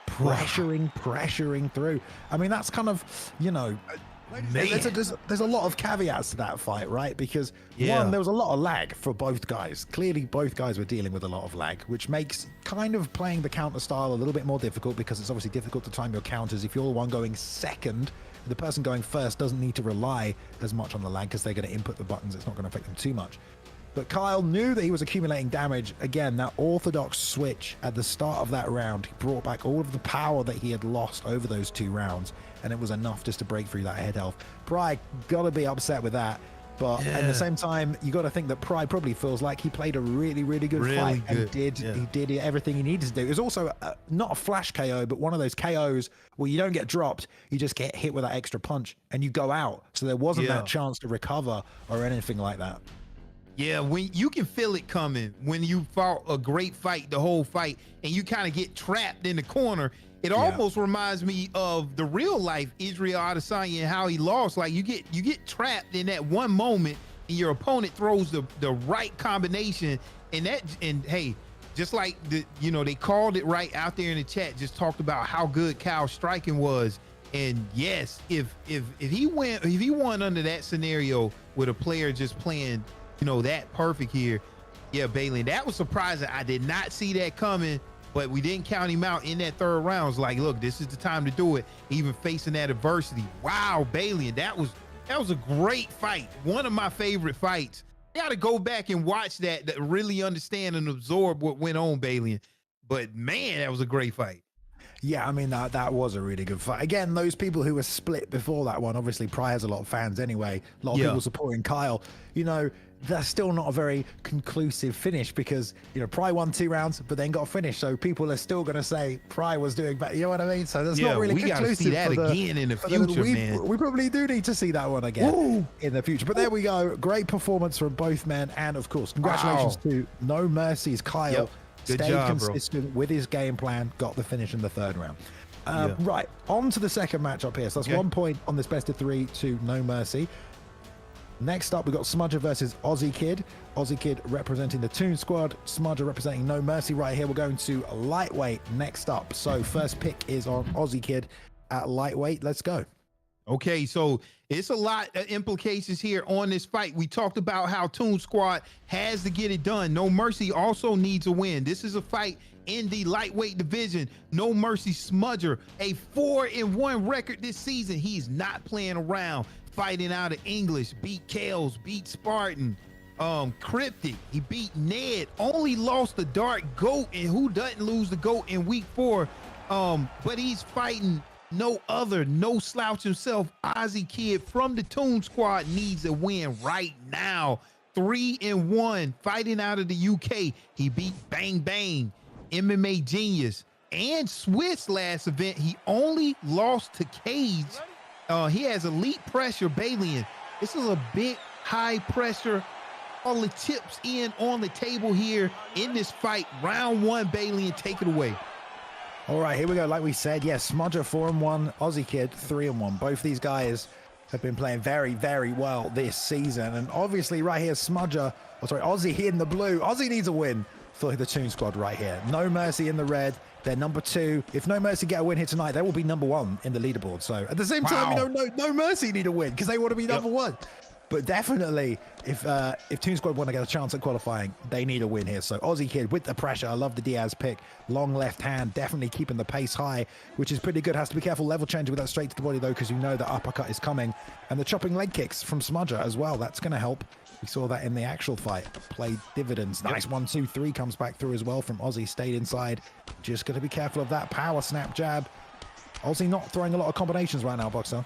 pressuring through. I mean, that's kind of, you know, Man. There's a lot of caveats to that fight, right? Because one, there was a lot of lag for both guys. Clearly, both guys were dealing with a lot of lag, which makes kind of playing the counter style a little bit more difficult because it's obviously difficult to time your counters. If you're the one going second, the person going first doesn't need to rely as much on the lag because they're going to input the buttons. It's not going to affect them too much. But Kyle knew that he was accumulating damage. Again, that orthodox switch at the start of that round, he brought back all of the power that he had lost over those 2 rounds, and it was enough just to break through that head health. Pride gotta be upset with that, but at the same time, you got to think that Pride probably feels like he played a really, really good fight and he did everything he needed to do. It was also not a flash KO, but one of those KOs where you don't get dropped, you just get hit with that extra punch and you go out. So there wasn't that chance to recover or anything like that. Yeah, when you can feel it coming when you fought a great fight, the whole fight, and you kind of get trapped in the corner. It almost reminds me of the real life Israel Adesanya and how he lost. Like you get trapped in that one moment, and your opponent throws the right combination, and hey, just like they called it right out there in the chat, just talked about how good Kyle's striking was. And yes, if he won under that scenario with a player just playing that perfect here, Bailey, that was surprising. I did not see that coming, but we didn't count him out in that 3rd round. It's like, look, this is the time to do it, even facing that adversity. Wow, Bailey, that was a great fight, one of my favorite fights. You got to go back and watch that to really understand and absorb what went on, Bailey. But man, that was a great fight. Yeah, I mean, that was a really good fight. Again, those people who were split before that one, obviously Pry has a lot of fans anyway, a lot of people supporting Kyle, that's still not a very conclusive finish because, Pry won 2 rounds, but then got finished. So people are still going to say Pry was doing better. You know what I mean? So that's not really conclusive. We got to see that again in the future, man. We probably do need to see that one again in the future. But there we go. Great performance from both men. And of course, congratulations to No Mercy's Kyle. Yep. Good Stayed job, consistent with his game plan, got the finish in the 3rd round. Right, on to the second matchup here. So that's 1 point on this best of 3 to No Mercy. Next up, we've got Smudger versus Aussie Kid. Aussie Kid representing the Toon Squad, Smudger representing No Mercy right here. We're going to lightweight next up. So first pick is on Aussie Kid at lightweight. Let's go. Okay, so it's a lot of implications here on this fight. We talked about how Toon Squad has to get it done. No Mercy also needs a win. This is a fight in the lightweight division. No Mercy Smudger, a 4-1 record this season. He's not playing around, fighting out of English, beat Kales, beat Spartan, Cryptic, he beat Ned, only lost the Dark Goat, and who doesn't lose the Goat in week 4? But he's fighting no slouch himself. Aussie Kid from the Toon Squad needs a win right now. 3-1, fighting out of the UK. He beat Bang Bang, MMA Genius, and Swiss last event. He only lost to Cage. He has elite pressure, Balian. This is a big, high pressure. All the chips in on the table here in this fight. Round 1, Balian, take it away. All right, here we go. Like we said, yes, Smudger 4-1, Aussie Kid 3-1. Both these guys have been playing very, very well this season. And obviously right here, Aussie in the blue. Aussie needs a win for the Toon Squad right here. No Mercy in the red. They're number 2. If No Mercy get a win here tonight, they will be number 1 in the leaderboard. So at the same time, No Mercy need a win because they want to be number 1. But definitely, if Toon Squad want to get a chance at qualifying, they need a win here. So Aussie Kid with the pressure. I love the Diaz pick. Long left hand, definitely keeping the pace high, which is pretty good. Has to be careful level changer with that straight to the body, though, because you know the uppercut is coming. And the chopping leg kicks from Smudger as well. That's going to help. We saw that in the actual fight. Played dividends. Nice 1, 2, 3 comes back through as well from Aussie. Stayed inside. Just got to be careful of that power snap jab. Aussie not throwing a lot of combinations right now, Boxer.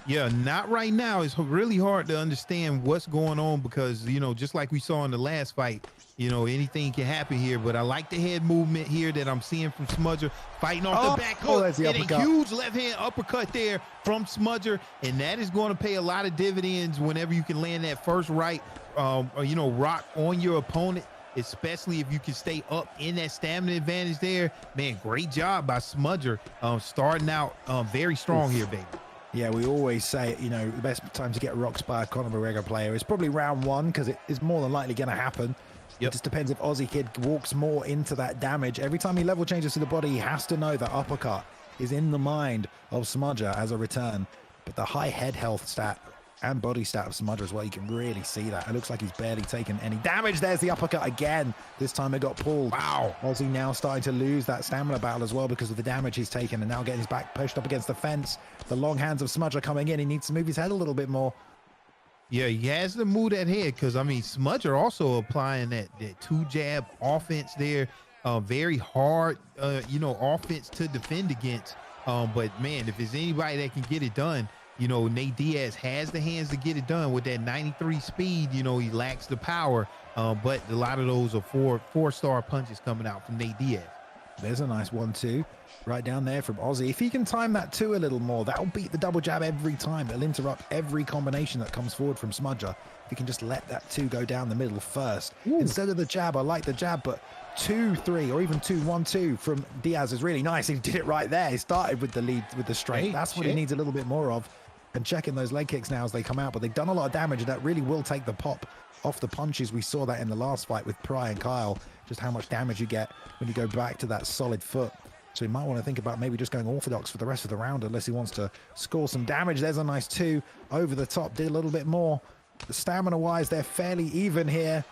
Yeah, not right now. It's really hard to understand what's going on because, just like we saw in the last fight, anything can happen here. But I like the head movement here that I'm seeing from Smudger, fighting off the back hook. And a huge left hand uppercut there from Smudger. And that is going to pay a lot of dividends whenever you can land that first right, rock on your opponent, especially if you can stay up in that stamina advantage there. Man, great job by Smudger starting out very strong here, baby. Yeah, we always say, the best time to get rocked by a Conor McGregor player is probably round 1 because it is more than likely going to happen. It just depends if Aussie Kid walks more into that damage. Every time he level changes to the body, he has to know that uppercut is in the mind of Smudger as a return. but the high head health stat and body stat of Smudger as well, you can really see that. It looks like he's barely taken any damage. There's the uppercut again. This time it got pulled. Wow. Ozzy now starting to lose that stamina battle as well because of the damage he's taken, and now getting his back pushed up against the fence. The long hands of Smudger coming in. He needs to move his head a little bit more. Yeah, he has to move that head because, I mean, Smudger also applying that two jab offense there. Very hard, offense to defend against. But, man, if there's anybody that can get it done, Nate Diaz has the hands to get it done with that 93 speed. He lacks the power, but a lot of those are four-star punches coming out from Nate Diaz. There's a nice 1-2 right down there from Ozzy. If he can time that 2 a little more, that'll beat the double jab every time. It'll interrupt every combination that comes forward from Smudger. If he can just let that 2 go down the middle first. Ooh. Instead of the jab, I like the jab, but 2-3 or even 2-1-2 from Diaz is really nice. He did it right there. He started with the lead with the straight. That's what he needs a little bit more of. And checking those leg kicks now as they come out, but they've done a lot of damage, and that really will take the pop off the punches. We saw that in the last fight with Pry and Kyle, just how much damage you get when you go back to that solid foot. So he might want to think about maybe just going orthodox for the rest of the round unless he wants to score some damage. There's a nice 2 over the top, did a little bit more. The stamina wise, they're fairly even here.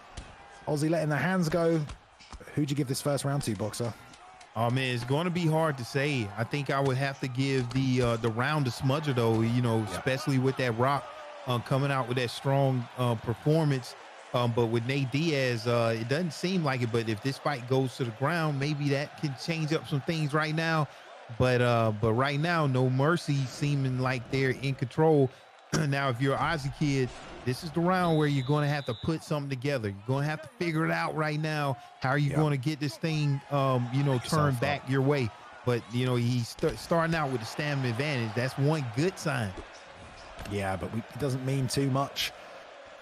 Ozzy letting the hands go. Who'd you give this first round to, Boxer? Oh, man, it's going to be hard to say. I think I would have to give the round to Smudger, though, especially with that Rock coming out with that strong performance. But with Nate Diaz, it doesn't seem like it. But if this fight goes to the ground, maybe that can change up some things right now. But right now, No Mercy seeming like they're in control. Now, if you're an Aussie kid, this is the round where you're going to have to put something together. You're going to have to figure it out right now. How are you going to get this thing, turned back your way? But, he's starting out with a stamina advantage. That's one good sign. Yeah, but it doesn't mean too much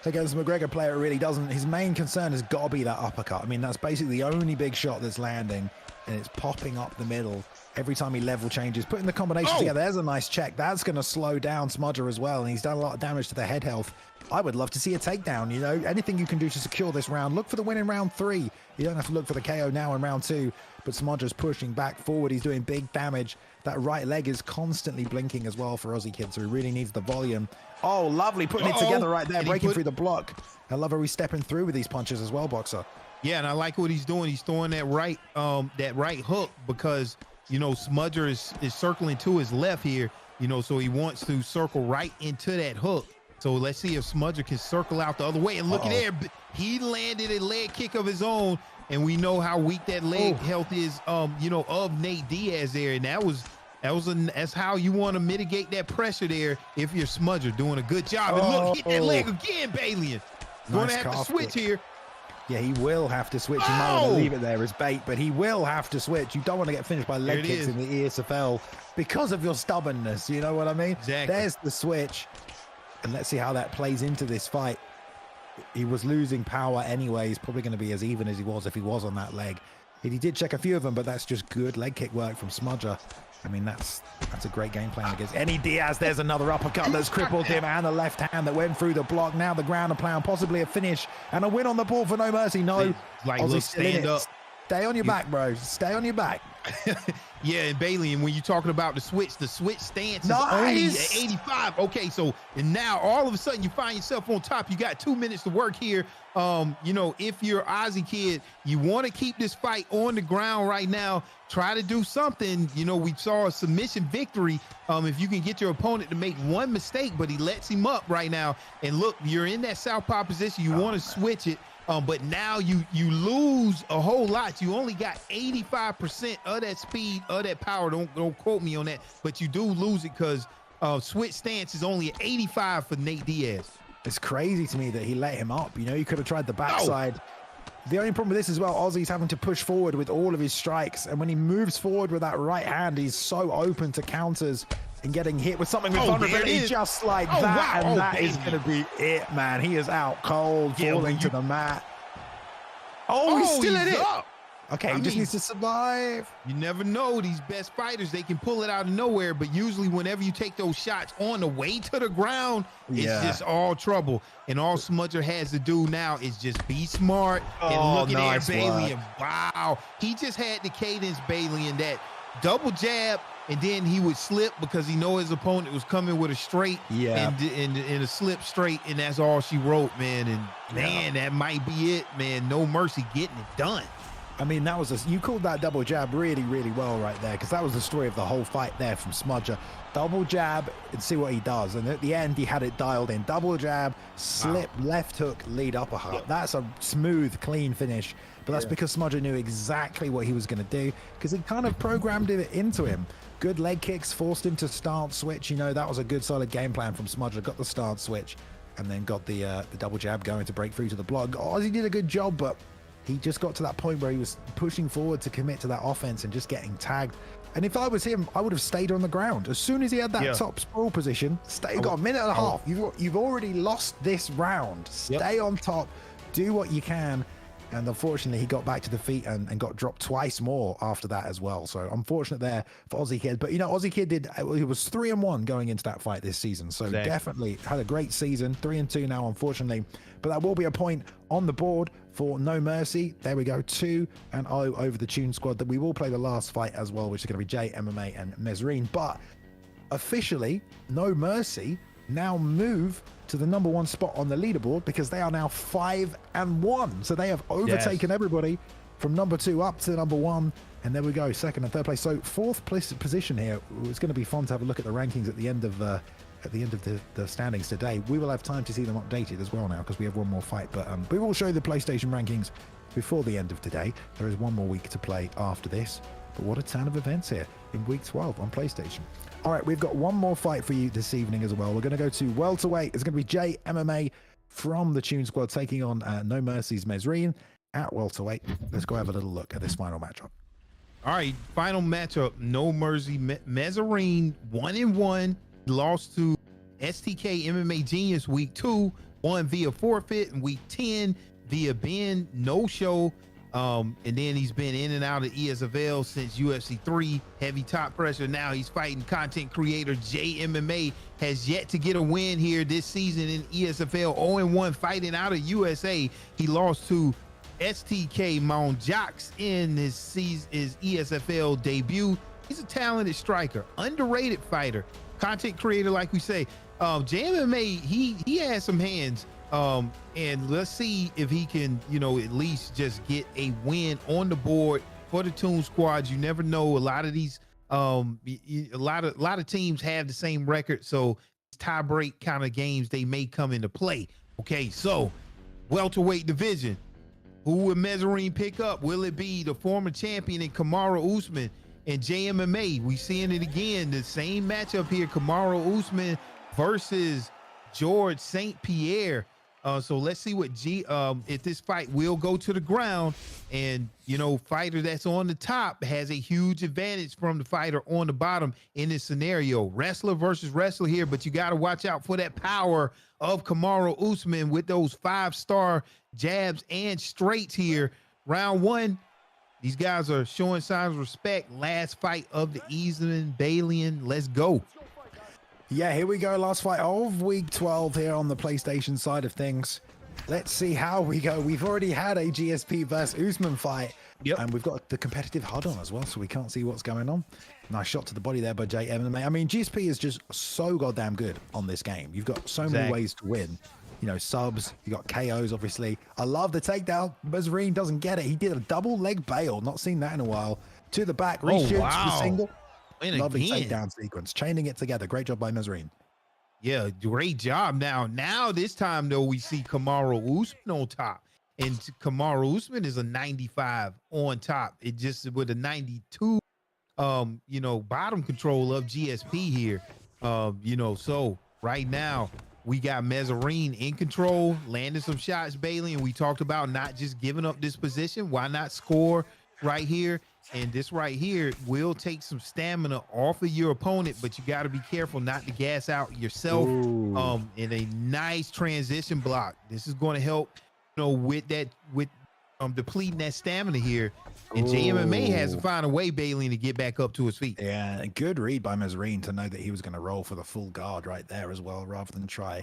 against the McGregor player. It really doesn't. His main concern has got to be that uppercut. I mean, that's basically the only big shot that's landing, and it's popping up the middle every time he level changes, putting the combination together. There's a nice check. That's going to slow down Smudger as well, and he's done a lot of damage to the head health. I would love to see a takedown. Anything you can do to secure this round. Look for the win in round 3. You don't have to look for the KO now in round 2, but Smudger's pushing back forward. He's doing big damage. That right leg is constantly blinking as well for Aussie Kid, so he really needs the volume. Oh, lovely, putting it together right there, breaking through the block. I love how he's stepping through with these punches as well, Boxer. Yeah, and I like what he's doing. He's throwing that right hook because Smudger is circling to his left here, so he wants to circle right into that hook. So let's see if Smudger can circle out the other way. And look at there, he landed a leg kick of his own, and we know how weak that leg health is, of Nate Diaz there. And that's how you want to mitigate that pressure there if you're Smudger, doing a good job. And look, hit that leg again, Balian. Going to have to switch here. Yeah, he will have to switch. He might want to leave it there as bait, but he will have to switch. You don't want to get finished by leg kicks in the ESFL because of your stubbornness. You know what I mean? Exactly. There's the switch. And let's see how that plays into this fight. He was losing power anyway. He's probably going to be as even as he was if he was on that leg. He did check a few of them, but that's just good leg kick work from Smudger. I mean, that's a great game plan against any Diaz. There's another uppercut that's crippled him, and the left hand that went through the block. Now the ground and plan, possibly a finish and a win on the board for No Mercy. No, look, stand up. Stay on your back, bro. Stay on your back. Yeah, and Bailey, and when you're talking about the switch stance is only at 85. Okay, so and now all of a sudden you find yourself on top. You got 2 minutes to work here. If you're Aussie Kid, you want to keep this fight on the ground right now. Try to do something. We saw a submission victory. If you can get your opponent to make one mistake, but he lets him up right now. And look, you're in that southpaw position. You want to switch it. But now you lose a whole lot. You only got 85% of that speed, of that power. Don't quote me on that, but you do lose it because switch stance is only at 85 for Nate Diaz. It's crazy to me that he let him up. You could have tried the backside. The only problem with this as well, Ozzy's having to push forward with all of his strikes. And when he moves forward with that right hand, he's so open to counters and getting hit with something with vulnerability just like that. Wow. And that is going to be it, man. He is out cold, falling to the mat. He's still in it. Okay, he just needs to survive. You never know. These best fighters, they can pull it out of nowhere, but usually whenever you take those shots on the way to the ground, it's just all trouble. And all Smudger has to do now is just be smart and look at Bailey. Wow. He just had the cadence, Bailey, and that double jab and then he would slip because he know his opponent was coming with a straight, Yeah. and a slip straight, and that's all she wrote, man. And man, that might be it, man. No mercy, getting it done. I mean, that was you called that double jab really, really well right there, because that was the story of the whole fight there from Smudger. Double jab and see what he does. And at the end, he had it dialed in. Double jab, slip, left hook, lead uppercut. That's a smooth, clean finish. But that's because Smudger knew exactly what he was going to do, because he kind of programmed it into him. Good leg kicks, forced him to stance switch. You know, that was a good, solid game plan from Smudger. Got the stance switch and then got the double jab going to break through to the block. Ozzy did a good job, but he just got to that point where he was pushing forward to commit to that offense and just getting tagged. And if I was him, I would have stayed on the ground. As soon as he had that top sprawl position, got a minute and a half. You've already lost this round. Stay on top, do what you can. And unfortunately, he got back to the feet and got dropped twice more after that as well. So unfortunate there for Aussie Kid. But, you know, Aussie Kid he was 3-1 going into that fight this season. So definitely had a great season. 3-2 now, unfortunately. But that will be a point on the board for No Mercy. There we go, 2-0 over the Tune Squad. That we will play the last fight as well, which is going to be Jay, MMA, and Mesrine. But officially, No Mercy now move to the #1 spot on the leaderboard, because they are now 5-1. So they have overtaken everybody from #2 up to #1. And there we go, second and third place. So fourth place position here. It's going to be fun to have a look at the rankings at the end of the standings today. We will have time to see them updated as well now, because we have one more fight. But we will show you the PlayStation rankings before the end of today. There is one more week to play after this. But what a ton of events here in week 12 on PlayStation. All right, we've got one more fight for you this evening as well. We're going to go to welterweight. It's going to be Jay, MMA, from the Tune Squad, taking on No Mercy's Mesrine at welterweight. Let's go have a little look at this final matchup. All right, final matchup. No Mercy, Mesrine, 1-1, lost to STK MMA Genius week 2, won via forfeit in week 10 via Ben no show. And then he's been in and out of ESFL since UFC 3, heavy top pressure. Now he's fighting content creator JMMA, has yet to get a win here this season in ESFL, 0-1 fighting out of USA. He lost to STK Monjax in his ESFL debut. He's a talented striker, underrated fighter, content creator, like we say. JMMA, he has some hands. And let's see if he can, you know, at least just get a win on the board for the Tune Squad. You never know. A lot of these, a lot of teams have the same record, so tie break kind of games, they may come into play. Okay, so welterweight division, who will Mesrine pick up? Will it be the former champion in Kamaru Usman and JMMA? We seeing it again, the same matchup here, Kamaru Usman versus George St. Pierre. So let's see what if this fight will go to the ground. And, you know, fighter that's on the top has a huge advantage from the fighter on the bottom in this scenario. Wrestler versus wrestler here, but you got to watch out for that power of Kamaru Usman with those 5-star jabs and straights here. Round 1, these guys are showing signs of respect. Last fight of the Eastman Balian. Let's go. Yeah, here we go. Last fight of week 12 here on the PlayStation side of things. Let's see how we go. We've already had a GSP versus Usman fight. Yep. And we've got the competitive HUD on as well, so we can't see what's going on. Nice shot to the body there by JMMA. I mean, GSP is just so goddamn good on this game. You've got so many ways to win. You know, subs, you got KOs, obviously. I love the takedown. Mesrine doesn't get it. He did a double leg bail. Not seen that in a while. To the back, reshoots the single. Lovely takedown sequence, chaining it together. Great job by Mesrine. Yeah, great job. Now this time though, we see Kamaru Usman on top, and Kamaru Usman is a 95 on top. It just with a 92, you know, bottom control of GSP here. You know, so right now we got Mesrine in control, landing some shots, Bailey, and we talked about not just giving up this position. Why not score right here? And this right here will take some stamina off of your opponent, but you got to be careful not to gas out yourself. In a nice transition block. This is going to help, you know, with depleting that stamina here. And JMMA has to find a way, Bailey, to get back up to his feet. Yeah, a good read by Mesrine to know that he was going to roll for the full guard right there as well, rather than try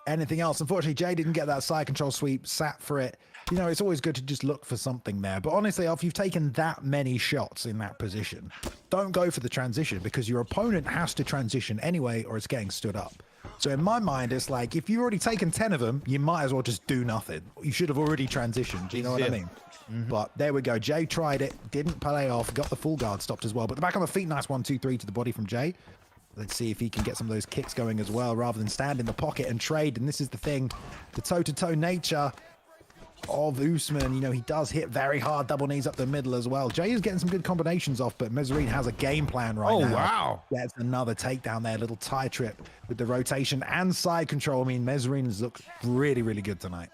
anything else. Unfortunately, Jay didn't get that side control sweep, sat for it. You know, it's always good to just look for something there. But honestly, if you've taken that many shots in that position, don't go for the transition because your opponent has to transition anyway or it's getting stood up. So in my mind, it's like, if you've already taken 10 of them, you might as well just do nothing. You should have already transitioned. Do you know what I mean? But there we go. Jay tried it, didn't play off, got the full guard stopped as well. But the back on the feet, nice 1-2-3 to the body from Jay. Let's see if he can get some of those kicks going as well, rather than stand in the pocket and trade. And this is the thing, the toe-to-toe nature of Usman. You know, he does hit very hard double knees up the middle as well. Jay is getting some good combinations off, but Mezzarine has a game plan right now. Oh, wow. That's another takedown there, little tie trip with the rotation and side control. I mean, Mezzarine has looked really, really good tonight.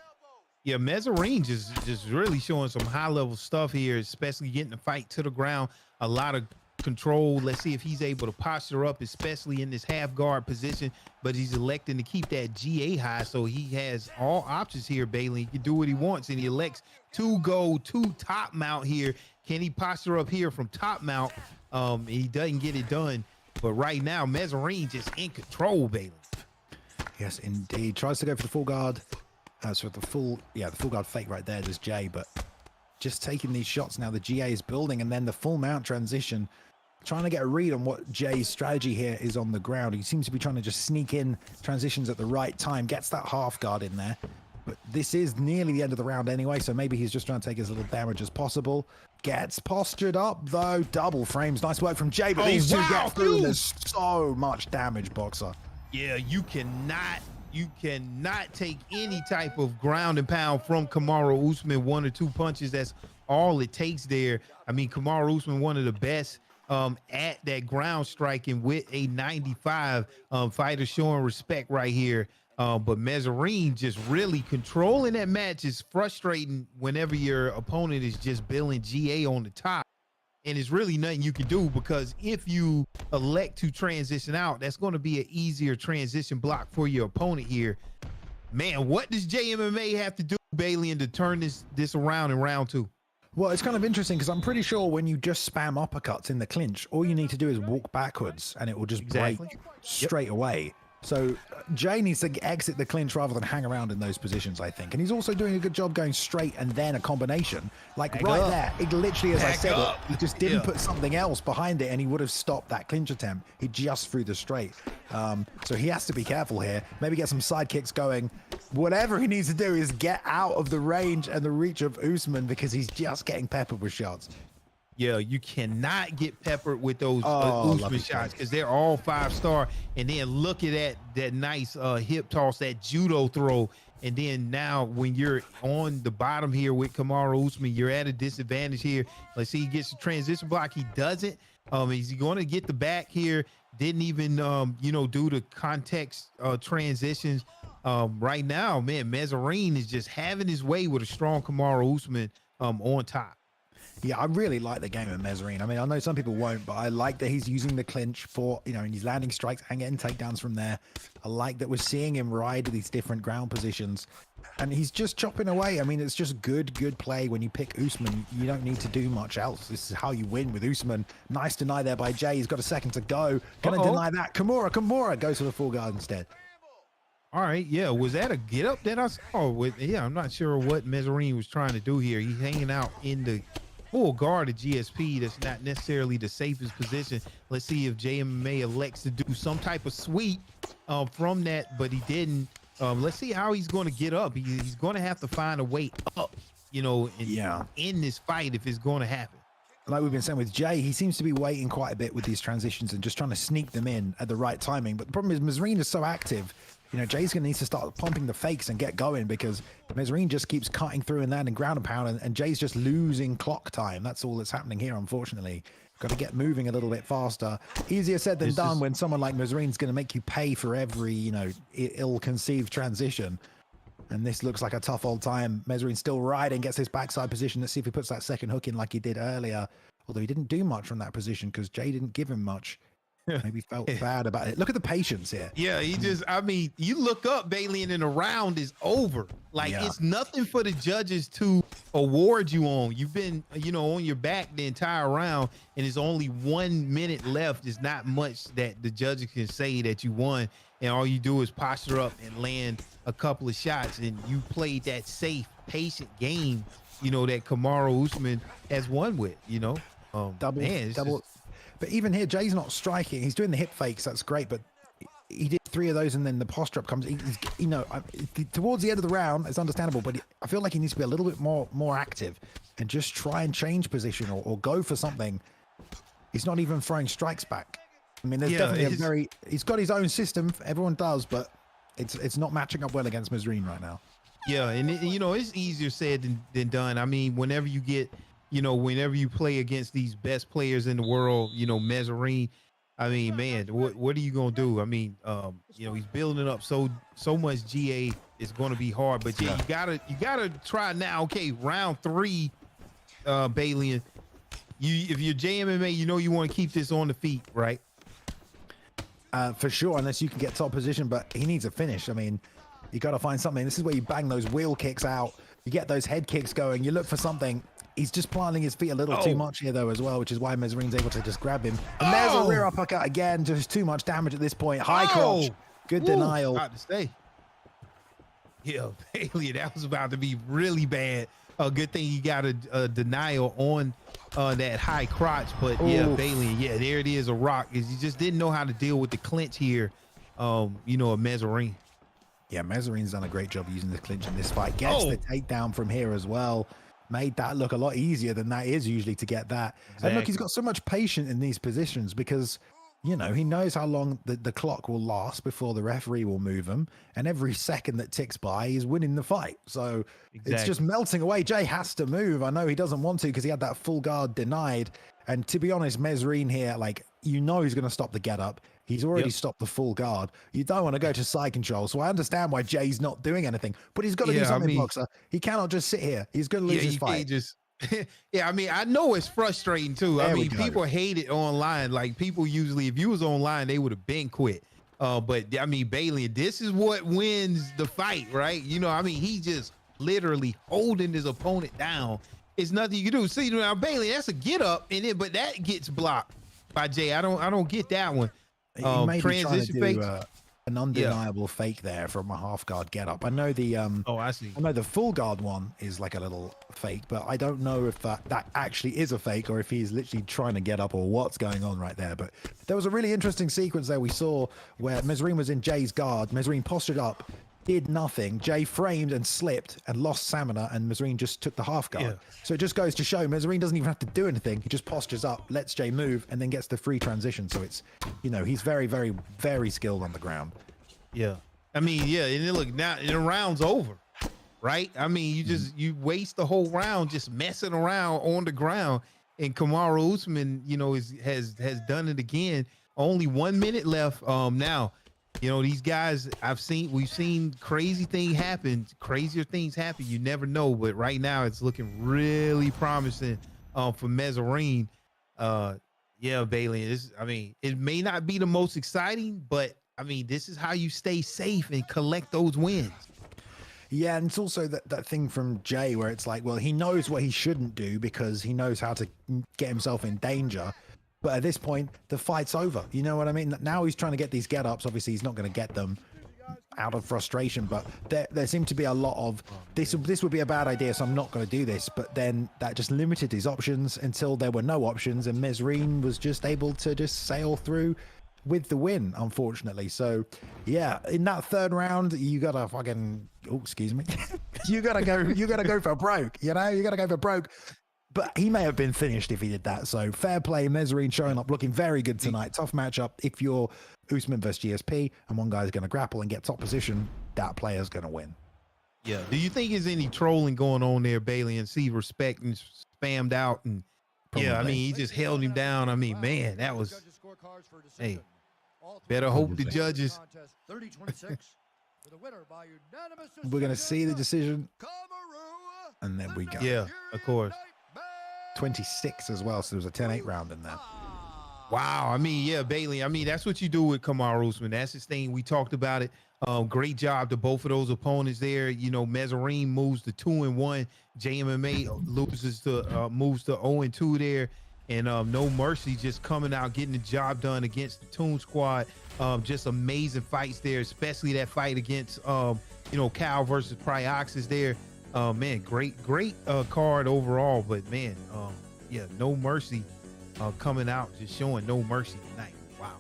Yeah, Mezzarine just really showing some high-level stuff here, especially getting the fight to the ground. A lot of control. Let's see if he's able to posture up, especially in this half guard position, but he's electing to keep that GA high, so he has all options here. Bailey, he can do what he wants, and he elects to go to top mount here. Can he posture up here from top mount? He doesn't get it done, but right now Mezzarine just in control, Bailey. Yes, indeed. Tries to go for the full guard. So the full guard fake right there, just Jay, but just taking these shots now. The GA is building, and then the full mount transition, trying to get a read on what Jay's strategy here is on the ground. He seems to be trying to just sneak in transitions at the right time, gets that half guard in there. But this is nearly the end of the round anyway, so maybe he's just trying to take as little damage as possible. Gets postured up, though. Double frames. Nice work from Jay, but these two get through, and there's so much damage, Boxer. Yeah, you cannot take any type of ground and pound from Kamaru Usman. 1 or 2 punches, that's all it takes there. I mean, Kamaru Usman, one of the best at that ground striking with a 95. Fighter showing respect right here. But Mezzarine just really controlling that match is frustrating whenever your opponent is just billing GA on the top. And it's really nothing you can do, because if you elect to transition out, that's going to be an easier transition block for your opponent here. Man, what does JMMA have to do, Bailey, to turn this around in round 2? Well, it's kind of interesting because I'm pretty sure when you just spam uppercuts in the clinch, all you need to do is walk backwards and it will just break straight away. So Jay needs to exit the clinch rather than hang around in those positions, I think. And he's also doing a good job going straight and then a combination. Like right there, it literally, as I said, he just didn't put something else behind it and he would have stopped that clinch attempt. He just threw the straight. So he has to be careful here. Maybe get some side kicks going. Whatever he needs to do is get out of the range and the reach of Usman, because he's just getting peppered with shots. Yeah, you cannot get peppered with those Usman shots, because they're all 5-star. And then look at that nice hip toss, that judo throw. And then now when you're on the bottom here with Kamaru Usman, you're at a disadvantage here. Let's see, he gets the transition block. He doesn't. Is he going to get the back here? Didn't even, do the context transitions. Right now, man, Mezzarine is just having his way with a strong Kamaru Usman on top. Yeah, I really like the game of Mezzarine. I mean, I know some people won't, but I like that he's using the clinch for, and he's landing strikes and getting takedowns from there. I like that we're seeing him ride these different ground positions, and he's just chopping away. I mean, it's just good play when you pick Usman. You don't need to do much else. This is how you win with Usman. Nice deny there by Jay. He's got a second to go. Gonna deny that. Kimura goes for the full guard instead. All right, yeah, was that a get up that I saw? I'm not sure what Mezzarine was trying to do here. He's hanging out in the full guard of GSP. That's not necessarily the safest position. Let's see if JMMA elects to do some type of sweep from that, but he didn't. Let's see how he's going to get up. He's going to have to find a way up, in this fight if it's going to happen. Like we've been saying with Jay, he seems to be waiting quite a bit with these transitions and just trying to sneak them in at the right timing. But the problem is Mezzarine is so active. Jay's going to need to start pumping the fakes and get going, because Mezzarine just keeps cutting through and landing ground and pound, and Jay's just losing clock time. That's all that's happening here, unfortunately. Got to get moving a little bit faster. Easier said than done when someone like Mezzarine's going to make you pay for every, ill-conceived transition. And this looks like a tough old time. Mezzarine still riding, gets his backside position. Let's see if he puts that second hook in like he did earlier. Although he didn't do much from that position because Jay didn't give him much. Maybe felt bad about it. Look at the patience here. Yeah, you look up, Bailey, and then the round is over. It's nothing for the judges to award you on. You've been, on your back the entire round, and it's only 1 minute left. It's not much that the judges can say that you won. and all you do is posture up and land a couple of shots, and you played that safe, patient game, you know, that Kamaru Usman has won with, you know. Double. But even here, Jay's not striking. He's doing the hip fakes. That's great, but he did 3 of those, and then the posture up comes. He's, you know, towards the end of the round, it's understandable, but I feel like he needs to be a little bit more active and just try and change position or go for something. He's not even throwing strikes back. I mean, there's definitely he's got his own system. Everyone does, but it's not matching up well against Mesrine right now. Yeah, and you know, it's easier said than done. I mean, whenever you play against these best players in the world, you know, Mesrine, I mean, man, what are you gonna do? I mean, you know, he's building up so much GA. It's gonna be hard, but yeah, you gotta try now. Okay, round 3, Bailey, if you're JMMA, you know you want to keep this on the feet, right? For sure, unless you can get top position, but he needs a finish. I mean, you got to find something. This is where you bang those wheel kicks out. You get those head kicks going. You look for something. He's just planting his feet a little too much here, though, as well, which is why Mesrine's able to just grab him. And there's a rear uppercut again. Just too much damage at this point. High crotch. Good denial. About to stay. Yeah, Bailey, that was about to be really bad. Good thing you got a denial on that high crotch, but yeah, Bailey, yeah, there it is, a rock. Is you just didn't know how to deal with the clinch here. You know, a Mesrine. Yeah, Mesrine's done a great job using the clinch in this fight. Gets the takedown from here as well. Made that look a lot easier than that is usually to get that. Exactly. And look, he's got so much patience in these positions because, you know, he knows how long the clock will last before the referee will move him. And every second that ticks by, he's winning the fight. So it's just melting away. Jay has to move. I know he doesn't want to because he had that full guard denied. And to be honest, Mesrine here, like, you know he's going to stop the get up. He's already stopped the full guard. You don't want to go to side control. So I understand why Jay's not doing anything. But he's got to do something, Boxer. He cannot just sit here. He's going to lose his fight. Yeah, I mean, I know it's frustrating too. I mean, people hate it online. Like, people usually, if you was online, they would have been quit. But I mean, Bailey, this is what wins the fight, right? You know, I mean, he just literally holding his opponent down. It's nothing you can do. See, now Bailey, that's a get up, but that gets blocked by Jay. I don't get that one. He may be trying to do an undeniable fake there from a half guard get up. I know the I see. I know the full guard one is like a little fake, but I don't know if that actually is a fake or if he's literally trying to get up or what's going on right there. But there was a really interesting sequence there we saw where Mesrine was in Jay's guard. Mesrine postured up, did nothing. Jay framed and slipped and lost stamina, and Mesrine just took the half guard. Yeah. So it just goes to show Mesrine doesn't even have to do anything. He just postures up, lets Jay move, and then gets the free transition. So it's, you know, he's very, very, very skilled on the ground. Yeah. I mean, yeah, and then look, now the round's over, right? I mean, you waste the whole round just messing around on the ground, and Kamaru Usman, you know, has done it again. Only 1 minute left. Now, you know, these guys, we've seen crazier things happen. You never know, but right now it's looking really promising for Mesrine. Yeah, Bailey. I mean, it may not be the most exciting, but I mean, this is how you stay safe and collect those wins. Yeah, and it's also that thing from Jay where it's like, well, he knows what he shouldn't do because he knows how to get himself in danger. But at this point, the fight's over. You know what I mean? Now he's trying to get these get-ups. Obviously, he's not going to get them out of frustration. But there seemed to be a lot of, this would be a bad idea, so I'm not going to do this. But then that just limited his options until there were no options. And Mesrine was just able to just sail through with the win, unfortunately. So, yeah, in that third round, you got to fucking, excuse me. you got to go for broke, you know? You got to go for broke. But he may have been finished if he did that. So fair play. Mesrine showing up, looking very good tonight. Tough matchup. If you're Usman versus GSP and one guy's going to grapple and get top position, that player's going to win. Yeah. Do you think there's any trolling going on there, Bailey, and see respect and spammed out? And probably. Yeah, I mean, he just held him down. I mean, man, that was, hey, better hope the judges. We're going to see the decision. And then we go. Yeah, of course. 26 as well, so there was a 10-8 round in there. Wow. I mean, yeah, Bailey. I mean, that's what you do with Kamaru Usman. That's his thing. We talked about it. Great job to both of those opponents there. You know, Mesrine moves to 2-1. JMMA moves to 0-2 there. And No Mercy just coming out, getting the job done against the Toon Squad. Just amazing fights there, especially that fight against, Cal versus Prioxis there. Man, great card overall. But, man, No Mercy coming out, just showing no mercy tonight. Wow.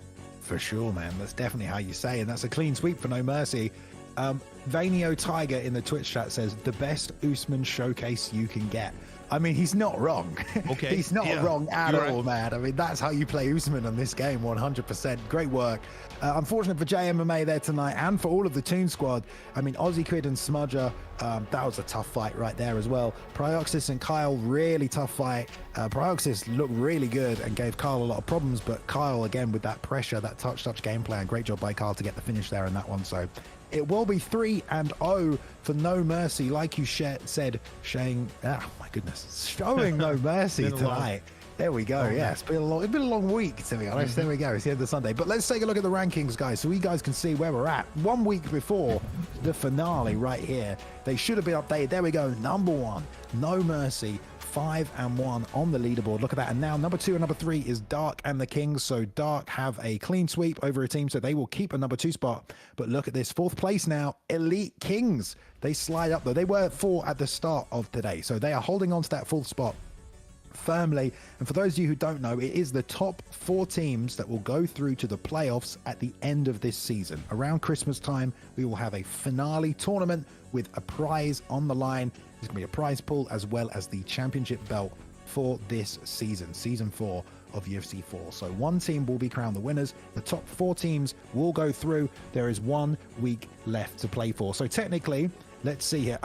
For sure, man. That's definitely how you say it. And that's a clean sweep for No Mercy. Vanio Tiger in the Twitch chat says, the best Usman showcase you can get. I mean, he's not wrong. Okay. He's not wrong at You're all, right. man. I mean, that's how you play Usman on this game, 100%. Great work. Unfortunate for JMMA there tonight and for all of the Toon Squad. I mean, Aussie Quid and Smudger, that was a tough fight right there as well. Prioxis and Kyle, really tough fight. Prioxis looked really good and gave Kyle a lot of problems, but Kyle, again, with that pressure, that touch game plan, great job by Kyle to get the finish there in that one. So it will be 3-0 for No Mercy, like you said, showing, oh my goodness, showing No Mercy tonight. There we go. Yeah, it's been a long week, to be honest. There we go. It's the end of Sunday. But let's take a look at the rankings, guys, so you guys can see where we're at. 1 week before the finale right here. They should have been updated. There we go. Number 1, No Mercy, 5-1 on the leaderboard. Look at that. And now number 2 and number 3 is Dark and the Kings. So Dark have a clean sweep over a team, so they will keep a number 2 spot. But look at this, 4th place now, Elite Kings. They slide up, though. They were 4 at the start of today, so they are holding on to that 4th spot firmly. And for those of you who don't know, it is the top 4 teams that will go through to the playoffs at the end of this season. Around Christmas time, we will have a finale tournament with a prize on the line. There's going to be a prize pool as well as the championship belt for this season, season 4 of UFC 4. So one team will be crowned the winners. The top 4 teams will go through. There is 1 week left to play for. So technically, let's see here.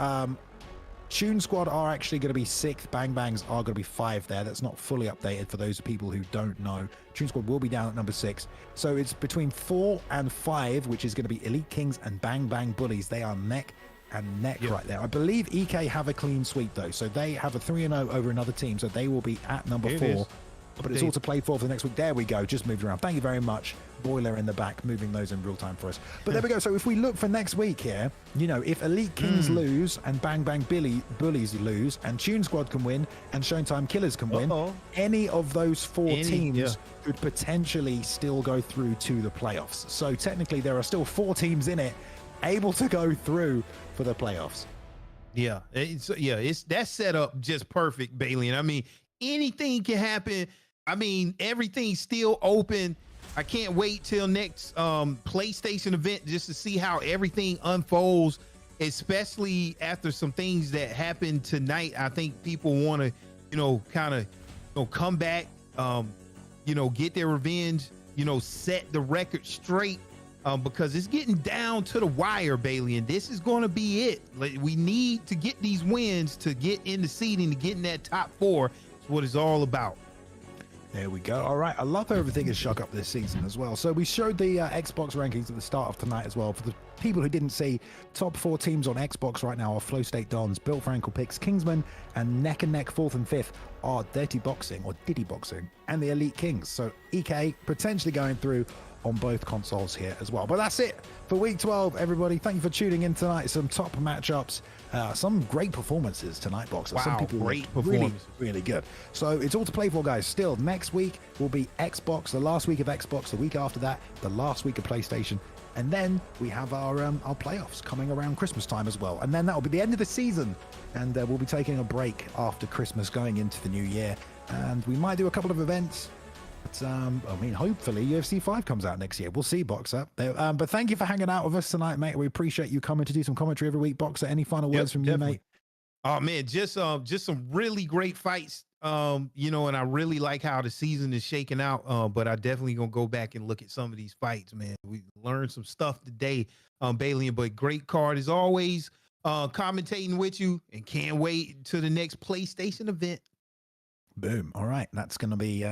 Toon Squad are actually going to be 6th. Bang Bangs are going to be 5 there. That's not fully updated for those people who don't know. Toon Squad will be down at number 6. So it's between 4 and 5, which is going to be Elite Kings and Bang Bang Bullies. They are neck and neck right there. I believe EK have a clean sweep, though. So they have a 3-0 over another team. So they will be at number 4. But it's all to play for the next week. There we go. Just moved around. Thank you very much. Boiler in the back, moving those in real time for us. But there we go. So if we look for next week here, if Elite Kings lose and Bang Bang Bullies lose and Toon Squad can win and Showtime Killers can win, any of those 4 teams could potentially still go through to the playoffs. So technically there are still 4 teams in it able to go through for the playoffs. Yeah, it's that set up just perfect, Bailey. And I mean, anything can happen. I mean, everything's still open. I can't wait till next PlayStation event just to see how everything unfolds, especially after some things that happened tonight. I think people want to, kind of, come back, get their revenge, set the record straight, because it's getting down to the wire, Bailey, and this is going to be it. Like, we need to get these wins to get in the seeding, to get in that top 4. It's what it's all about. There we go. All right. I love how everything is shook up this season as well. So we showed the Xbox rankings at the start of tonight as well. For the people who didn't see, top 4 teams on Xbox right now are Flow State Dons, Built for Ankle Picks, Kingsman, and neck 4th and 5th are Dirty Boxing or Diddy Boxing and the Elite Kings. So EK potentially going through on both consoles here as well. But that's it for week 12, everybody. Thank you for tuning in tonight. Some top matchups, some great performances tonight, Boxer. Wow, some people great really, performance. really good. So it's all to play for, guys. Still, next week will be Xbox, the last week of Xbox, the week after that, the last week of PlayStation. And then we have our playoffs coming around Christmas time as well. And then that will be the end of the season. And we'll be taking a break after Christmas going into the new year. And we might do a couple of events. But, hopefully UFC 5 comes out next year. We'll see, Boxer. But thank you for hanging out with us tonight, mate. We appreciate you coming to do some commentary every week. Boxer, any final words from you, mate? Oh, man, just some really great fights, and I really like how the season is shaking out. But I definitely going to go back and look at some of these fights, man. We learned some stuff today, Bailey, but great card as always, commentating with you, and can't wait to the next PlayStation event. Boom. All right. That's going to be...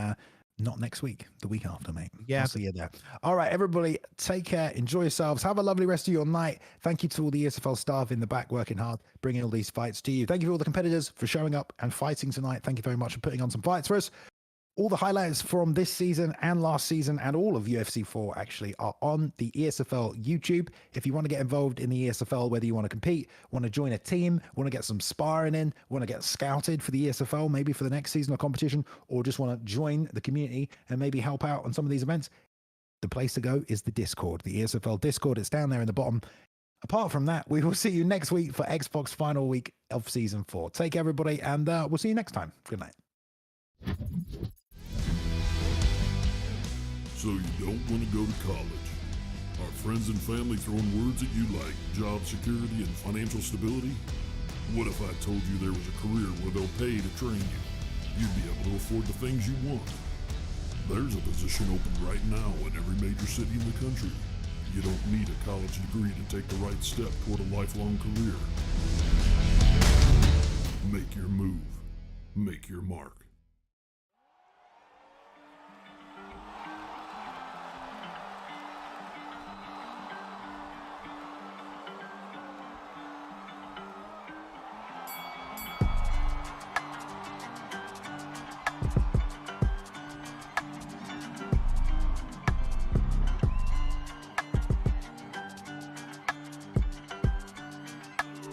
not next week, the week after, mate. Yeah. I'll see you there. All right, everybody, take care. Enjoy yourselves. Have a lovely rest of your night. Thank you to all the ESFL staff in the back working hard, bringing all these fights to you. Thank you for all the competitors for showing up and fighting tonight. Thank you very much for putting on some fights for us. All the highlights from this season and last season and all of UFC 4 actually are on the ESFL YouTube. If you want to get involved in the ESFL, whether you want to compete, want to join a team, want to get some sparring in, want to get scouted for the ESFL, maybe for the next season of competition, or just want to join the community and maybe help out on some of these events, the place to go is the Discord, the ESFL Discord. It's down there in the bottom. Apart from that, we will see you next week for Xbox final week of season 4. Take care, everybody, and we'll see you next time. Good night. So you don't want to go to college? Are friends and family throwing words at you like job security and financial stability? What if I told you there was a career where they'll pay to train you? You'd be able to afford the things you want. There's a position open right now in every major city in the country. You don't need a college degree to take the right step toward a lifelong career. Make your move. Make your mark.